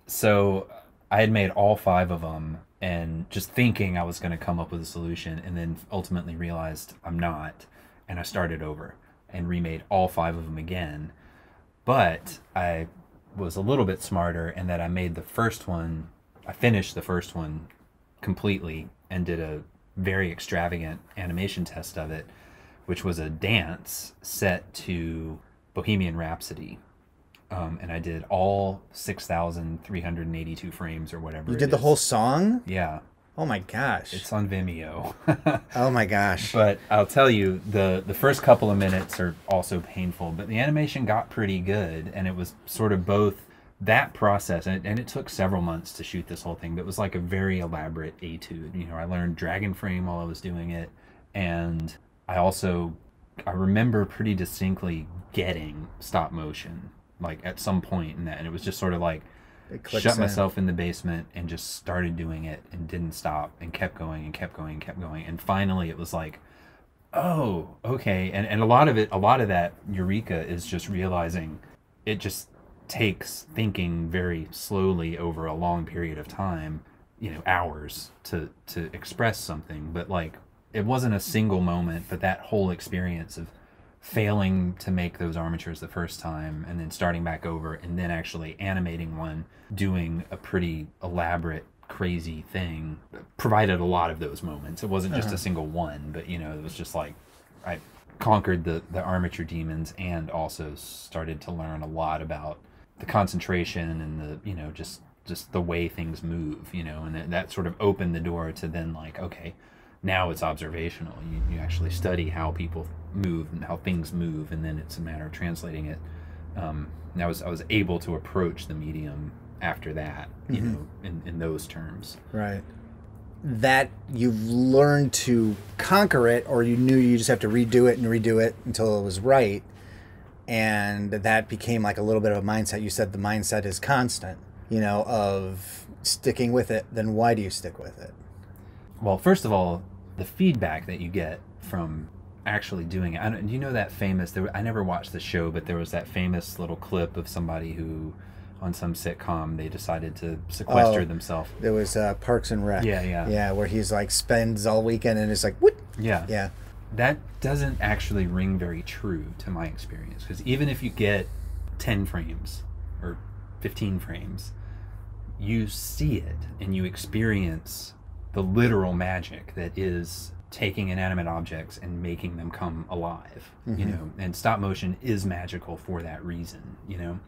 Speaker 2: So I had made all 5 of them and just thinking I was going to come up with a solution, and then ultimately realized I'm not. And I started over and remade all 5 of them again. But I was a little bit smarter in that I made the first one, I finished the first one completely and did a very extravagant animation test of it, which was a dance set to Bohemian Rhapsody. And I did all 6,382 frames or whatever.
Speaker 1: You did the whole song?
Speaker 2: Yeah.
Speaker 1: Oh my gosh.
Speaker 2: It's on Vimeo.
Speaker 1: Oh my gosh.
Speaker 2: But I'll tell you, the first couple of minutes are also painful, but the animation got pretty good, and it was sort of both that process, and it took several months to shoot this whole thing, but it was like a very elaborate etude. You know, I learned Dragon Frame while I was doing it, and I remember pretty distinctly getting stop motion, like at some point in that, and it was just sort of like, shut myself in the basement and just started doing it and didn't stop and kept going and kept going and kept going. And finally it was like, oh, okay. And a lot of that eureka is just realizing it just takes thinking very slowly over a long period of time, you know, hours to express something. But like, it wasn't a single moment, but that whole experience of failing to make those armatures the first time and then starting back over and then actually animating one, doing a pretty elaborate, crazy thing, provided a lot of those moments. It wasn't just a single one, but you know, it was just like I conquered the armature demons and also started to learn a lot about the concentration and the, you know, just the way things move, you know, and that sort of opened the door to then like, okay, now it's observational. You actually study how people move and how things move, and then it's a matter of translating it. And I was able to approach the medium after that, you know, in those terms.
Speaker 1: Right. That you've learned to conquer it, or you knew you just have to redo it until it was right, and that became like a little bit of a mindset. You said the mindset is constant, you know, of sticking with it. Then why do you stick with it?
Speaker 2: Well, first of all, the feedback that you get from actually doing it. You know that famous, I never watched the show, but there was that famous little clip of somebody who, on some sitcom, they decided to sequester themselves.
Speaker 1: There was Parks and Rec. Yeah, where he's like spends all weekend and it's like, what? Yeah.
Speaker 2: That doesn't actually ring very true to my experience, because even if you get 10 frames or 15 frames, you see it and you experience the literal magic that is taking inanimate objects and making them come alive, you know, and stop motion is magical for that reason, you know.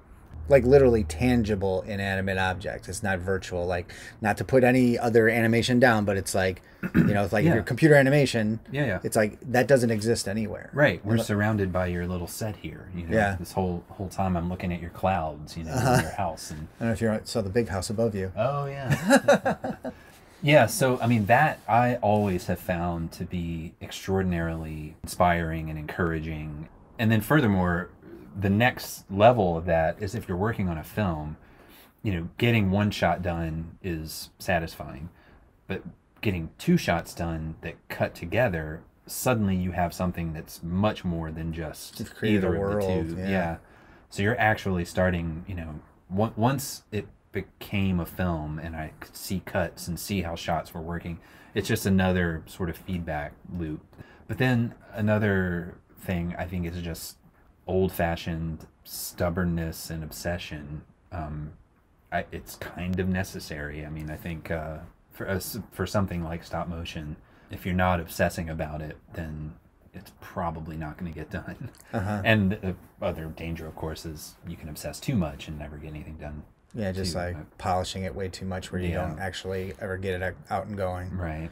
Speaker 1: Like literally tangible inanimate objects. It's not virtual, like not to put any other animation down, but it's like, you know, it's like if your computer animation, it's like that doesn't exist anywhere.
Speaker 2: Right. We're surrounded by your little set here, you know. This whole time I'm looking at your clouds, you know, in your house. And
Speaker 1: I don't know if you saw the big house above you.
Speaker 2: Oh yeah. Yeah, so I mean, that I always have found to be extraordinarily inspiring and encouraging. And then furthermore, the next level of that is if you're working on a film, you know, getting one shot done is satisfying, but getting two shots done that cut together, suddenly you have something that's much more than just either of the two. Yeah. So you're actually starting, you know, once it became a film and I could see cuts and see how shots were working, it's just another sort of feedback loop. But then another thing I think is just old-fashioned stubbornness and obsession. It's kind of necessary. I mean, I think for something like stop motion, if you're not obsessing about it, then it's probably not going to get done. And the other danger, of course, is you can obsess too much and never get anything done.
Speaker 1: Yeah, just like polishing it way too much where you don't actually ever get it out and going.
Speaker 2: Right.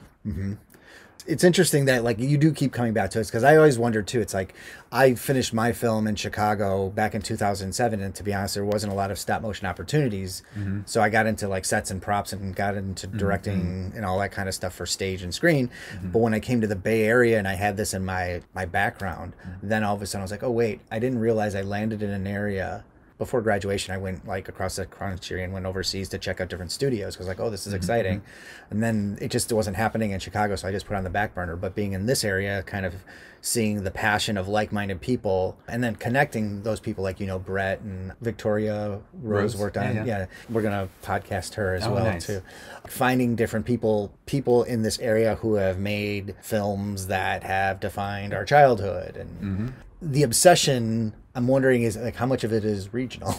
Speaker 1: It's interesting that like you do keep coming back to it, because I always wondered too. It's like I finished my film in Chicago back in 2007, and to be honest, there wasn't a lot of stop motion opportunities. So I got into like sets and props and got into directing and all that kind of stuff for stage and screen. But when I came to the Bay Area and I had this in my background, then all of a sudden I was like, oh wait, I didn't realize I landed in an area. Before graduation, I went like across the country and went overseas to check out different studios, because like, oh, this is exciting. And then it wasn't happening in Chicago, so I just put it on the back burner. But being in this area, kind of seeing the passion of like-minded people, and then connecting those people, like, you know, Brett and Victoria Rose worked on. Yeah, we're gonna podcast her as well too. Finding different people in this area who have made films that have defined our childhood, and the obsession, I'm wondering, is like how much of it is regional?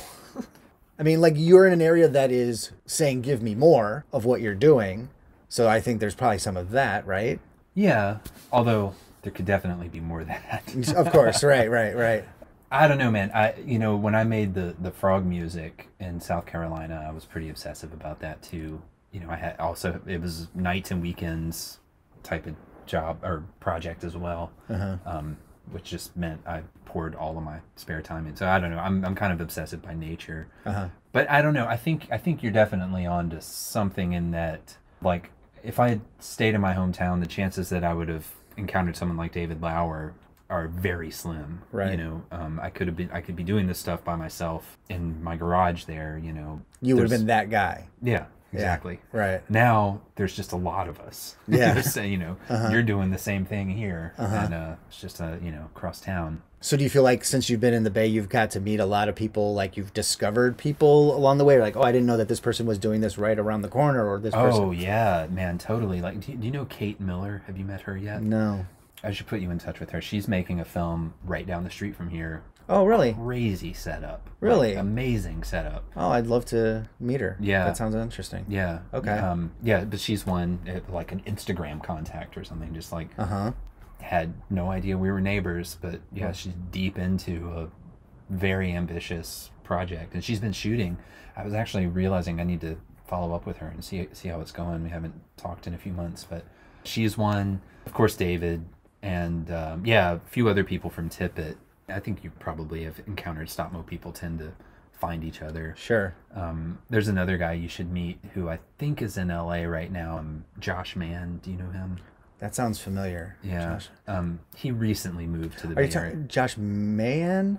Speaker 1: I mean, like you're in an area that is saying, give me more of what you're doing. So I think there's probably some of that, right?
Speaker 2: Yeah. Although there could definitely be more of that.
Speaker 1: Of course. Right.
Speaker 2: I don't know, man. When I made the frog music in South Carolina, I was pretty obsessive about that too. I had also, it was nights and weekends type of job or project as well, which just meant I poured all of my spare time in. So I don't know. I'm kind of obsessive by nature, but I don't know. I think you're definitely onto something in that. Like, if I had stayed in my hometown, the chances that I would have encountered someone like David Lauer are very slim.
Speaker 1: Right.
Speaker 2: I could be doing this stuff by myself in my garage there.
Speaker 1: You would have been that guy.
Speaker 2: Yeah. Exactly.
Speaker 1: Yeah, right.
Speaker 2: Now there's just a lot of us.
Speaker 1: Yeah.
Speaker 2: So, you're doing the same thing here, and it's just across town.
Speaker 1: So do you feel like since you've been in the Bay, you've got to meet a lot of people, like you've discovered people along the way? Like, oh, I didn't know that this person was doing this right around the corner, or this person.
Speaker 2: Oh yeah, man, totally. Like, do you know Kate Miller? Have you met her yet?
Speaker 1: No.
Speaker 2: I should put you in touch with her. She's making a film right down the street from here.
Speaker 1: Oh, really?
Speaker 2: Crazy setup.
Speaker 1: Really?
Speaker 2: Like, amazing setup.
Speaker 1: Oh, I'd love to meet her.
Speaker 2: Yeah.
Speaker 1: That sounds interesting.
Speaker 2: Yeah.
Speaker 1: Okay.
Speaker 2: Yeah, but she's one, like an Instagram contact or something, just like had no idea we were neighbors, but yeah, she's deep into a very ambitious project, and she's been shooting. I was actually realizing I need to follow up with her and see how it's going. We haven't talked in a few months, but she's one. Of course, David, and a few other people from Tippett. I think you probably have encountered stop-mo people tend to find each other.
Speaker 1: Sure.
Speaker 2: There's another guy you should meet who I think is in LA right now. Josh Mann. Do you know him?
Speaker 1: That sounds familiar.
Speaker 2: Yeah. Josh. He recently moved to the
Speaker 1: Are
Speaker 2: Bay
Speaker 1: you
Speaker 2: Area.
Speaker 1: talking Josh Mahan?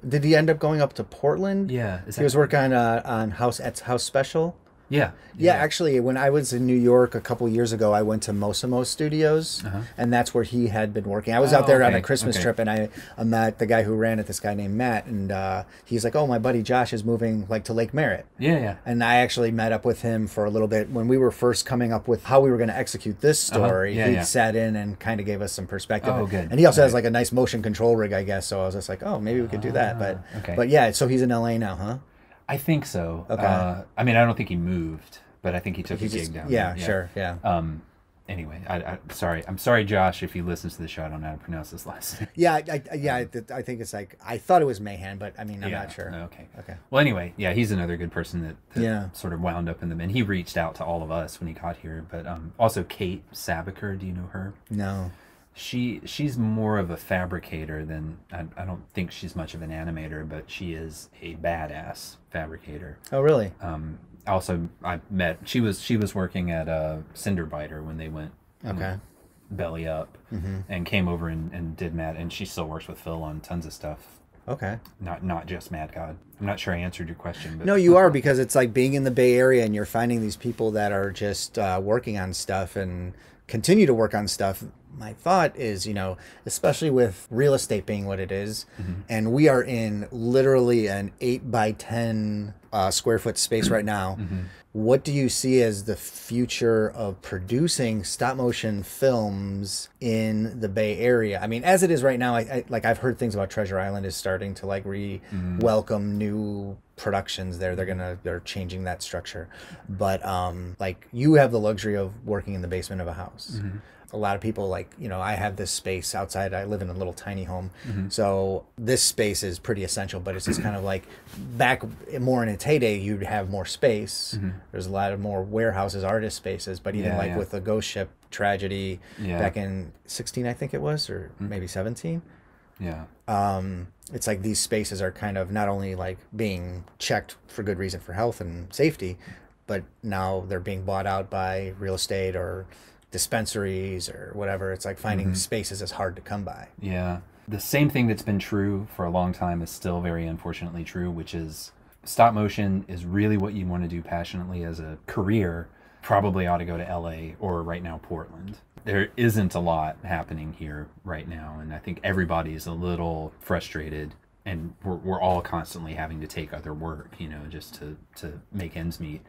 Speaker 1: Did he end up going up to Portland?
Speaker 2: Yeah.
Speaker 1: He was working on House Special.
Speaker 2: Yeah.
Speaker 1: Yeah, actually, when I was in New York a couple years ago, I went to Mosimo Studios, and that's where he had been working. I was out there on a Christmas trip, and I met the guy who ran it, this guy named Matt, and he's like, oh, my buddy Josh is moving like to Lake Merritt.
Speaker 2: Yeah.
Speaker 1: And I actually met up with him for a little bit. When we were first coming up with how we were going to execute this story, he sat in and kind of gave us some perspective.
Speaker 2: Oh, good.
Speaker 1: And he also has like a nice motion control rig, I guess, so I was just like, oh, maybe we could do that. But yeah, so he's in LA now, huh?
Speaker 2: I think so.
Speaker 1: Okay.
Speaker 2: I mean, I don't think he moved, but I think he took a gig down there.
Speaker 1: Sure, yeah.
Speaker 2: Anyway, I'm sorry, Josh, if he listens to the show. I don't know how to pronounce his last name.
Speaker 1: Yeah, I think it's like, I thought it was Mahan, but I mean, I'm not sure.
Speaker 2: Okay. Well, anyway, yeah, he's another good person that sort of wound up in them, and he reached out to all of us when he got here. But also Kate Sabaker, do you know her?
Speaker 1: No.
Speaker 2: She's more of a fabricator than I don't think she's much of an animator, but she is a badass fabricator.
Speaker 1: Oh, really?
Speaker 2: Also, she was working at Cinderbiter when they went belly up, and came over and did Mad, and she still works with Phil on tons of stuff.
Speaker 1: Okay.
Speaker 2: Not just Mad God. I'm not sure I answered your question, but
Speaker 1: no, you are, because it's like being in the Bay Area and you're finding these people that are just working on stuff and continue to work on stuff. My thought is, especially with real estate being what it is, and we are in literally an 8 by 10 square foot space right now. What do you see as the future of producing stop motion films in the Bay Area? I mean, as it is right now, I've heard things about Treasure Island is starting to like welcome new productions there. They're changing that structure, but like you have the luxury of working in the basement of a house. A lot of people, like, I have this space outside. I live in a little tiny home. So this space is pretty essential, but it's just kind of like back more in its heyday, you'd have more space. There's a lot of more warehouses, artist spaces, but even with the Ghost Ship tragedy back in 16, I think it was, or maybe 17.
Speaker 2: Yeah.
Speaker 1: It's like these spaces are kind of not only like being checked for good reason for health and safety, but now they're being bought out by real estate or dispensaries or whatever. It's like finding spaces is hard to come by.
Speaker 2: Yeah. The same thing that's been true for a long time is still very unfortunately true, which is stop motion is really what you want to do passionately as a career. Probably ought to go to LA or right now Portland. There isn't a lot happening here right now, and I think everybody's a little frustrated, and we're all constantly having to take other work, just to make ends meet.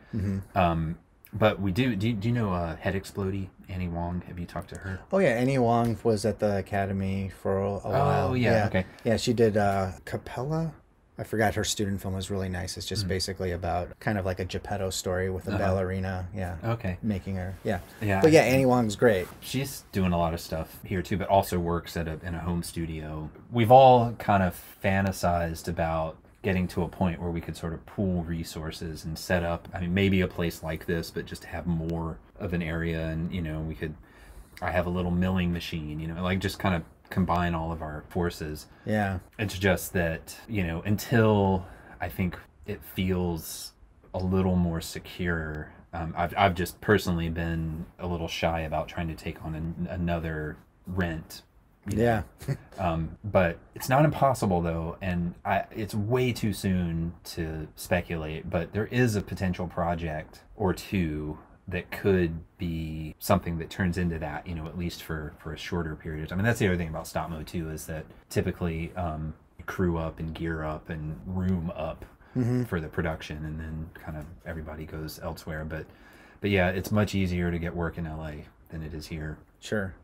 Speaker 2: But we do you know Head Explodey, Annie Wong? Have you talked to her? Oh
Speaker 1: yeah, Annie Wong was at the Academy for a while.
Speaker 2: Oh yeah, okay.
Speaker 1: Yeah, she did Capella. I forgot, her student film was really nice. It's just basically about kind of like a Geppetto story with a ballerina. Yeah.
Speaker 2: Okay.
Speaker 1: Making her. Yeah.
Speaker 2: Yeah.
Speaker 1: But yeah, Annie Wong's great.
Speaker 2: She's doing a lot of stuff here too, but also works in a home studio. We've all kind of fantasized about getting to a point where we could sort of pool resources and set up, I mean, maybe a place like this, but just have more of an area. And, you know, I have a little milling machine, you know, like just kind of combine all of our forces.
Speaker 1: Yeah.
Speaker 2: It's just that, you know, until I think it feels a little more secure, I've just personally been a little shy about trying to take on another rent.
Speaker 1: Yeah.
Speaker 2: But it's not impossible though, and it's way too soon to speculate, but there is a potential project or two that could be something that turns into that, you know, at least for a shorter period of time. I mean, that's the other thing about stop mo too, is that typically you crew up and gear up and room up for the production, and then kind of everybody goes elsewhere. But yeah, it's much easier to get work in LA than it is here.
Speaker 1: Sure.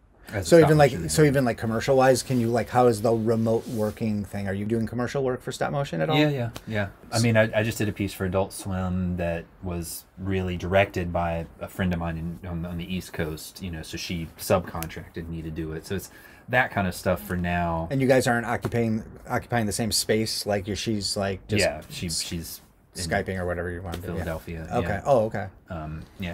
Speaker 1: So even like commercial wise, can you, like, how is the remote working thing? Are you doing commercial work for stop motion at all?
Speaker 2: Yeah. I mean, I just did a piece for Adult Swim that was really directed by a friend of mine on the East Coast, you know, so she subcontracted me to do it. So it's that kind of stuff for now.
Speaker 1: And you guys aren't occupying the same space, like she's like just
Speaker 2: she's
Speaker 1: Skyping or whatever you want to do.
Speaker 2: Philadelphia.
Speaker 1: Yeah. Okay.
Speaker 2: Yeah.
Speaker 1: Oh, okay.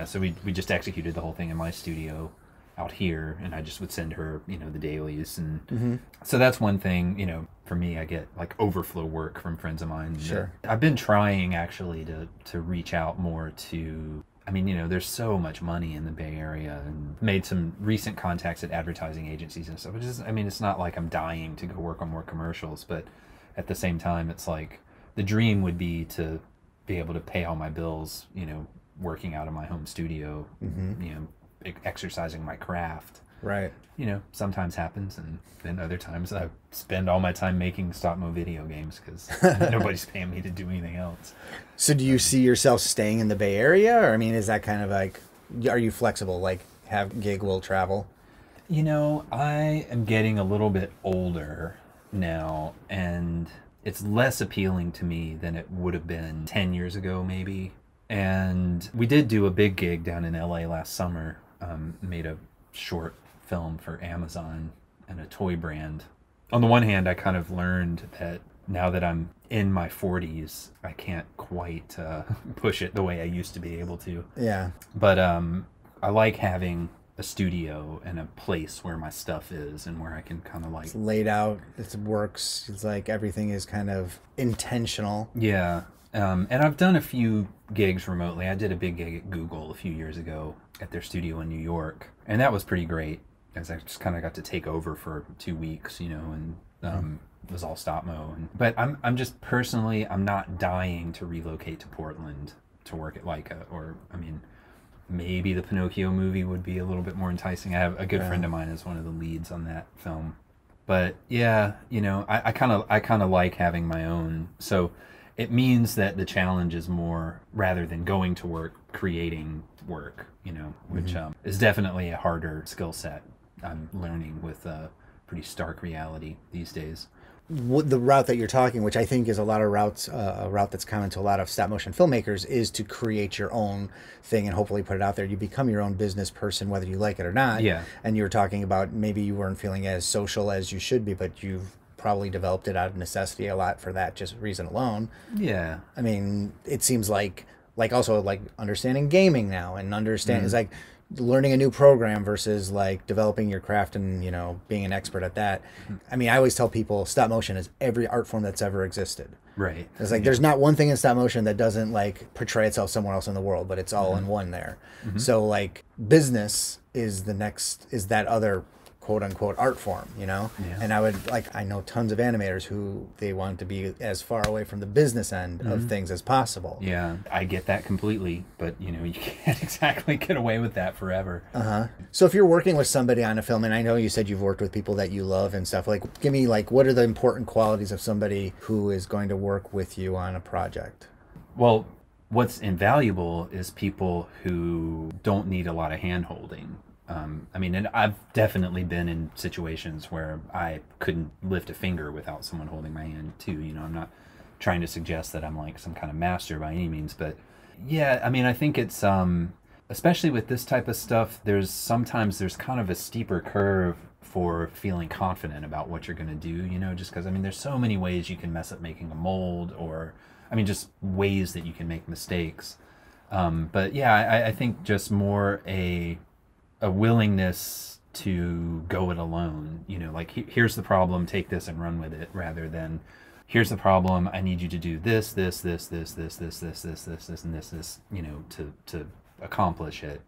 Speaker 2: So we just executed the whole thing in my studio out here, and I just would send her, you know, the dailies, and so that's one thing. You know, for me, I get like overflow work from friends of mine.
Speaker 1: Sure.
Speaker 2: I've been trying actually to reach out more to. I mean, you know, there's so much money in the Bay Area, and made some recent contacts at advertising agencies and stuff. Which is, I mean, it's not like I'm dying to go work on more commercials, but at the same time, it's like the dream would be to be able to pay all my bills, you know, working out of my home studio, you know, exercising my craft.
Speaker 1: Right.
Speaker 2: You know, sometimes happens, and then other times I spend all my time making stop-mo video games because nobody's paying me to do anything else.
Speaker 1: So do you see yourself staying in the Bay Area? Or, I mean, is that kind of like, are you flexible, like have gig will travel?
Speaker 2: You know, I am getting a little bit older now, and it's less appealing to me than it would have been 10 years ago, maybe. And we did do a big gig down in LA last summer, made a short film for Amazon and a toy brand. On the one hand, I kind of learned that now that I'm in my 40s, I can't quite push it the way I used to be able to.
Speaker 1: Yeah.
Speaker 2: But I like having a studio and a place where my stuff is and where I can kind of like...
Speaker 1: It's laid out, it works, it's like everything is kind of intentional.
Speaker 2: Yeah. And I've done a few gigs remotely. I did a big gig at Google a few years ago at their studio in New York, and that was pretty great, as I just kind of got to take over for 2 weeks, you know, and it was all stop mo. But I'm just personally, I'm not dying to relocate to Portland to work at Leica, or I mean, maybe the Pinocchio movie would be a little bit more enticing. I have a good friend of mine is one of the leads on that film. But yeah, you know, I kind of like having my own. So it means that the challenge is more, rather than going to work, creating work, you know, which is definitely a harder skill set I'm learning with a pretty stark reality these days.
Speaker 1: The route that you're talking, which I think is a lot of routes, a route that's common to a lot of stop motion filmmakers, is to create your own thing and hopefully put it out there. You become your own business person, whether you like it or not.
Speaker 2: Yeah. And
Speaker 1: you were talking about maybe you weren't feeling as social as you should be, but you've probably developed it out of necessity a lot for that just reason alone.
Speaker 2: Yeah.
Speaker 1: I mean, it seems like also like understanding gaming now and is like learning a new program versus like developing your craft and, you know, being an expert at that. I mean, I always tell people stop motion is every art form that's ever existed.
Speaker 2: Right.
Speaker 1: It's like there's not one thing in stop motion that doesn't like portray itself somewhere else in the world, but it's all in one there. So like business is that other quote unquote art form, you know? Yeah. And I know tons of animators who they want to be as far away from the business end of things as possible.
Speaker 2: Yeah, I get that completely, but you know, you can't exactly get away with that forever.
Speaker 1: So if you're working with somebody on a film, and I know you said you've worked with people that you love and stuff, like give me like, what are the important qualities of somebody who is going to work with you on a project?
Speaker 2: Well, what's invaluable is people who don't need a lot of hand-holding. I mean, and I've definitely been in situations where I couldn't lift a finger without someone holding my hand too. You know, I'm not trying to suggest that I'm like some kind of master by any means, but yeah, I mean, I think it's, especially with this type of stuff, there's kind of a steeper curve for feeling confident about what you're going to do, you know, just because, I mean, there's so many ways you can mess up making a mold, or, I mean, just ways that you can make mistakes. But yeah, I think just more a willingness to go it alone, you know, like here's the problem, take this and run with it, rather than here's the problem, I need you to do this, and this, you know, to accomplish it.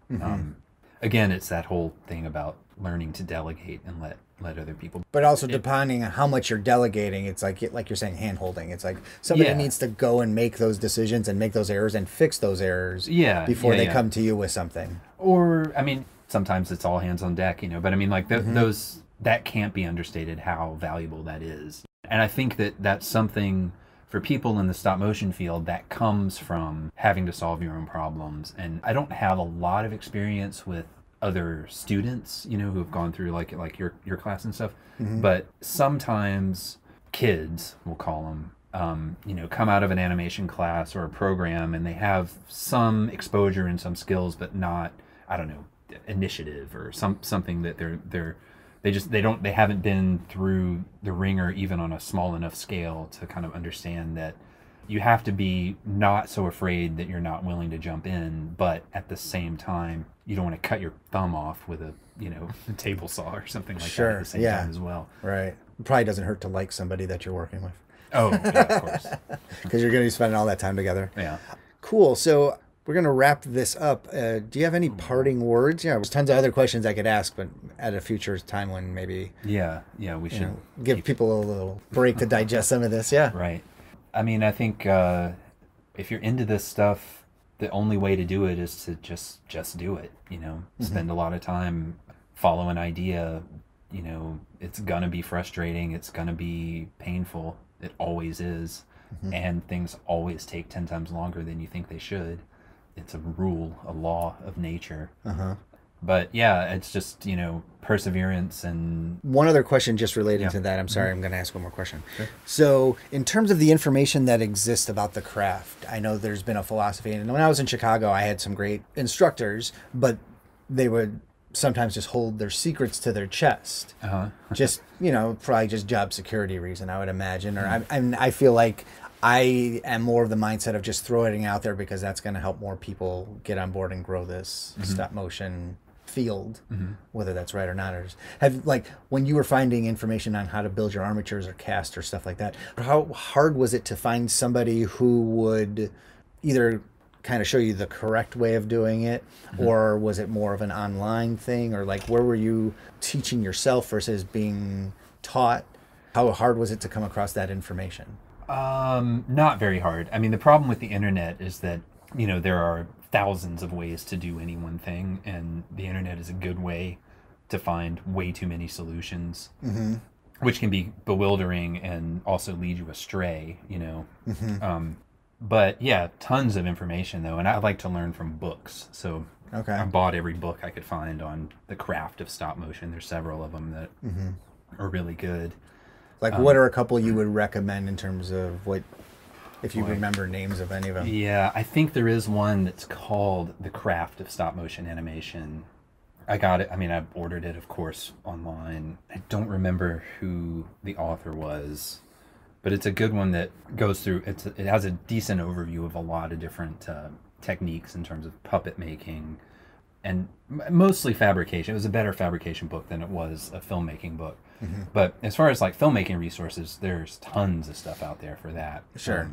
Speaker 2: Again, it's that whole thing about learning to delegate and let other people.
Speaker 1: But also depending on how much you're delegating, it's like you're saying, hand holding. It's like somebody needs to go and make those decisions and make those errors and fix those errors before they come to you with something.
Speaker 2: Or, I mean, sometimes it's all hands on deck, you know, but I mean, like those, that can't be understated how valuable that is. And I think that that's something for people in the stop motion field that comes from having to solve your own problems. And I don't have a lot of experience with other students, you know, who have gone through like your class and stuff. But sometimes kids, we'll call them, you know, come out of an animation class or a program and they have some exposure and some skills, but not, I don't know, initiative or something that they haven't been through the ringer even on a small enough scale to kind of understand that you have to be not so afraid that you're not willing to jump in, but at the same time, you don't want to cut your thumb off with a, you know, a table saw or something like that at the same time as well.
Speaker 1: Right. It probably doesn't hurt to like somebody that you're working with.
Speaker 2: Oh, yeah, of course.
Speaker 1: Because you're going to be spending all that time together.
Speaker 2: Yeah.
Speaker 1: Cool. So we're going to wrap this up. Do you have any parting words? Yeah, there's tons of other questions I could ask, but at a future time when maybe...
Speaker 2: Yeah, we should...
Speaker 1: give people a little break to digest some of this,
Speaker 2: Right. I mean, I think if you're into this stuff, the only way to do it is to just do it, you know? Spend a lot of time, follow an idea, you know, it's going to be frustrating, it's going to be painful, it always is, and things always take 10 times longer than you think they should. It's a rule, a law of nature. But yeah, it's just, you know, perseverance. And
Speaker 1: one other question just related to that. I'm sorry, I'm going to ask one more question. Sure. So in terms of the information that exists about the craft, I know there's been a philosophy, and when I was in Chicago, I had some great instructors, but they would sometimes just hold their secrets to their chest. Just, you know, probably just job security reason, I would imagine. Or I feel like I am more of the mindset of just throwing it out there because that's going to help more people get on board and grow this stop motion field, whether that's right or not. Or have, like, when you were finding information on how to build your armatures or cast or stuff like that, how hard was it to find somebody who would either kind of show you the correct way of doing it, or was it more of an online thing, or like where were you teaching yourself versus being taught? How hard was it to come across that information?
Speaker 2: Not very hard. I mean, the problem with the internet is that, you know, there are thousands of ways to do any one thing, and the internet is a good way to find way too many solutions, which can be bewildering and also lead you astray, you know. But yeah, tons of information though, and I like to learn from books. So I bought every book I could find on the craft of stop motion. There's several of them that are really good.
Speaker 1: Like, what are a couple you would recommend in terms of what, if you remember names of any of them?
Speaker 2: Yeah, I think there is one that's called The Craft of Stop Motion Animation. I got it. I mean, I ordered it, of course, online. I don't remember who the author was, but it's a good one that goes through, it has a decent overview of a lot of different techniques in terms of puppet making and mostly fabrication. It was a better fabrication book than it was a filmmaking book. But as far as like filmmaking resources, there's tons of stuff out there for that.
Speaker 1: Sure.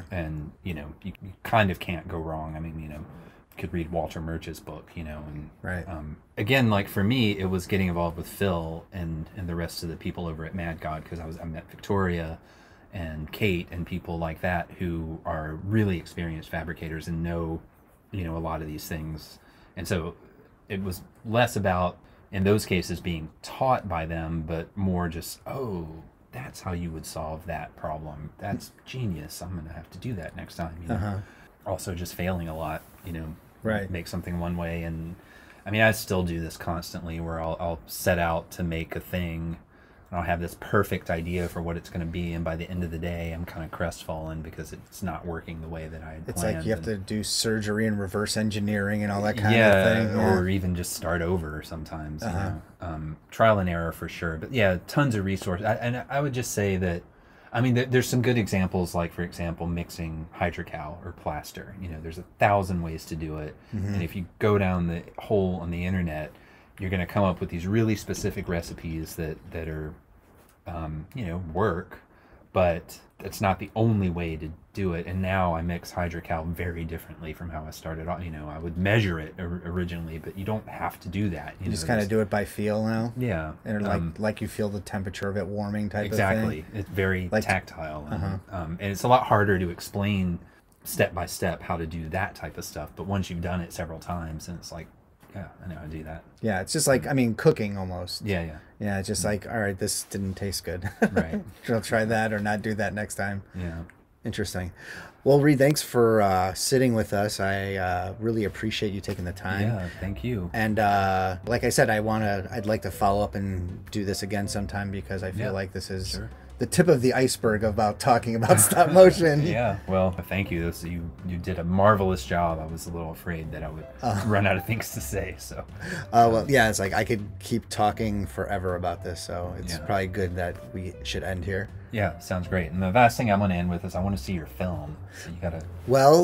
Speaker 2: And, you know, you kind of can't go wrong. I mean, you know, you could read Walter Murch's book, you know, and again, like for me, it was getting involved with Phil and the rest of the people over at Mad God, because I met Victoria and Kate and people like that who are really experienced fabricators and know, you know, a lot of these things. And so it was less about, in those cases, being taught by them, but more just, oh, that's how you would solve that problem. That's genius. I'm going to have to do that next time. You know? Also just failing a lot, you know, make something one way. And I mean, I still do this constantly where I'll set out to make a thing and I'll have this perfect idea for what it's going to be, and by the end of the day, I'm kind of crestfallen because it's not working the way that I had planned.
Speaker 1: It's like you have to do surgery and reverse engineering and all that kind of thing.
Speaker 2: Or even just start over sometimes. You know? Trial and error for sure. But yeah, tons of resources. And I would just say that, I mean, there's some good examples, like, for example, mixing hydrocal or plaster. You know, there's 1,000 ways to do it. And if you go down the hole on the internet, you're going to come up with these really specific recipes that are, you know, work, but it's not the only way to do it. And now I mix hydrocal very differently from how I started off. You know, I would measure it originally, but you don't have to do that.
Speaker 1: You just kind of do it by feel now?
Speaker 2: Yeah.
Speaker 1: And like you feel the temperature of it warming type of thing?
Speaker 2: Exactly. It's very tactile. And it's a lot harder to explain step by step how to do that type of stuff. But once you've done it several times, and it's like, yeah, I know how to do that.
Speaker 1: Yeah, it's just like, I mean, cooking almost.
Speaker 2: Yeah.
Speaker 1: Yeah, it's just like, all right, this didn't taste good.
Speaker 2: Right.
Speaker 1: I'll try that or not do that next time.
Speaker 2: Yeah.
Speaker 1: Interesting. Well, Reed, thanks for sitting with us. I really appreciate you taking the time.
Speaker 2: Yeah, thank you.
Speaker 1: And like I said, I'd like to follow up and do this again sometime, because I feel like this is the tip of the iceberg about talking about stop motion.
Speaker 2: Yeah, well, thank you. You did a marvelous job. I was a little afraid that I would run out of things to say. So,
Speaker 1: well, yeah, it's like I could keep talking forever about this, so it's probably good that we should end here.
Speaker 2: Yeah, sounds great. And the last thing I want to end with is I want to see your film. So you gotta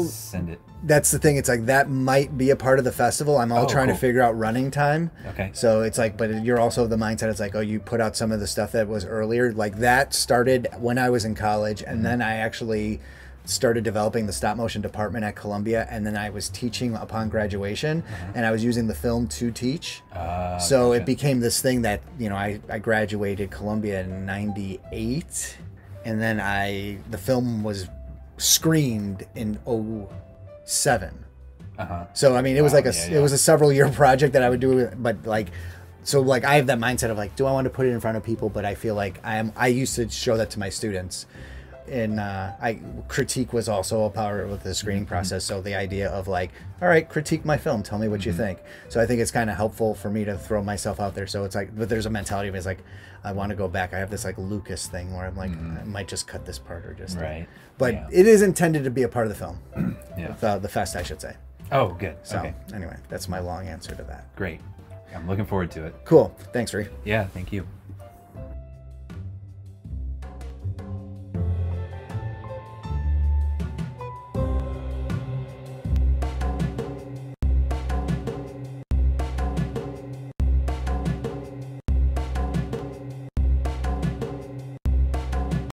Speaker 2: send it.
Speaker 1: That's the thing. It's like that might be a part of the festival. I'm trying to figure out running time.
Speaker 2: Okay.
Speaker 1: So it's like, but you're also of the mindset. It's like, oh, you put out some of the stuff that was earlier. Like that started when I was in college, and then I actually started developing the stop motion department at Columbia, and then I was teaching upon graduation, and I was using the film to teach. So it became this thing that, you know, I graduated Columbia in '98, and then the film was screened in '07. So I mean, it was like it was a several year project that I would do, but like, so like I have that mindset of like, do I want to put it in front of people? But I feel like I used to show that to my students. And critique was also a part of the screening process. So the idea of like, all right, critique my film, tell me what you think. So I think it's kind of helpful for me to throw myself out there. So it's like, but there's a mentality of it's like, I want to go back. I have this like Lucas thing where I'm like, I might just cut this part or just but it is intended to be a part of the film. The fest, I should say.
Speaker 2: Oh, good.
Speaker 1: So anyway, that's my long answer to that.
Speaker 2: Great. I'm looking forward to it.
Speaker 1: Cool. Thanks, Ree.
Speaker 2: Yeah, thank you.